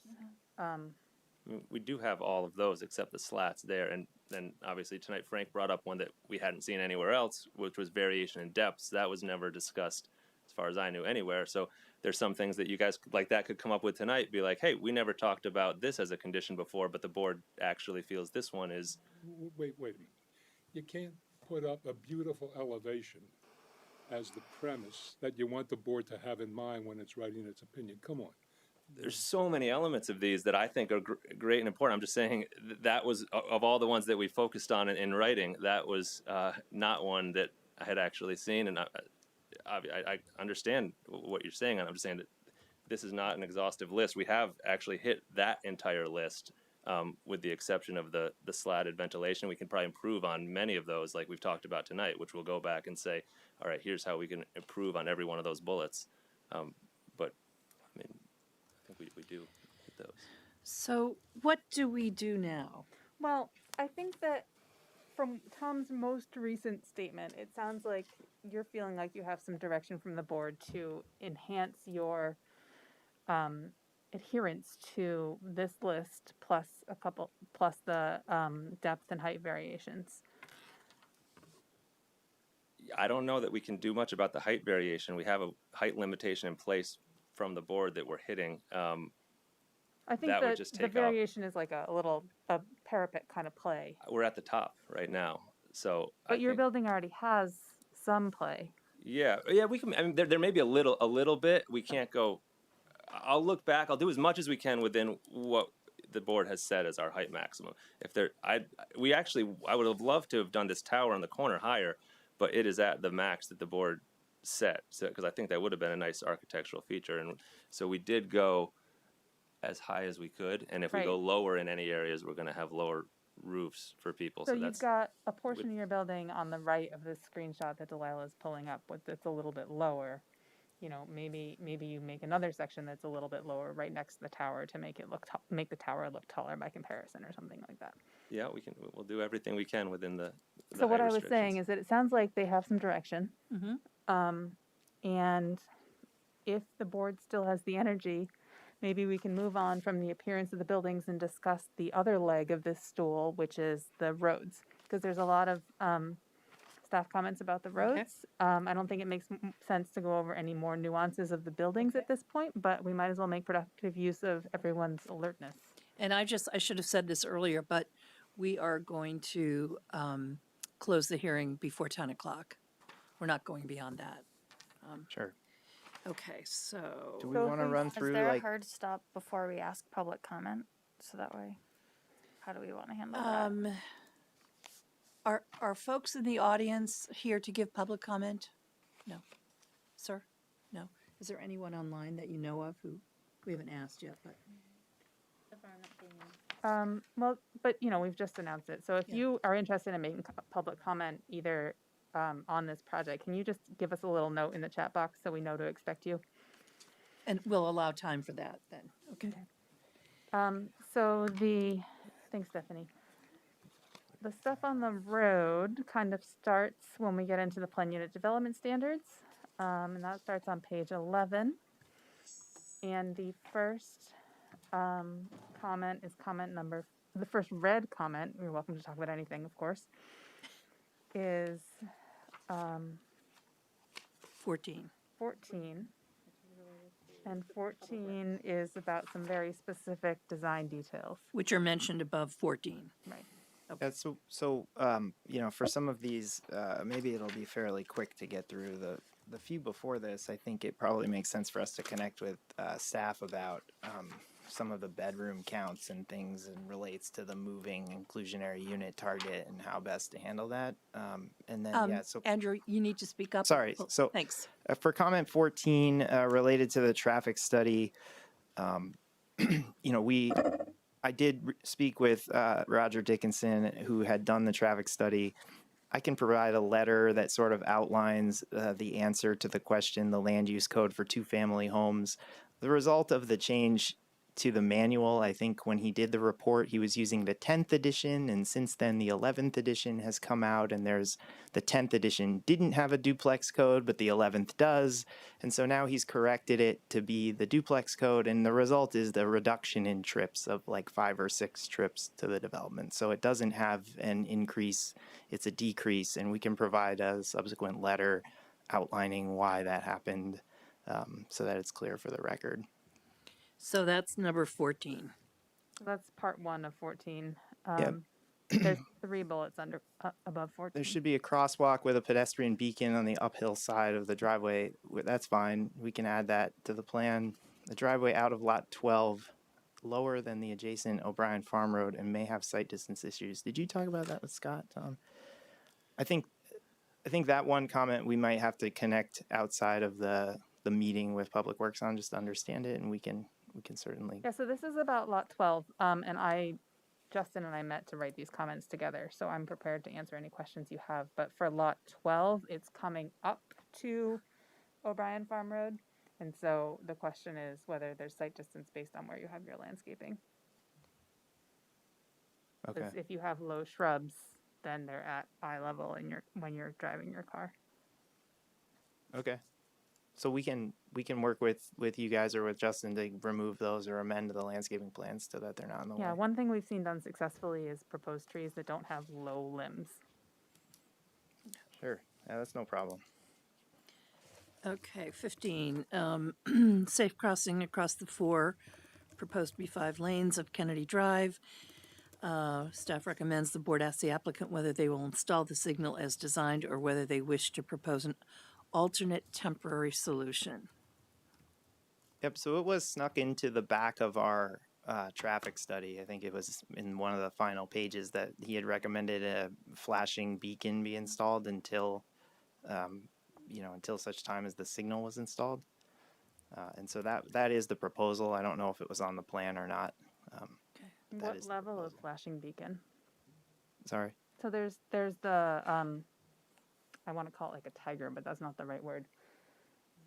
We do have all of those except the slats there, and then obviously tonight Frank brought up one that we hadn't seen anywhere else, which was variation in depths. That was never discussed, as far as I knew, anywhere. So there's some things that you guys like that could come up with tonight. Be like, hey, we never talked about this as a condition before, but the board actually feels this one is. wait a minute. You can't put up a beautiful elevation as the premise that you want the board to have in mind when it's writing its opinion. Come on. There's so many elements of these that I think are great and important. I'm just saying that was of all the ones that we focused on in writing, that was not one that I had actually seen. And I understand what you're saying, and I'm just saying that this is not an exhaustive list. We have actually hit that entire list. With the exception of the slatted ventilation. We can probably improve on many of those like we've talked about tonight, which we'll go back and say, all right, here's how we can improve on every one of those bullets. But, I mean, I think we do hit those. So what do we do now? Well, I think that from Tom's most recent statement, it sounds like you're feeling like you have some direction from the board to enhance your adherence to this list plus the depth and height variations. I don't know that we can do much about the height variation. We have a height limitation in place from the board that we're hitting. I think that would that just the take off. variation is like a parapet kind of play. We're at the top right now. So But your building already has some play. Yeah, we can. I mean, there may be a little bit. We can't go. I'll look back. I'll do as much as we can within what the board has set as our height maximum. If there, I would have loved to have done this tower on the corner higher, but it is at the max that the board set. So, because I think that would have been a nice architectural feature, and so we did go as high as we could. And if we go lower in any areas, we're going to have lower roofs for people. So you've got a portion of your building on the right of this screenshot that Delilah is pulling up with that's a little bit lower. You know, maybe you make another section that's a little bit lower right next to the tower to make it make the tower look taller by comparison or something like that. Yeah, we'll do everything we can within the So what height I was saying restrictions. is that it sounds like they have some direction. And if the board still has the energy, maybe we can move on from the appearance of the buildings and discuss the other leg of this stool, which is the roads. Because there's a lot of staff comments about the roads. I don't think it makes sense to go over any more nuances of the buildings at this point, but we might as well make productive use of everyone's alertness. And I should have said this earlier, but we are going to close the hearing before 10 o'clock. We're not going beyond that. Sure. Okay, so. Do we want to run Is through there a like? hard stop before we ask public comment? So that way, how do we want to handle that? Are folks in the audience here to give public comment? No. Sir? No. Is there anyone online that you know of who we haven't asked yet, but? Well, but we've just announced it. So if Yeah. you are interested in making public comment either on this project, can you just give us a little note in the chat box so we know to expect you? And we'll allow time for that then. Okay. Thanks, Stephanie. The stuff on the road kind of starts when we get into the plan unit development standards. And that starts on page 11. And the first comment is the first red comment, you're welcome to talk about anything, of course, is 14. 14. And 14 is about some very specific design details. Which are mentioned above 14. Right. Yeah, for some of these, maybe it'll be fairly quick to get through. The few before this, I think it probably makes sense for us to connect with staff about some of the bedroom counts and things, and relates to the moving inclusionary unit target and how best to handle that. And then, Andrew, you need to speak up. Sorry. Oh, So thanks. for comment 14, related to the traffic study, I did speak with Roger Dickinson, who had done the traffic study. I can provide a letter that sort of outlines the answer to the question, the land use code for two-family homes. The result of the change to the manual, I think when he did the report, he was using the 10th edition, and since then the 11th edition has come out, and the 10th edition didn't have a duplex code, but the 11th does, and so now he's corrected it to be the duplex code, and the result is the reduction in trips of like 5 or 6 trips to the development. So it doesn't have an increase, it's a decrease, and we can provide a subsequent letter outlining why that happened, so that it's clear for the record. So that's number 14. So that's part 1 of 14. Yep. There's 3 bullets above 14. There should be a crosswalk with a pedestrian beacon on the uphill side of the driveway. That's fine. We can add that to the plan. The driveway out of lot 12, lower than the adjacent O'Brien Farm Road, and may have sight distance issues. Did you talk about that with Scott, Tom? I think that one comment we might have to connect outside of the meeting with Public Works on, just to understand it, and we can certainly. Yeah, so this is about lot 12, and Justin and I met to write these comments together, so I'm prepared to answer any questions you have. But for lot 12, it's coming up to O'Brien Farm Road, and so the question is whether there's sight distance based on where you have your landscaping. Okay. Because if you have low shrubs, then they're at eye level when you're driving your car. Okay. So we can work with you guys or with Justin to remove those or amend the landscaping plans so that they're not in the way. Yeah, one thing we've seen done successfully is propose trees that don't have low limbs. Sure. Yeah, that's no problem. Okay, 15. Safe crossing across the 4 proposed to be 5 lanes of Kennedy Drive. Staff recommends the board ask the applicant whether they will install the signal as designed or whether they wish to propose an alternate temporary solution. Yep, so it was snuck into the back of our traffic study. I think it was in one of the final pages that he had recommended a flashing beacon be installed until such time as the signal was installed. And so that is the proposal. I don't know if it was on the plan or not. What level of flashing beacon? Sorry? So there's the, I want to call it like a tiger, but that's not the right word.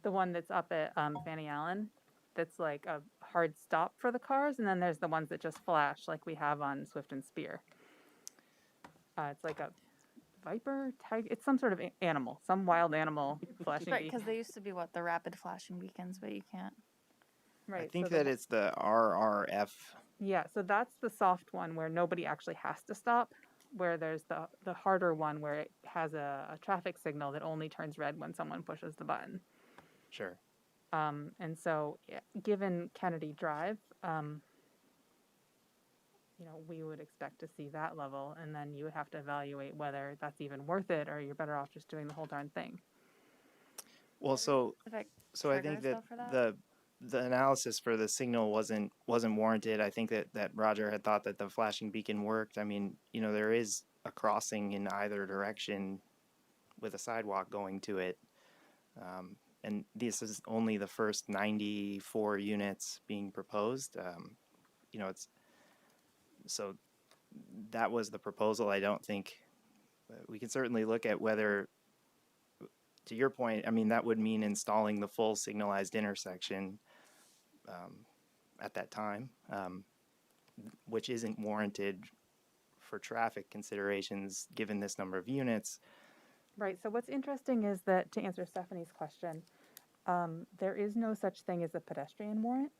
The one that's up at Fanny Allen, that's like a hard stop for the cars, and then there's the ones that just flash like we have on Swift and Spear. It's like a viper, tiger. It's some sort of animal, some wild animal flashing Right, beacon. because they used to be what, the rapid flashing beacons, but you can't. Right. I think so that it's the RRF. yeah, so that's the soft one where nobody actually has to stop, where there's the harder one where it has a traffic signal that only turns red when someone pushes the button. Sure. And so given Kennedy Drive, we would expect to see that level, and then you would have to evaluate whether that's even worth it or you're better off just doing the whole darn thing. Well, so If I I think triggers, that though, for that? the analysis for the signal wasn't warranted. I think that Roger had thought that the flashing beacon worked. I mean, there is a crossing in either direction with a sidewalk going to it. And this is only the first 94 units being proposed. It's so that was the proposal. I don't think we can certainly look at whether, to your point, I mean, that would mean installing the full signalized intersection at that time, which isn't warranted for traffic considerations given this number of units. Right. So what's interesting is that, to answer Stephanie's question, there is no such thing as a pedestrian warrant.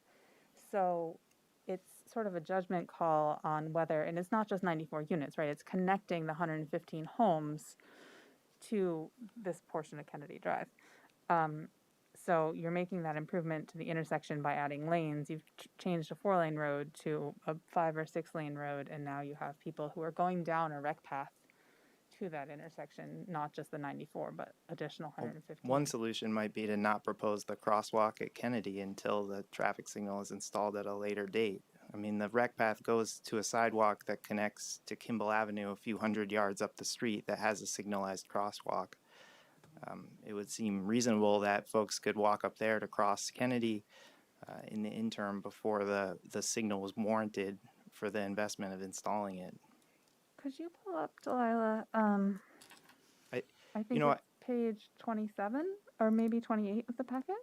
So it's sort of a judgment call on whether, and it's not just 94 units, right? It's connecting the 115 homes to this portion of Kennedy Drive. So you're making that improvement to the intersection by adding lanes. You've changed a 4-lane road to a 5 or 6 lane road, and now you have people who are going down a rec path to that intersection, not just the 94, but additional 115. One solution might be to not propose the crosswalk at Kennedy until the traffic signal is installed at a later date. I mean, the rec path goes to a sidewalk that connects to Kimball Avenue a few hundred yards up the street that has a signalized crosswalk. It would seem reasonable that folks could walk up there to cross Kennedy in the interim before the signal was warranted for the investment of installing it. Could you pull up, Delilah? I think it's page 27 or maybe 28 of the packet.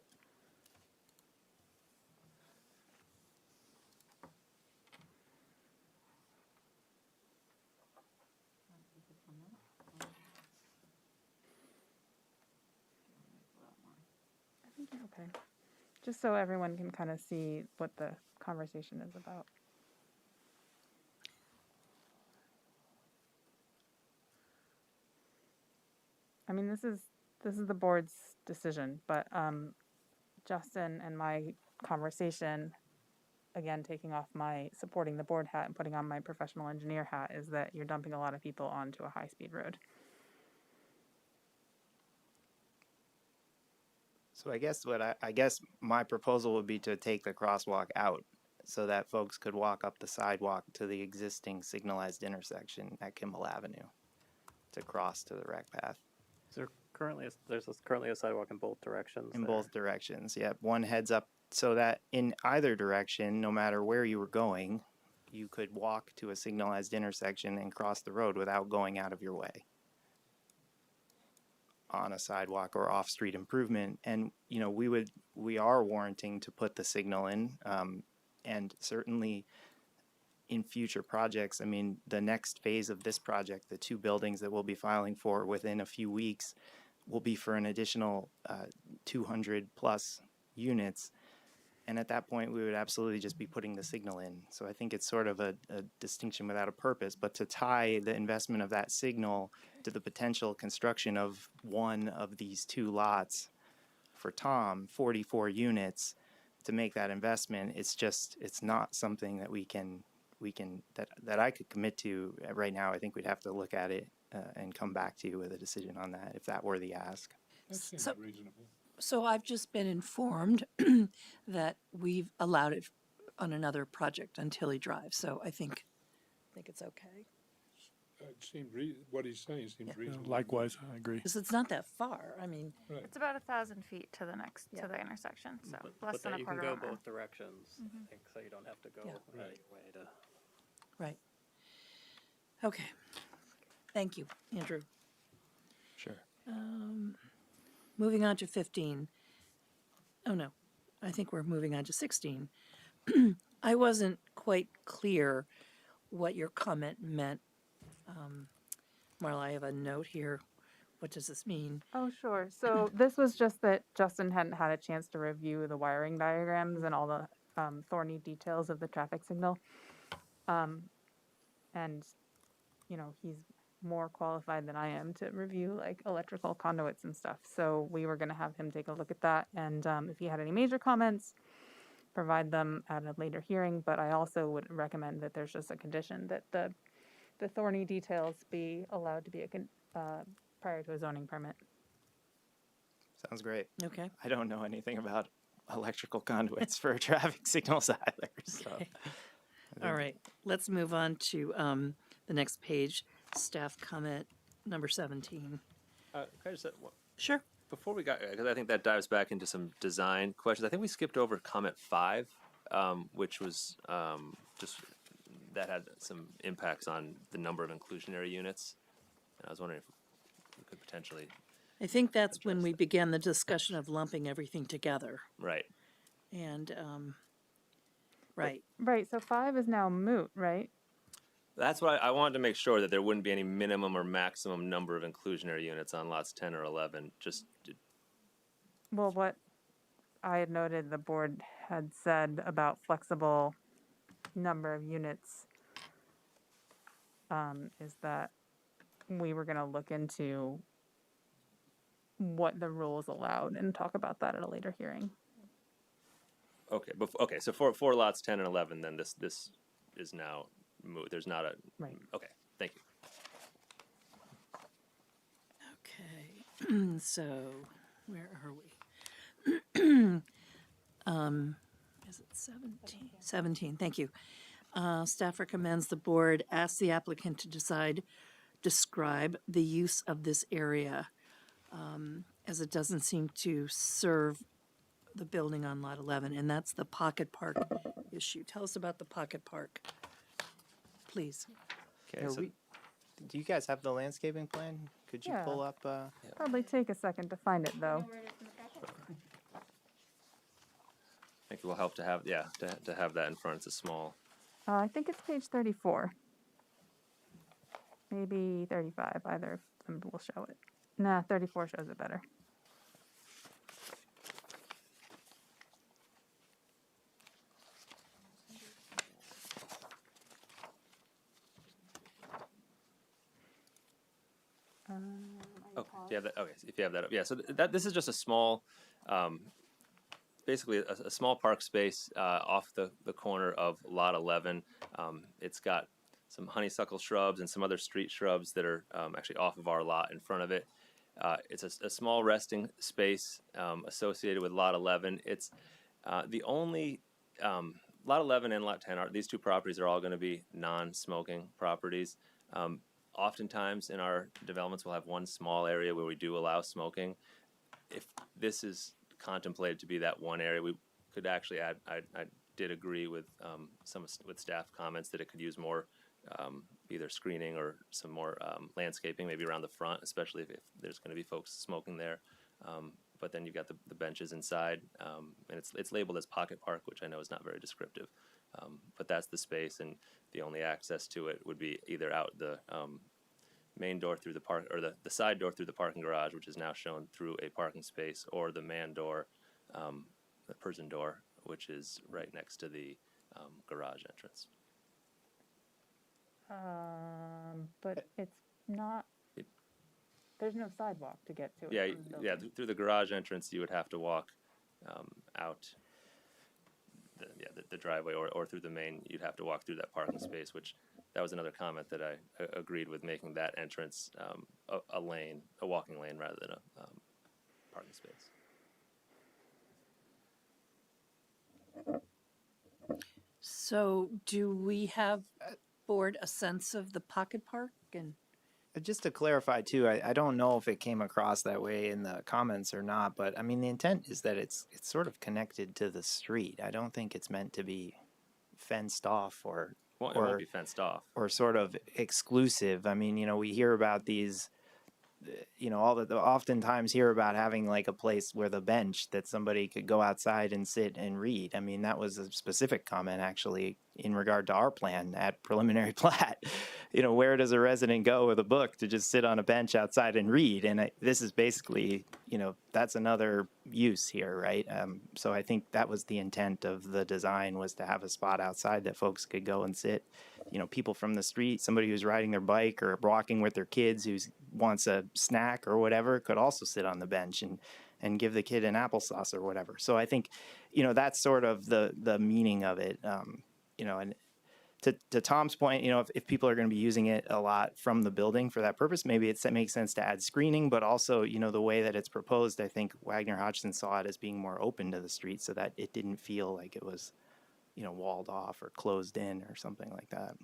I think you're okay. Just so everyone can kind of see what the conversation is about. I mean, this is the board's decision, but Justin and my conversation, again, taking off my supporting the board hat and putting on my professional engineer hat, is that you're dumping a lot of people onto a high-speed road. So I guess my proposal would be to take the crosswalk out so that folks could walk up the sidewalk to the existing signalized intersection at Kimball Avenue to cross to the rec path. There's currently a sidewalk in both directions. In both directions, yeah. One heads up so that in either direction, no matter where you were going, you could walk to a signalized intersection and cross the road without going out of your way on a sidewalk or off-street improvement. And, we are warranting to put the signal in, and certainly in future projects, I mean, the next phase of this project, the 2 buildings that we'll be filing for within a few weeks, will be for an additional 200 plus units. And at that point, we would absolutely just be putting the signal in. So I think it's sort of a distinction without a purpose. But to tie the investment of that signal to the potential construction of one of these 2 lots for Tom, 44 units, to make that investment, it's not something that that I could commit to right now. I think we'd have to look at it and come back to you with a decision on that if that were the ask. That seems So- reasonable. So I've just been informed that we've allowed it on another project on Tilly Drive, so I think it's okay. It seemed what he's saying seems reasonable. Likewise, I agree. Because it's not that far, I mean, Right. It's about 1,000 feet to the intersection, so less But than that a you can quarter go of a mile. both directions, I think, so you don't have to go Yeah. out of your way to. right. Okay. Thank you, Andrew. Sure. Moving on to 15. Oh, no, I think we're moving on to 16. I wasn't quite clear what your comment meant Marla, I have a note here. What does this mean? Oh, sure. So this was just that Justin hadn't had a chance to review the wiring diagrams and all the thorny details of the traffic signal. And, you know, he's more qualified than I am to review like electrical conduits and stuff. So we were going to have him take a look at that. And if he had any major comments, provide them at a later hearing. But I also would recommend that there's just a condition that the thorny details be allowed to be prior to a zoning permit. Sounds great. Okay. I don't know anything about electrical conduits for traffic signals either. So. Okay. All right. Let's move on to the next page. Staff comment number 17. Can I just, Sure. before we got, because I think that dives back into some design questions. I think we skipped over comment 5, which was just that had some impacts on the number of inclusionary units. And I was wondering if we could potentially. I think that's when we began the discussion of lumping everything together. Right. And, right. Right. So 5 is now moot, right? That's why I wanted to make sure that there wouldn't be any minimum or maximum number of inclusionary units on lots 10 or 11. Just Well, what I had noted the board had said about flexible number of units is that we were going to look into what the rules allowed and talk about that at a later hearing. okay. Okay. So for lots 10 and 11, then this is now moot. There's not a Right. Okay. Thank you. Okay. So where are we? Is it 17? 17. Thank you. Staff recommends the board ask the applicant to describe the use of this area, as it doesn't seem to serve the building on lot 11, and that's the pocket park issue. Tell us about the pocket park, please. Okay, Are so we- do you guys have the landscaping plan? Could you Yeah. pull up? Probably take a second to find it though. I think it will help to have to have that in front. It's a small. I think it's page 34. Maybe 35. Either of them will show it. Nah, 34 shows it better. Oh, do you have that? Okay, so if you have that up, yeah. So this is just a small, basically a small park space off the corner of lot 11. It's got some honeysuckle shrubs and some other street shrubs that are actually off of our lot in front of it. It's a small resting space associated with lot 11. It's the only lot 11 and lot 10 these two properties are all going to be non-smoking properties. Oftentimes in our developments, we'll have one small area where we do allow smoking. If this is contemplated to be that one area, we could actually add. I did agree with with staff comments that it could use more either screening or some more landscaping, maybe around the front, especially if there's going to be folks smoking there. But then you've got the benches inside, and it's labeled as pocket park, which I know is not very descriptive. But that's the space, and the only access to it would be either out the main door through the park, or the side door through the parking garage, which is now shown through a parking space, or the man door, the person door, which is right next to the garage entrance. But it's not. There's no sidewalk to get to it. Yeah, from the building. through the garage entrance, you would have to walk out the driveway, or through the main. You'd have to walk through that parking space, which that was another comment that I agreed with, making that entrance a lane, a walking lane, rather than a parking space. So do we have, board, a sense of the pocket park? And Just to clarify too, I don't know if it came across that way in the comments or not, but I mean the intent is that it's sort of connected to the street. I don't think it's meant to be fenced off Well, it won't be fenced off. or sort of exclusive. I mean, you know, we hear about these you know, oftentimes hear about having like a place with a bench that somebody could go outside and sit and read. I mean, that was a specific comment actually in regard to our plan at preliminary plat. You know, where does a resident go with a book to just sit on a bench outside and read? And this is basically, you know, that's another use here, right? So I think that was the intent of the design, was to have a spot outside that folks could go and sit. You know, people from the street, somebody who's riding their bike or walking with their kids who wants a snack or whatever could also sit on the bench and give the kid an applesauce or whatever. So I think, you know, that's sort of the meaning of it. You know, and to Tom's point, you know, if people are going to be using it a lot from the building for that purpose, maybe it makes sense to add screening, but also, you know, the way that it's proposed, I think Wagner Hodgson saw it as being more open to the street so that it didn't feel like it was, you know, walled off or closed in or something like that.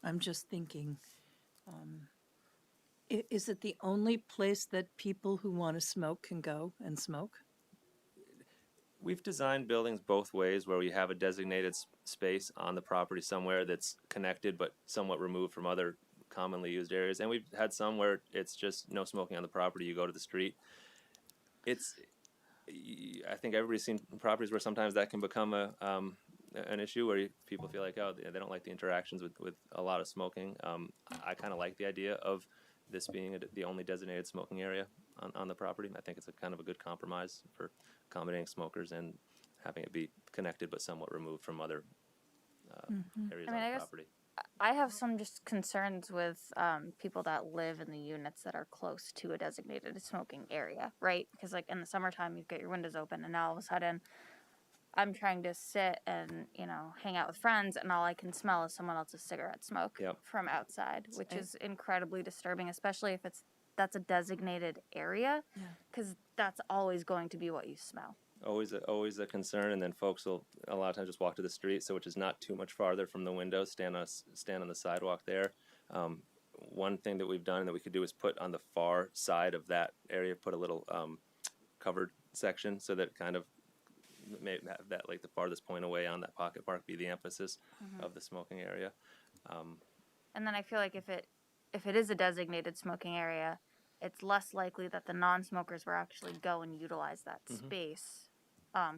I'm just thinking, is it the only place that people who want to smoke can go and smoke? We've designed buildings both ways, where we have a designated space on the property somewhere that's connected but somewhat removed from other commonly used areas. And we've had some where it's just no smoking on the property, you go to the street. I think everybody's seen properties where sometimes that can become an issue where people feel like, oh, they don't like the interactions with a lot of smoking. I kind of like the idea of this being the only designated smoking area on the property. I think it's a kind of a good compromise for accommodating smokers and having it be connected but somewhat removed from other areas on the property. I have some just concerns with people that live in the units that are close to a designated smoking area, right? Because like in the summertime, you've got your windows open, and now all of a sudden, I'm trying to sit and, you know, hang out with friends, and all I can smell is someone else's cigarette smoke from outside, which is incredibly disturbing, especially if that's a designated area, because that's always going to be what you smell. Always a concern, and then folks will a lot of times just walk to the street, so which is not too much farther from the window, stand on the sidewalk there. One thing that we've done and that we could do is put on the far side of that area, put a little covered section, so that kind of may have that, like the farthest point away on that pocket park, be the emphasis of the smoking area. And then I feel like if it is a designated smoking area, it's less likely that the non-smokers will actually go and utilize that space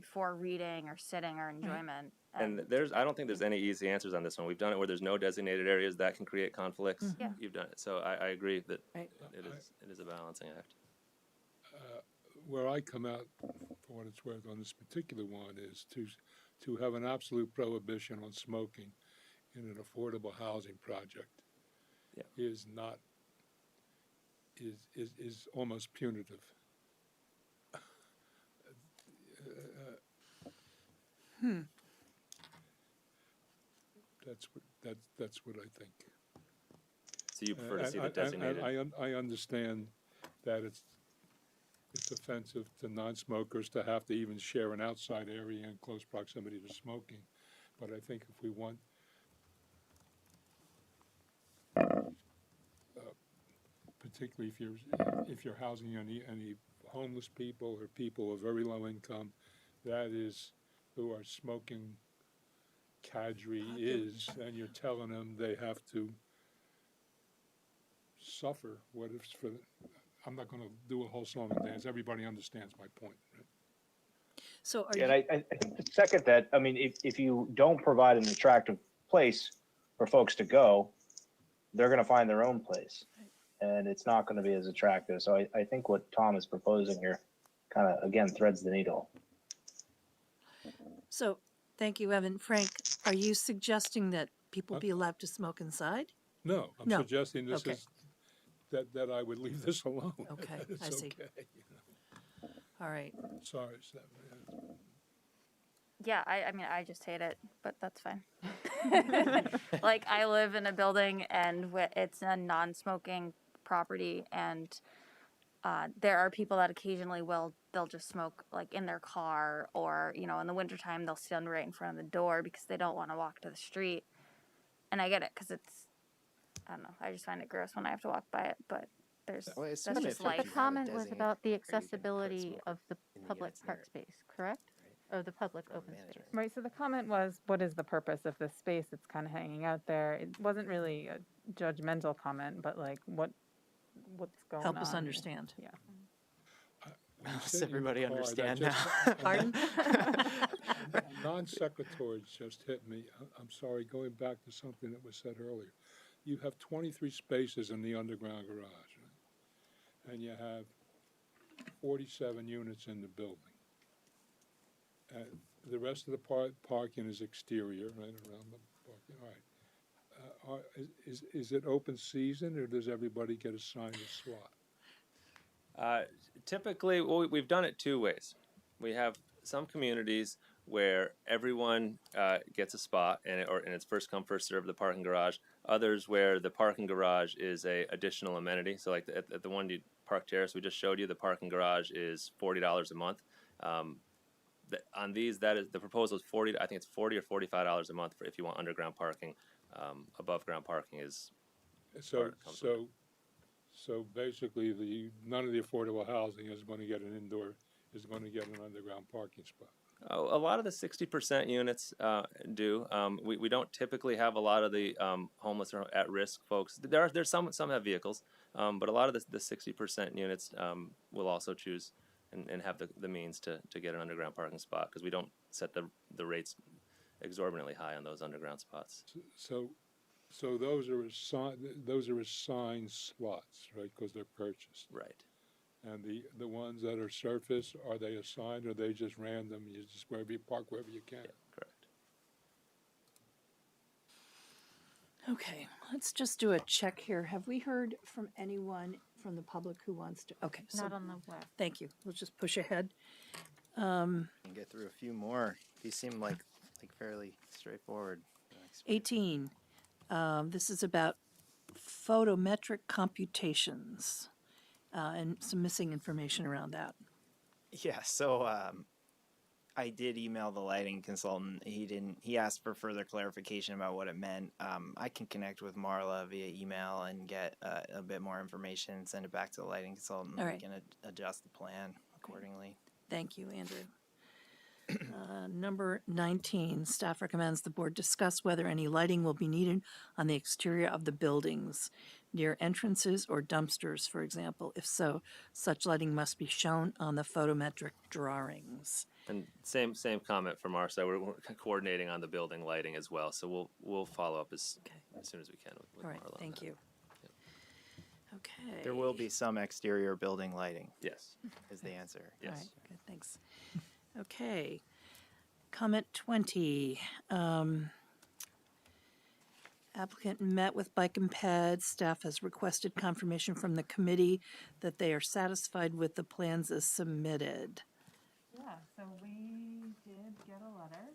for reading or sitting or enjoyment. And I don't think there's any easy answers on this one. We've done it where there's no designated areas that can create conflicts. Yeah. You've done it, so I agree that it is a balancing act. Where I come out, for what it's worth, on this particular one is to have an absolute prohibition on smoking in an affordable housing project is not is almost punitive. That's what I think. So you prefer to see the designated? I understand that it's offensive to non-smokers to have to even share an outside area in close proximity to smoking, but I think if we want particularly if you're housing any homeless people or people of very low income, that is who our smoking cadre is, and you're telling them they have to suffer what if for. I'm not going to do a whole song and dance. Everybody understands my point, right? So And I think to second that, I mean, if you don't provide an attractive place for folks to go, they're going to find their own place, and it's not going to be as attractive. So I think what Tom is proposing here kind of, again, threads the needle. So, thank you, Evan. Frank, are you suggesting that people be allowed to smoke inside? No, I'm No. suggesting this Okay. is that I would leave this alone. Okay, It's I see. okay, you know. All right. Sorry, Stephen. Yeah, I mean, I just hate it, but that's fine. Like, I live in a building and it's a non-smoking property, and there are people that occasionally they'll just smoke like in their car, or, you know, in the wintertime they'll stand right in front of the door because they don't want to walk to the street. And I get it, because I don't know, I just find it gross when I have to walk by it, but that's just The life. comment was about the accessibility of the public park space, correct? or the public open Manager. space. Right, so the comment was, what is the purpose of this space that's kind of hanging out there? It wasn't really a judgmental comment, but like, what's going on? Help us here? understand. Yeah. When you Does sit in your everybody car, that understand just- now? Pardon? Non sequitur just hit me. I'm sorry, going back to something that was said earlier. You have 23 spaces in the underground garage, right? And you have 47 units in the building. The rest of the parking is exterior, right around the parking. All right. Is it open season, or does everybody get assigned a slot? Typically, well, we've done it two ways. We have some communities where everyone gets a spot, and it's first come first serve the parking garage. Others where the parking garage is a additional amenity. So like at the one Park Terrace we just showed you, the parking garage is $40 a month. On these, that is the proposal is $40. I think it's $40 or $45 a month for if you want underground parking. Above ground parking is So basically, none of the affordable housing is going to get an underground parking spot. a lot of the 60% units do. We don't typically have a lot of the homeless or at-risk folks. There's some have vehicles, but a lot of the 60% units will also choose and have the means to get an underground parking spot because we don't set the rates exorbitantly high on those underground spots. So those are assigned slots, right? Because they're purchased. Right. And the ones that are surface, are they assigned or are they just random? You just wherever you park wherever you can. Yeah, correct. Okay, let's just do a check here. Have we heard from anyone from the public who wants to? Okay, so Not on the web. thank you. We'll just push ahead. And get through a few more. These seem like fairly straightforward. 18. This is about photometric computations and some missing information around that. Yeah, so I did email the lighting consultant. He asked for further clarification about what it meant. I can connect with Marla via email and get a bit more information and send it back to the lighting consultant. All We right. can adjust the plan accordingly. Thank you, Andrew. Number 19, staff recommends the board discuss whether any lighting will be needed on the exterior of the buildings, near entrances or dumpsters, for example. If so, such lighting must be shown on the photometric drawings. And same comment from our side. We're coordinating on the building lighting as well, so we'll follow up as soon as we can with All right, Marla on thank that. you. Okay. There will be some exterior building lighting, Yes. is the answer. All Yes. right, good, thanks. Okay. Comment 20. Applicant met with Bike and Ped. Staff has requested confirmation from the committee that they are satisfied with the plans as submitted. Yeah, so we did get a letter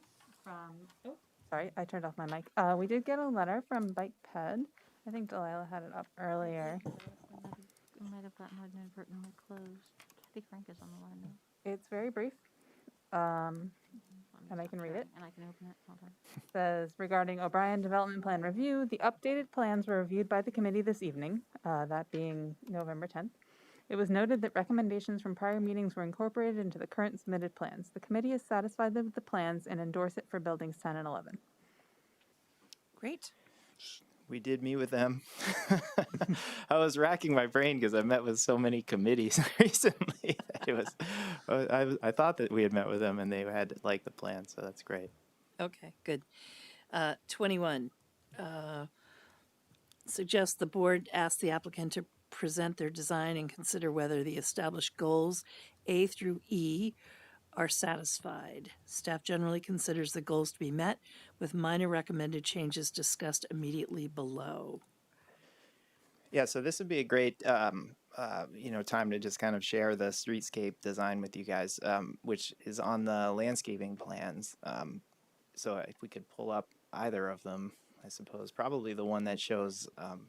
from, oh, sorry, I turned off my mic. We did get a letter from Bike Ped. I think Delilah had it up earlier. We might have gotten it inadvertently closed. Kathy Frank is on the line now. It's very brief. And I can read it. And I can open it. Hold on. Says, regarding O'Brien Development Plan Review, the updated plans were reviewed by the committee this evening, that being November 10th. It was noted that recommendations from prior meetings were incorporated into the current submitted plans. The committee is satisfied with the plans and endorse it for buildings 10 and 11. Great. We did meet with them. I was racking my brain because I met with so many committees recently. That it was, I thought that we had met with them and they had liked the plan, so that's great. Okay, good. 21. Suggests the board ask the applicant to present their design and consider whether the established goals A through E are satisfied. Staff generally considers the goals to be met with minor recommended changes discussed immediately below. Yeah, so this would be a great, time to just kind of share the streetscape design with you guys, which is on the landscaping plans. So if we could pull up either of them, I suppose, probably the one that shows, I'm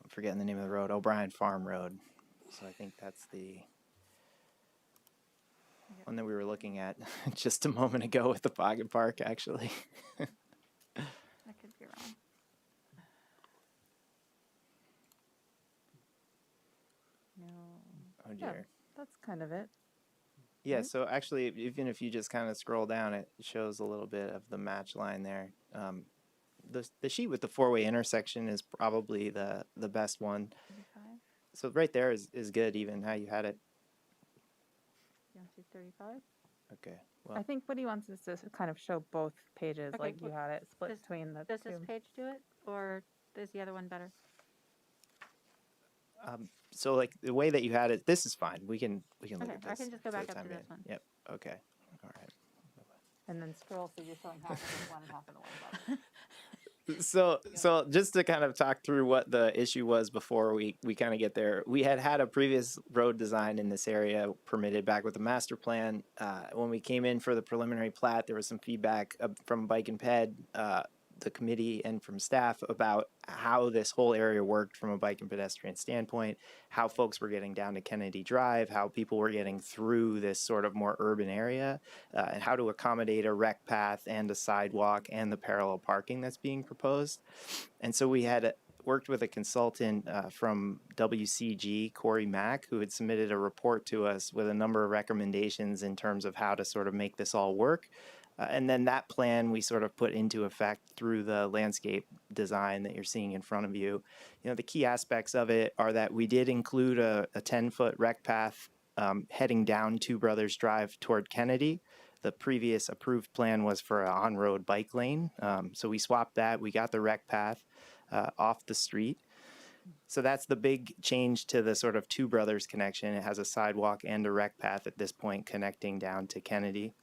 forgetting the name of the road, O'Brien Farm Road. So I think that's the one that we were looking at just a moment ago with the Pocket Park, actually. I could be wrong. No. Oh Yeah, dear. that's kind of it. Yeah, right? so actually, even if you just kind of scroll down, it shows a little bit of the match line there. The sheet with the four-way intersection is probably the best one. 35. So right there is good, even how you had it. Down to 35. Okay, I well, think what he wants is to kind of show both pages, Okay, like you had it split does- between the Does two. this page do it, or is the other one better? so like the way that you had it, this is fine. We can look Okay, at this. I can just go for the back up time to this being. one. Yep. Okay. All right. And then scroll so you're showing half of this one and half of the one above. So just to kind of talk through what the issue was before we kind of get there, we had a previous road design in this area permitted back with the master plan. When we came in for the preliminary plat, there was some feedback from Bike and Ped, the committee, and from staff about how this whole area worked from a bike and pedestrian standpoint, how folks were getting down to Kennedy Drive, how people were getting through this sort of more urban area, and how to accommodate a rec path and a sidewalk and the parallel parking that's being proposed. And so we had worked with a consultant from WCG, Corey Mack, who had submitted a report to us with a number of recommendations in terms of how to sort of make this all work. And then that plan we sort of put into effect through the landscape design that you're seeing in front of you. You know, the key aspects of it are that we did include a 10-foot rec path heading down Two Brothers Drive toward Kennedy. The previous approved plan was for an on-road bike lane. So we swapped that. We got the rec path off the street. So that's the big change to the sort of Two Brothers connection. It has a sidewalk and a rec path at this point connecting down to Kennedy.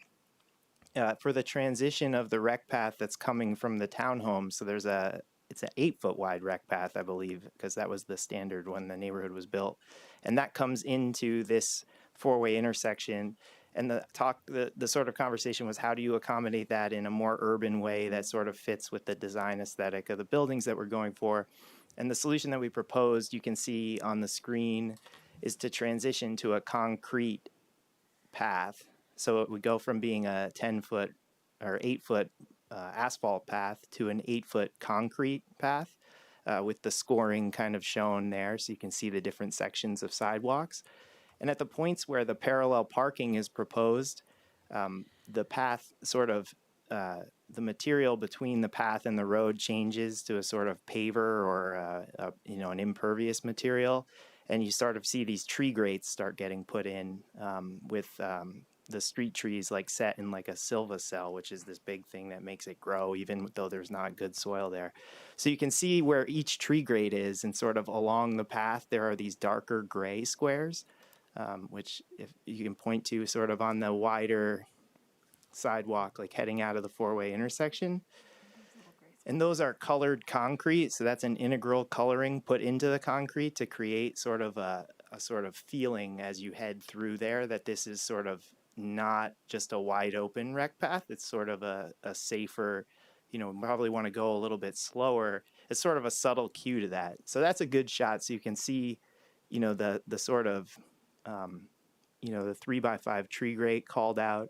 For the transition of the rec path that's coming from the townhome, so it's an 8-foot wide rec path, I believe, because that was the standard when the neighborhood was built, and that comes into this four-way intersection. And the sort of conversation was, how do you accommodate that in a more urban way that sort of fits with the design aesthetic of the buildings that we're going for? And the solution that we proposed, you can see on the screen, is to transition to a concrete path. So it would go from being a 10-foot or 8-foot asphalt path to an 8-foot concrete path with the scoring kind of shown there. So you can see the different sections of sidewalks. And at the points where the parallel parking is proposed, the path sort of, the material between the path and the road changes to a sort of paver or, an impervious material. And you sort of see these tree grates start getting put in with the street trees like set in like a silva cell, which is this big thing that makes it grow even though there's not good soil there. So you can see where each tree grate is, and sort of along the path there are these darker gray squares, which if you can point to sort of on the wider sidewalk, like heading out of the four-way intersection. And those are colored concrete, so that's an integral coloring put into the concrete to create sort of a sort of feeling as you head through there that this is sort of not just a wide open rec path. It's sort of a safer, probably want to go a little bit slower. It's sort of a subtle cue to that. So that's a good shot. So you can see, the sort of, the 3x5 tree grate called out.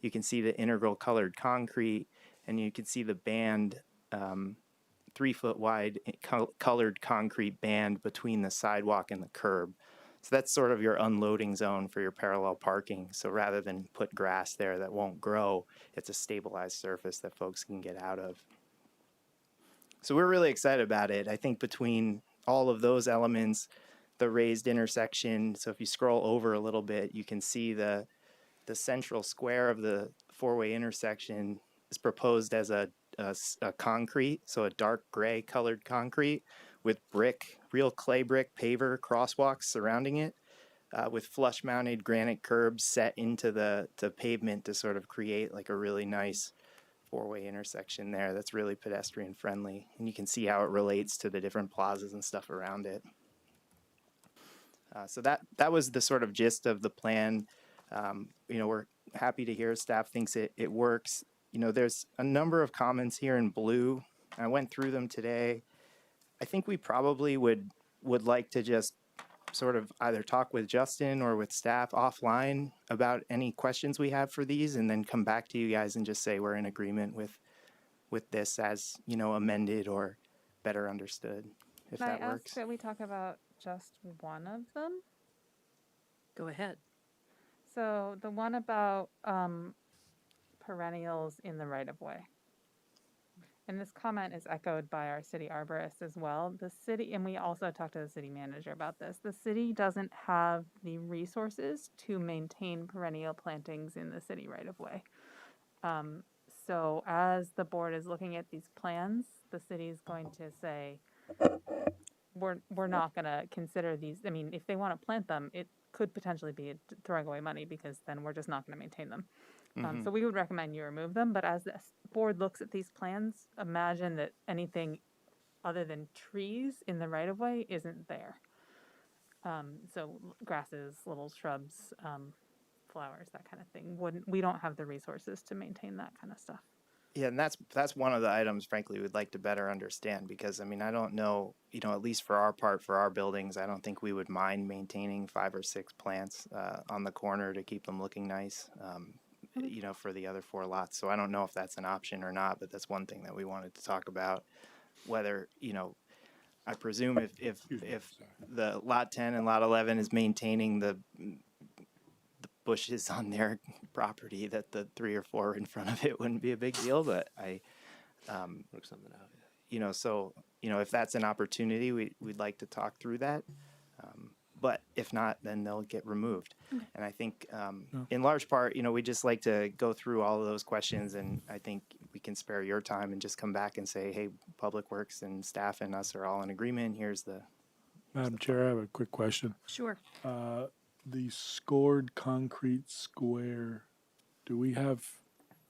You can see the integral colored concrete, and you can see the band, 3-foot wide colored concrete band between the sidewalk and the curb. So that's sort of your unloading zone for your parallel parking. So rather than put grass there that won't grow, it's a stabilized surface that folks can get out of. So we're really excited about it. I think between all of those elements, the raised intersection, so if you scroll over a little bit, you can see the central square of the four-way intersection is proposed as a concrete, so a dark gray colored concrete with brick, real clay brick paver crosswalks surrounding it, with flush mounted granite curbs set into the pavement to sort of create like a really nice four-way intersection there that's really pedestrian friendly. And you can see how it relates to the different plazas and stuff around it. So that was the sort of gist of the plan. We're happy to hear staff thinks it works. There's a number of comments here in blue. I went through them today. I think we probably would like to just sort of either talk with Justin or with staff offline about any questions we have for these, and then come back to you guys and just say we're in agreement with this as, amended or better understood, if Can that I works. ask that we talk about just one of them? Go ahead. So the one about perennials in the right of way. And this comment is echoed by our city arborist as well. The city, and we also talked to the city manager about this, the city doesn't have the resources to maintain perennial plantings in the city right of way. So as the board is looking at these plans, the city is going to say, we're not going to consider these. I mean, if they want to plant them, it could potentially be throwing away money because then we're just not going to maintain them. So we would recommend you remove them. But as the board looks at these plans, imagine that anything other than trees in the right of way isn't there. So grasses, little shrubs, flowers, that kind of thing. We don't have the resources to maintain that kind of stuff. Yeah, and that's one of the items, frankly, we'd like to better understand because, I mean, I don't know, at least for our part, for our buildings, I don't think we would mind maintaining 5 or 6 plants on the corner to keep them looking nice, for the other 4 lots. So I don't know if that's an option or not, but that's one thing that we wanted to talk about. Whether, I presume if the lot 10 and lot 11 is maintaining the bushes on their property, that the 3 or 4 in front of it wouldn't be a big deal. But Work something out. So if that's an opportunity, we'd like to talk through that. But if not, then they'll get removed. Okay. And I think in large part, we just like to go through all of those questions, and I think we can spare your time and just come back and say, hey, Public Works and staff and us are all in agreement. Madam Chair, I have a quick question. Sure. The scored concrete square, do we have,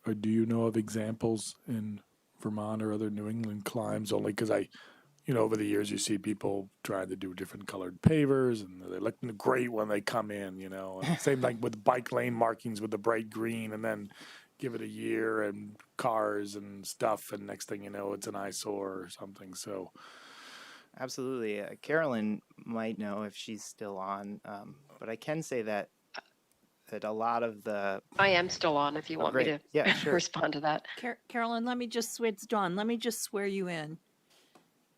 or do you know of examples in Vermont or other New England climes? Only because over the years you see people trying to do different colored pavers and they look great when they come in, And same thing with bike lane markings with the bright green, and then give it a year and cars and stuff, and next thing you know, it's an eyesore or something. So. Absolutely. Carolyn might know if she's still on, but I can say that a lot of the... I am still on if you want me to sure. respond to that. Carolyn, it's Dawn. Let me just swear you in.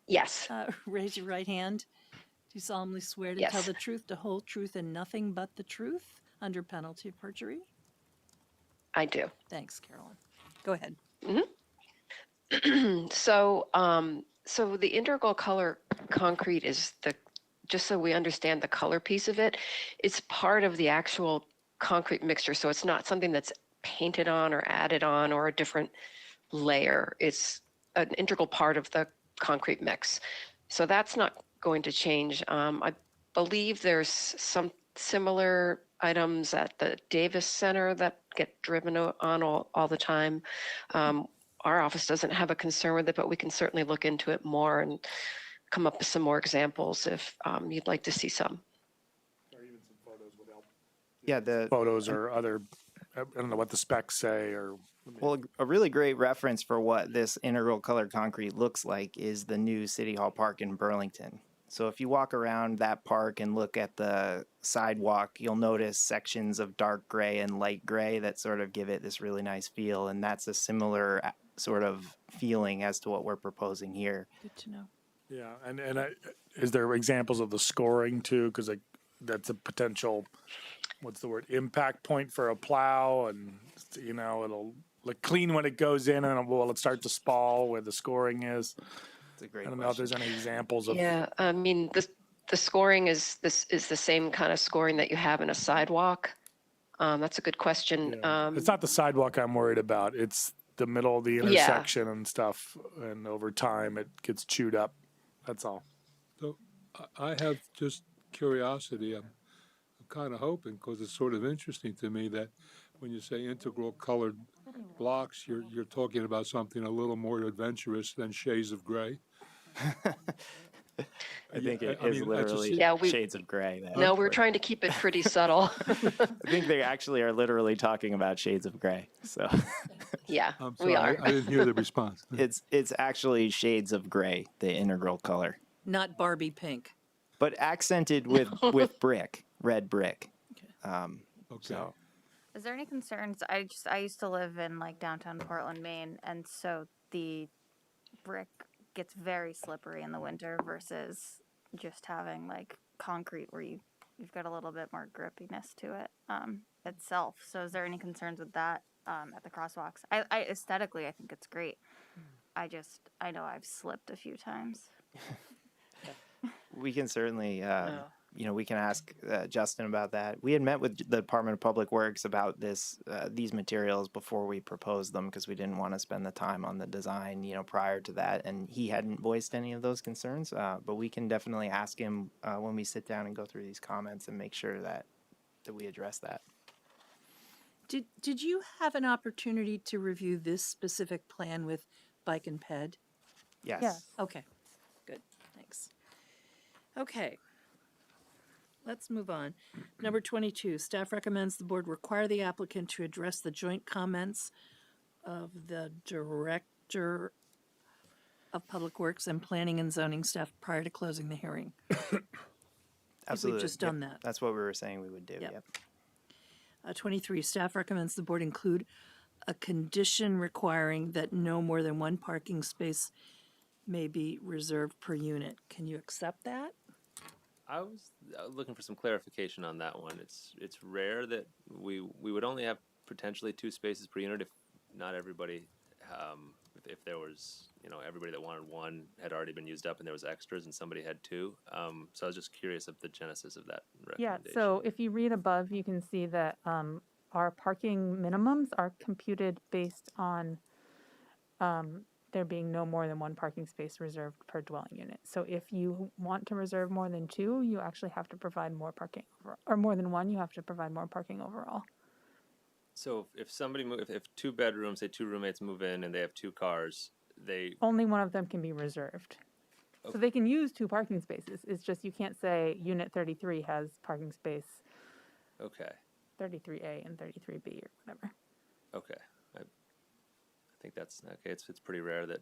Yes. Raise your right hand. Do you solemnly swear to tell the truth, the whole truth, and nothing but the truth under penalty of perjury? I do. Thanks, Carolyn. Go ahead. Mm-hmm. So the integral color concrete is just so we understand the color piece of it, it's part of the actual concrete mixture. So it's not something that's painted on or added on or a different layer. It's an integral part of the concrete mix. So that's not going to change. I believe there's some similar items at the Davis Center that get driven on all the time. Our office doesn't have a concern with it, but we can certainly look into it more and come up with some more examples if you'd like to see some. Or even some photos would help. Yeah, the photos or other, I don't know what the specs say or. Well, a really great reference for what this integral color concrete looks like is the new City Hall Park in Burlington. So if you walk around that park and look at the sidewalk, you'll notice sections of dark gray and light gray that sort of give it this really nice feel. And that's a similar sort of feeling as to what we're proposing here. Good to know. Yeah, and is there examples of the scoring too? Because that's a potential, what's the word, impact point for a plow, and it'll look clean when it goes in, and will it start to spall where the scoring is? It's a great I don't know if there's any examples of. Yeah, I mean the scoring is the same kind of scoring that you have in a sidewalk. That's a good question. Yeah. It's not the sidewalk I'm worried about. It's the middle of the intersection and stuff, and over time it gets chewed up. That's all. So I have just curiosity. I'm kind of hoping, because it's sort of interesting to me, that when you say integral colored blocks, you're talking about something a little more adventurous than shades of gray. I think it is literally shades of gray. No, we're trying to keep it pretty subtle. I think they actually are literally talking about shades of gray. So yeah, I'm sorry, we are. I didn't hear the response. It's actually shades of gray, the integral color. Not Barbie pink. But accented with brick, red brick. Okay. So. Is there any concerns? I used to live in downtown Portland, Maine, and so the brick gets very slippery in the winter versus just having concrete where you you've got a little bit more grippiness to it itself. So is there any concerns with that at the crosswalks? I aesthetically, I think it's great. I know I've slipped a few times. We can certainly, No. we can ask Justin about that. We had met with the Department of Public Works about these materials before we proposed them because we didn't want to spend the time on the design, prior to that. And he hadn't voiced any of those concerns, but we can definitely ask him when we sit down and go through these comments and make sure that we address that. Did you have an opportunity to review this specific plan with Bike and Ped? Yes. Yes. Okay, good, thanks. Okay. Let's move on. Number 22, staff recommends the board require the applicant to address the joint comments of the Director of Public Works and Planning and Zoning staff prior to closing the hearing. Absolutely. We've just done that. That's what we were saying we would do. Yep. Yep. 23, staff recommends the board include a condition requiring that no more than one parking space may be reserved per unit. Can you accept that? I was looking for some clarification on that one. It's rare that we would only have potentially 2 spaces per unit if not everybody, if there was, everybody that wanted one had already been used up and there was extras and somebody had 2. So I was just curious of the genesis of that Yeah, recommendation. so if you read above, you can see that our parking minimums are computed based on there being no more than one parking space reserved per dwelling unit. So if you want to reserve more than 2, you actually have to provide more parking, or more than 1, you have to provide more parking overall. So if somebody if 2 bedrooms, say 2 roommates move in and they have 2 cars, Only one of them can be reserved. So Okay. they can use 2 parking spaces. It's just you can't say unit 33 has parking space okay. 33A and 33B or whatever. Okay. I think that's okay. It's pretty rare that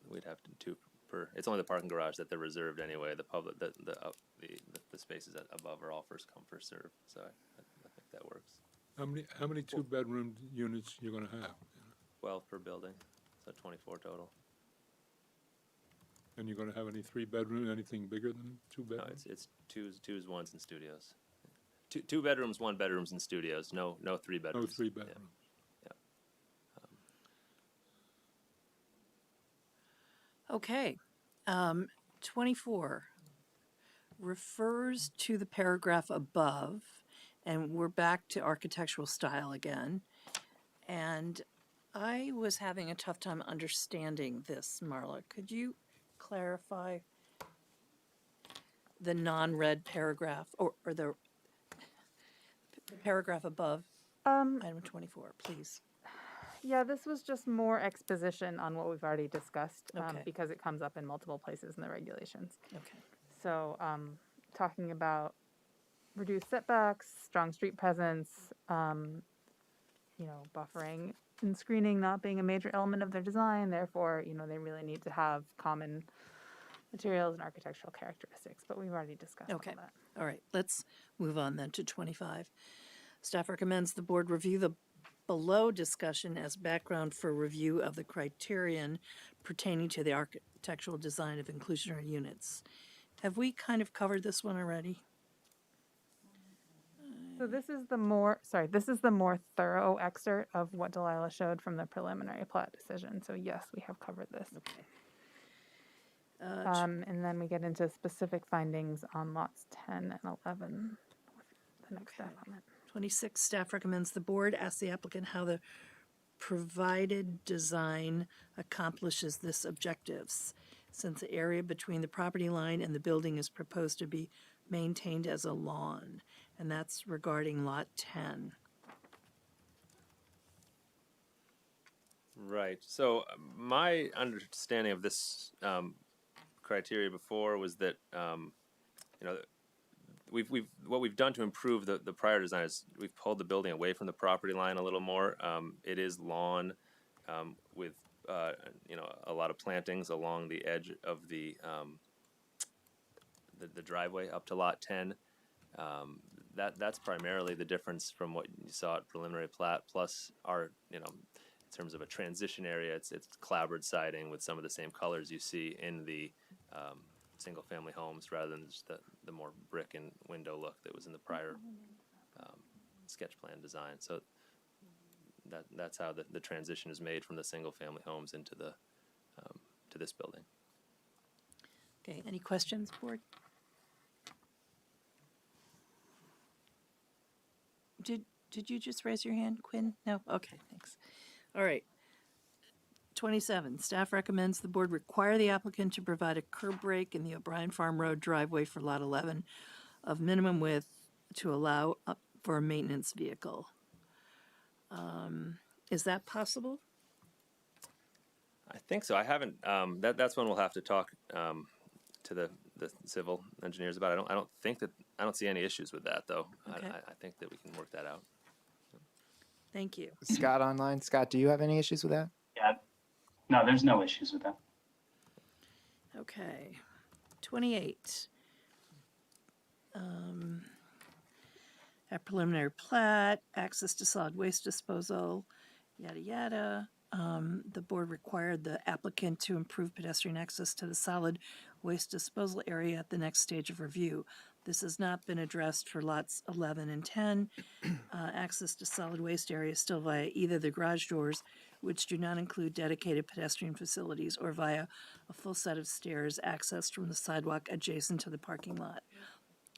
we'd have 2 per. It's only the parking garage that they're reserved anyway. The public, the spaces above are all first come first serve. So I think that works. How many 2-bedroom units you're gonna have? 12 per building, so 24 total. And you're gonna have any 3-bedroom, anything bigger than 2 No, bedrooms? it's twos, 1s, and studios. 2 bedrooms, 1 bedrooms, and studios. No 3 No bedrooms. 3-bedroom. Okay. 24 refers to the paragraph above, and we're back to architectural style again. And I was having a tough time understanding this, Marla. Could you clarify the non-read paragraph or the paragraph above item 24, please? Yeah, this was just more exposition on what we've already discussed Okay. because it comes up in multiple places in the regulations. Okay. So talking about reduced setbacks, strong street presence, buffering and screening not being a major element of their design. Therefore, they really need to have common materials and architectural characteristics. But we've already discussed all that. All right, let's move on then to 25. Staff recommends the board review the below discussion as background for review of the criterion pertaining to the architectural design of inclusionary units. Have we kind of covered this one already? So this is the more thorough excerpt of what Delilah showed from the preliminary plat decision. So yes, we have covered this. Okay. And then we get into specific findings on lots 10 and 11 with the next staff comment. 26, staff recommends the board ask the applicant how the provided design accomplishes this objectives, since the area between the property line and the building is proposed to be maintained as a lawn, and that's regarding lot 10. Right. So my understanding of this criteria before was that what we've done to improve the prior design is we've pulled the building away from the property line a little more. It is lawn with a lot of plantings along the edge of the driveway up to lot 10. That's primarily the difference from what you saw at preliminary plat. Plus our in terms of a transition area, it's clapboard siding with some of the same colors you see in the single-family homes rather than just the more brick and window look that was in the prior sketch plan design. So that's how the transition is made from the single-family homes into the to this building. Okay, any questions, board? Did you just raise your hand, Quinn? No? Okay, thanks. All right. 27, staff recommends the board require the applicant to provide a curb break in the O'Brien Farm Road driveway for Lot 11 of minimum width to allow up for a maintenance vehicle. Is that possible? I think so. I haven't. That's when we'll have to talk to the civil engineers about it. I don't see any issues with that though. Okay. I think that we can work that out. Thank you. Scott online. Scott, do you have any issues with that? Yeah, no, there's no issues with that. Okay. 28. A preliminary plat, access to solid waste disposal, yada, yada. The board required the applicant to improve pedestrian access to the solid waste disposal area at the next stage of review. This has not been addressed for lots 11 and 10. Access to solid waste area is still via either the garage doors, which do not include dedicated pedestrian facilities, or via a full set of stairs accessed from the sidewalk adjacent to the parking lot.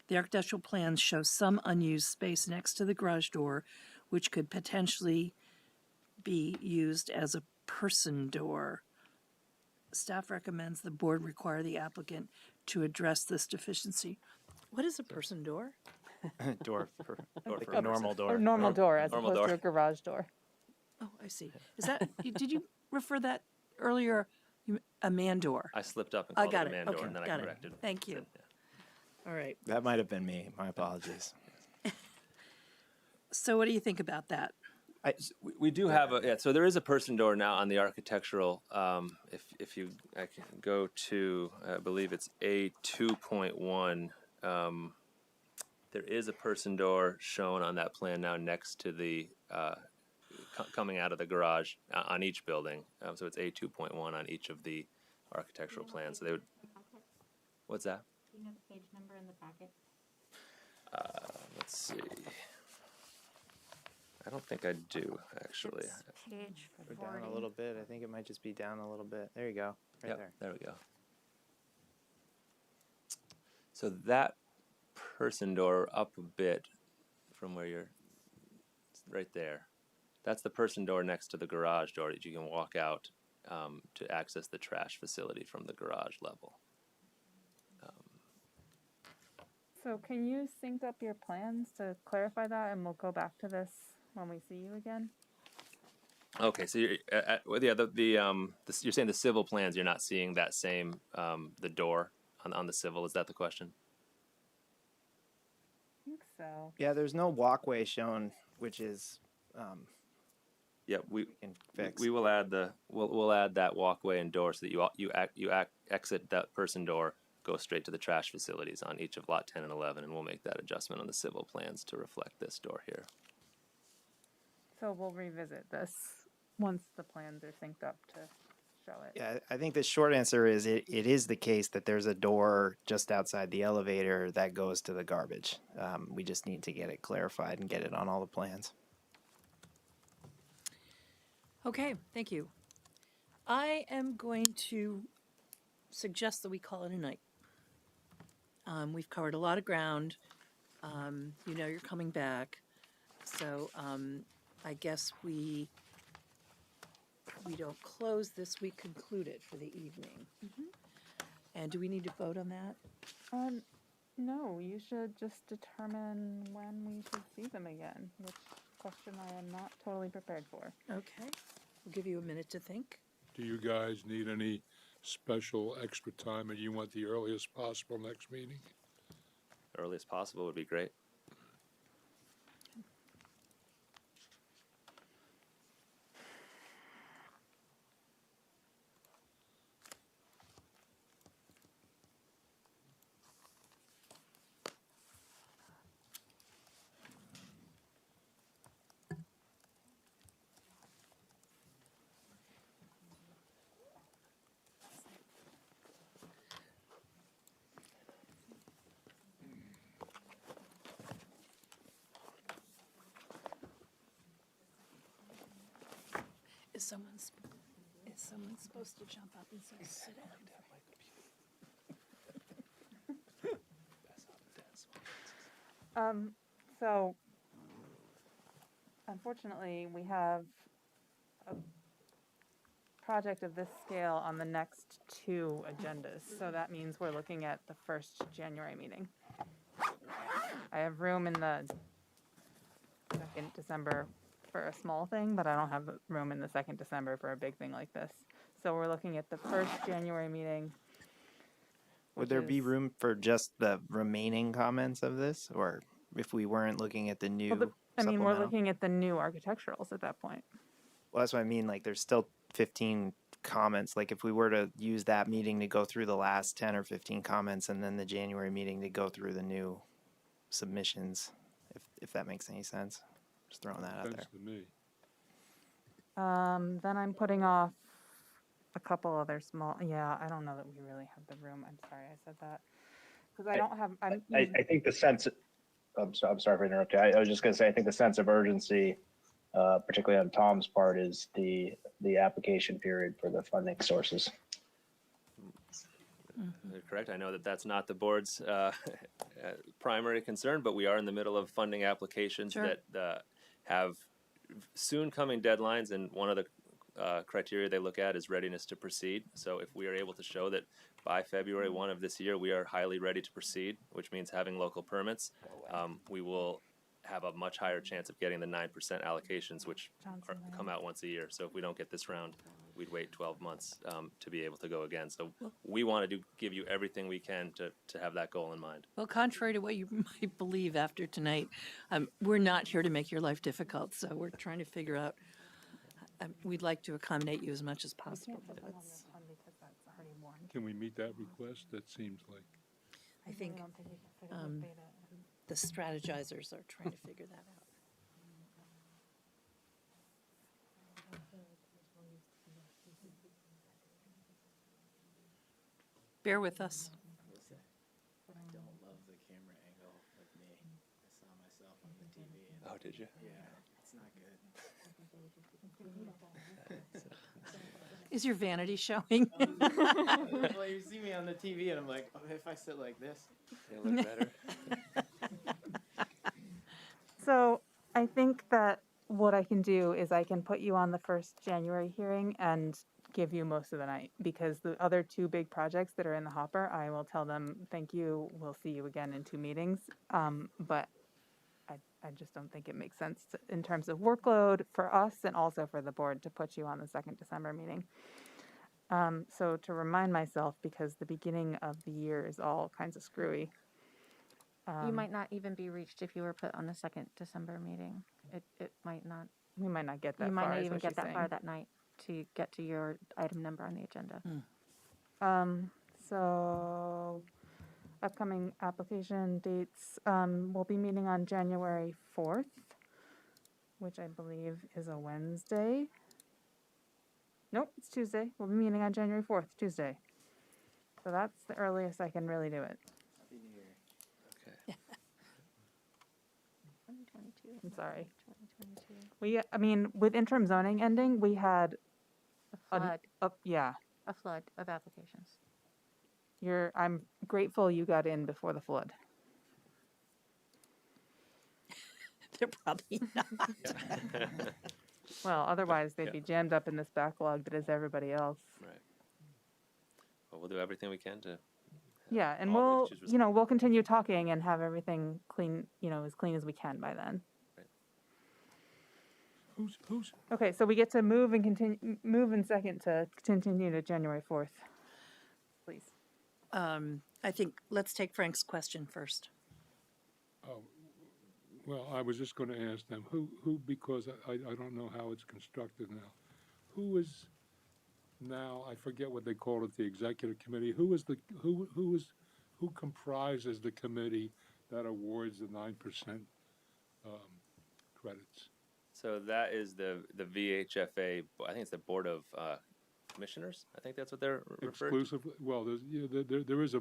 The architectural plans show some unused space next to the garage door, which could potentially be used as a person door. Staff recommends the board require the applicant to address this deficiency. What is a person door? Door for Or a normal A door. normal door as normal opposed to door. a garage door. Oh, I see. Is that, did you refer that earlier, a man door? I slipped up and I called got it a it. man door, Okay, and then I got it. corrected. Thank you. All right. That might have been me. My apologies. So what do you think about that? We do have so there is a person door now on the architectural. If you I can go to I believe it's A2.1. There is a person door shown on that plan now next to the coming out of the garage on each building. So it's A2.1 on each of the architectural plans. So they would. What's that? Do you know the page number in the packet? Let's see. I don't think I do actually. It's page We're 40. down a little bit. I think it might just be down a little bit. There you go. Right Yep, there. there we go. So that person door up a bit from where you're right there. That's the person door next to the garage door that you can walk out to access the trash facility from the garage level. So can you sync up your plans to clarify that, and we'll go back to this when we see you again? Okay, so you're, you're saying the civil plans, you're not seeing that same the door on the civil. Is that the question? I think so. Yeah, there's no walkway shown, which is Yeah, we can fix. we will add we'll add that walkway and door so that you exit that person door, go straight to the trash facilities on each of lot 10 and 11, and we'll make that adjustment on the civil plans to reflect this door here. So we'll revisit this once the plans are synced up to show it. Yeah, I think the short answer is it is the case that there's a door just outside the elevator that goes to the garbage. We just need to get it clarified and get it on all the plans. Okay, thank you. I am going to suggest that we call it a night. We've covered a lot of ground. You're coming back. So I guess we don't close this, we conclude it for the evening. And do we need to vote on that? No, you should just determine when we should see them again, which question I am not totally prepared for. Okay, we'll give you a minute to think. Do you guys need any special extra time, and you want the earliest possible next meeting? Earliest possible would be great. someone supposed to jump up and say, sit down? So unfortunately, we have a project of this scale on the next two agendas. So that means we're looking at the first January meeting. I have room in the second December for a small thing, but I don't have room in the second December for a big thing like this. So we're looking at the first January meeting. Would there be is- room for just the remaining comments of this, or if we weren't looking at the new Well, I mean, we're supplemental? looking at the new architecturals at that point. Well, that's what I mean. Like, there's still 15 comments. Like, if we were to use that meeting to go through the last 10 or 15 comments, and then the January meeting to go through the new submissions, if that makes any sense. Just throwing that out there. Sense to me. Then I'm putting off a couple other small, yeah, I don't know that we really have the room. I'm sorry I said that. Because I don't have, I think the sense, I'm sorry for interrupting. I was just going to say, I think the sense of urgency, particularly on Tom's part, is the application period for the funding sources. You're correct. I know that that's not the board's primary concern, but we are in the middle of funding applications Sure. that have soon coming deadlines, and one of the criteria they look at is readiness to proceed. So if we are able to show that by February 1 of this year, we are highly ready to proceed, which means having local permits, we will have a much higher chance of getting the 9% allocations, which come out once a year. So if we don't get this round, we'd wait 12 months to be able to go again. So we want to give you everything we can to have that goal in mind. Well, contrary to what you might believe after tonight, we're not here to make your life difficult, so we're trying to figure out, we'd like to accommodate you as much as possible. But that's, Can we meet that request? That seems like, I think the strategizers are trying to figure that out. Bear with us. I don't love the camera angle with me. I saw myself on the TV. And Oh, did you? yeah, it's not good. Is your vanity showing? Well, you see me on the TV, and I'm like, oh, if I sit like this, They look better. So I think that what I can do is I can put you on the first January hearing and give you most of the night, because the other two big projects that are in the hopper, I will tell them, thank you, we'll see you again in 2 meetings. But I just don't think it makes sense in terms of workload for us and also for the board to put you on the second December meeting. So to remind myself, because the beginning of the year is all kinds of screwy. You might not even be reached if you were put on the second December meeting. It might not. We might not get that You far. might not is even what get she's that far saying. that night to get to your item number on the agenda. So upcoming application dates, we'll be meeting on January 4th, which I believe is a Wednesday. Nope, it's Tuesday. We'll be meeting on January 4th, Tuesday. So that's the earliest I can really do it. Happy New Year. Okay. 2022. I'm sorry. 2022. I mean, with interim zoning ending, we had A flood. yeah. A flood of applications. I'm grateful you got in before the flood. They're probably not. Well, otherwise they'd Yeah. be jammed up in this backlog that is everybody else. Right. Well, we'll do everything we can to. Yeah, and all the we'll, issues resolved. we'll continue talking and have everything clean, as clean as we can by then. who's, Okay, so we get to move and second to continue to January 4th. Please. I think, let's take Frank's question first. well, I was just going to ask them, who, because I don't know how it's constructed now. Who is now, I forget what they call it, the executive committee, who comprises the committee that awards the 9% credits? So that is the VHFA. I think it's the Board of Commissioners. I think that's what they're referred to. Exclusively, well, there is a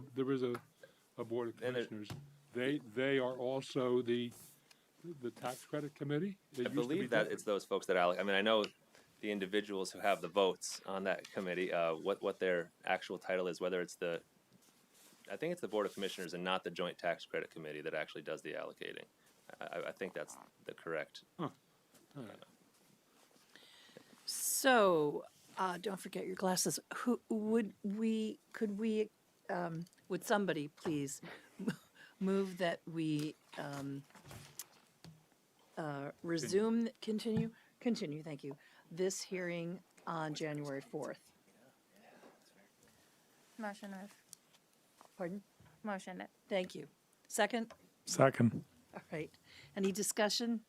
board of And commissioners. They are also the tax credit committee? It I used to be believe that different. it's those folks that allocate. I mean, I know the individuals who have the votes on that committee, what their actual title is, whether it's I think it's the Board of Commissioners and not the Joint Tax Credit Committee that actually does the allocating. I think that's the correct. So, don't forget your glasses. Would somebody please move that we continue, thank you, this hearing on January 4th? Motion with. Pardon? Motion it. Thank you. Second? Second. All right. Any discussion?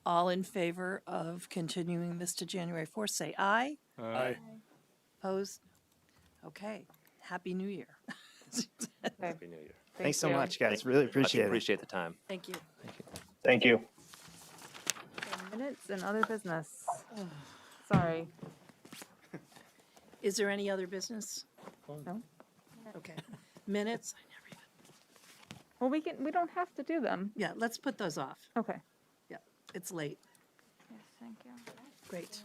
All in favor of continuing this to January 4th, say aye. Aye. Opposed? Okay. Happy New Year. Happy New Year. Thanks so you. much, guys. Really appreciate it. Appreciate the time. Thank you. Thank you. Minutes and other business. Sorry. Is there any other business? No? Okay. Minutes? Well, we don't have to do them. Yeah, let's put those off. Okay. Yeah, it's late. Yes, thank you. Great.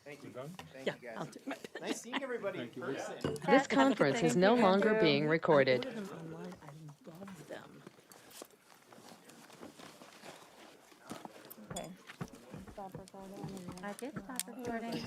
Thank you. Thank Yeah, you, guys. I'll do my Nice seeing everybody in person. This conference is no longer being recorded. I ordered them online. I love them. Okay. Stop recording. I did stop recording.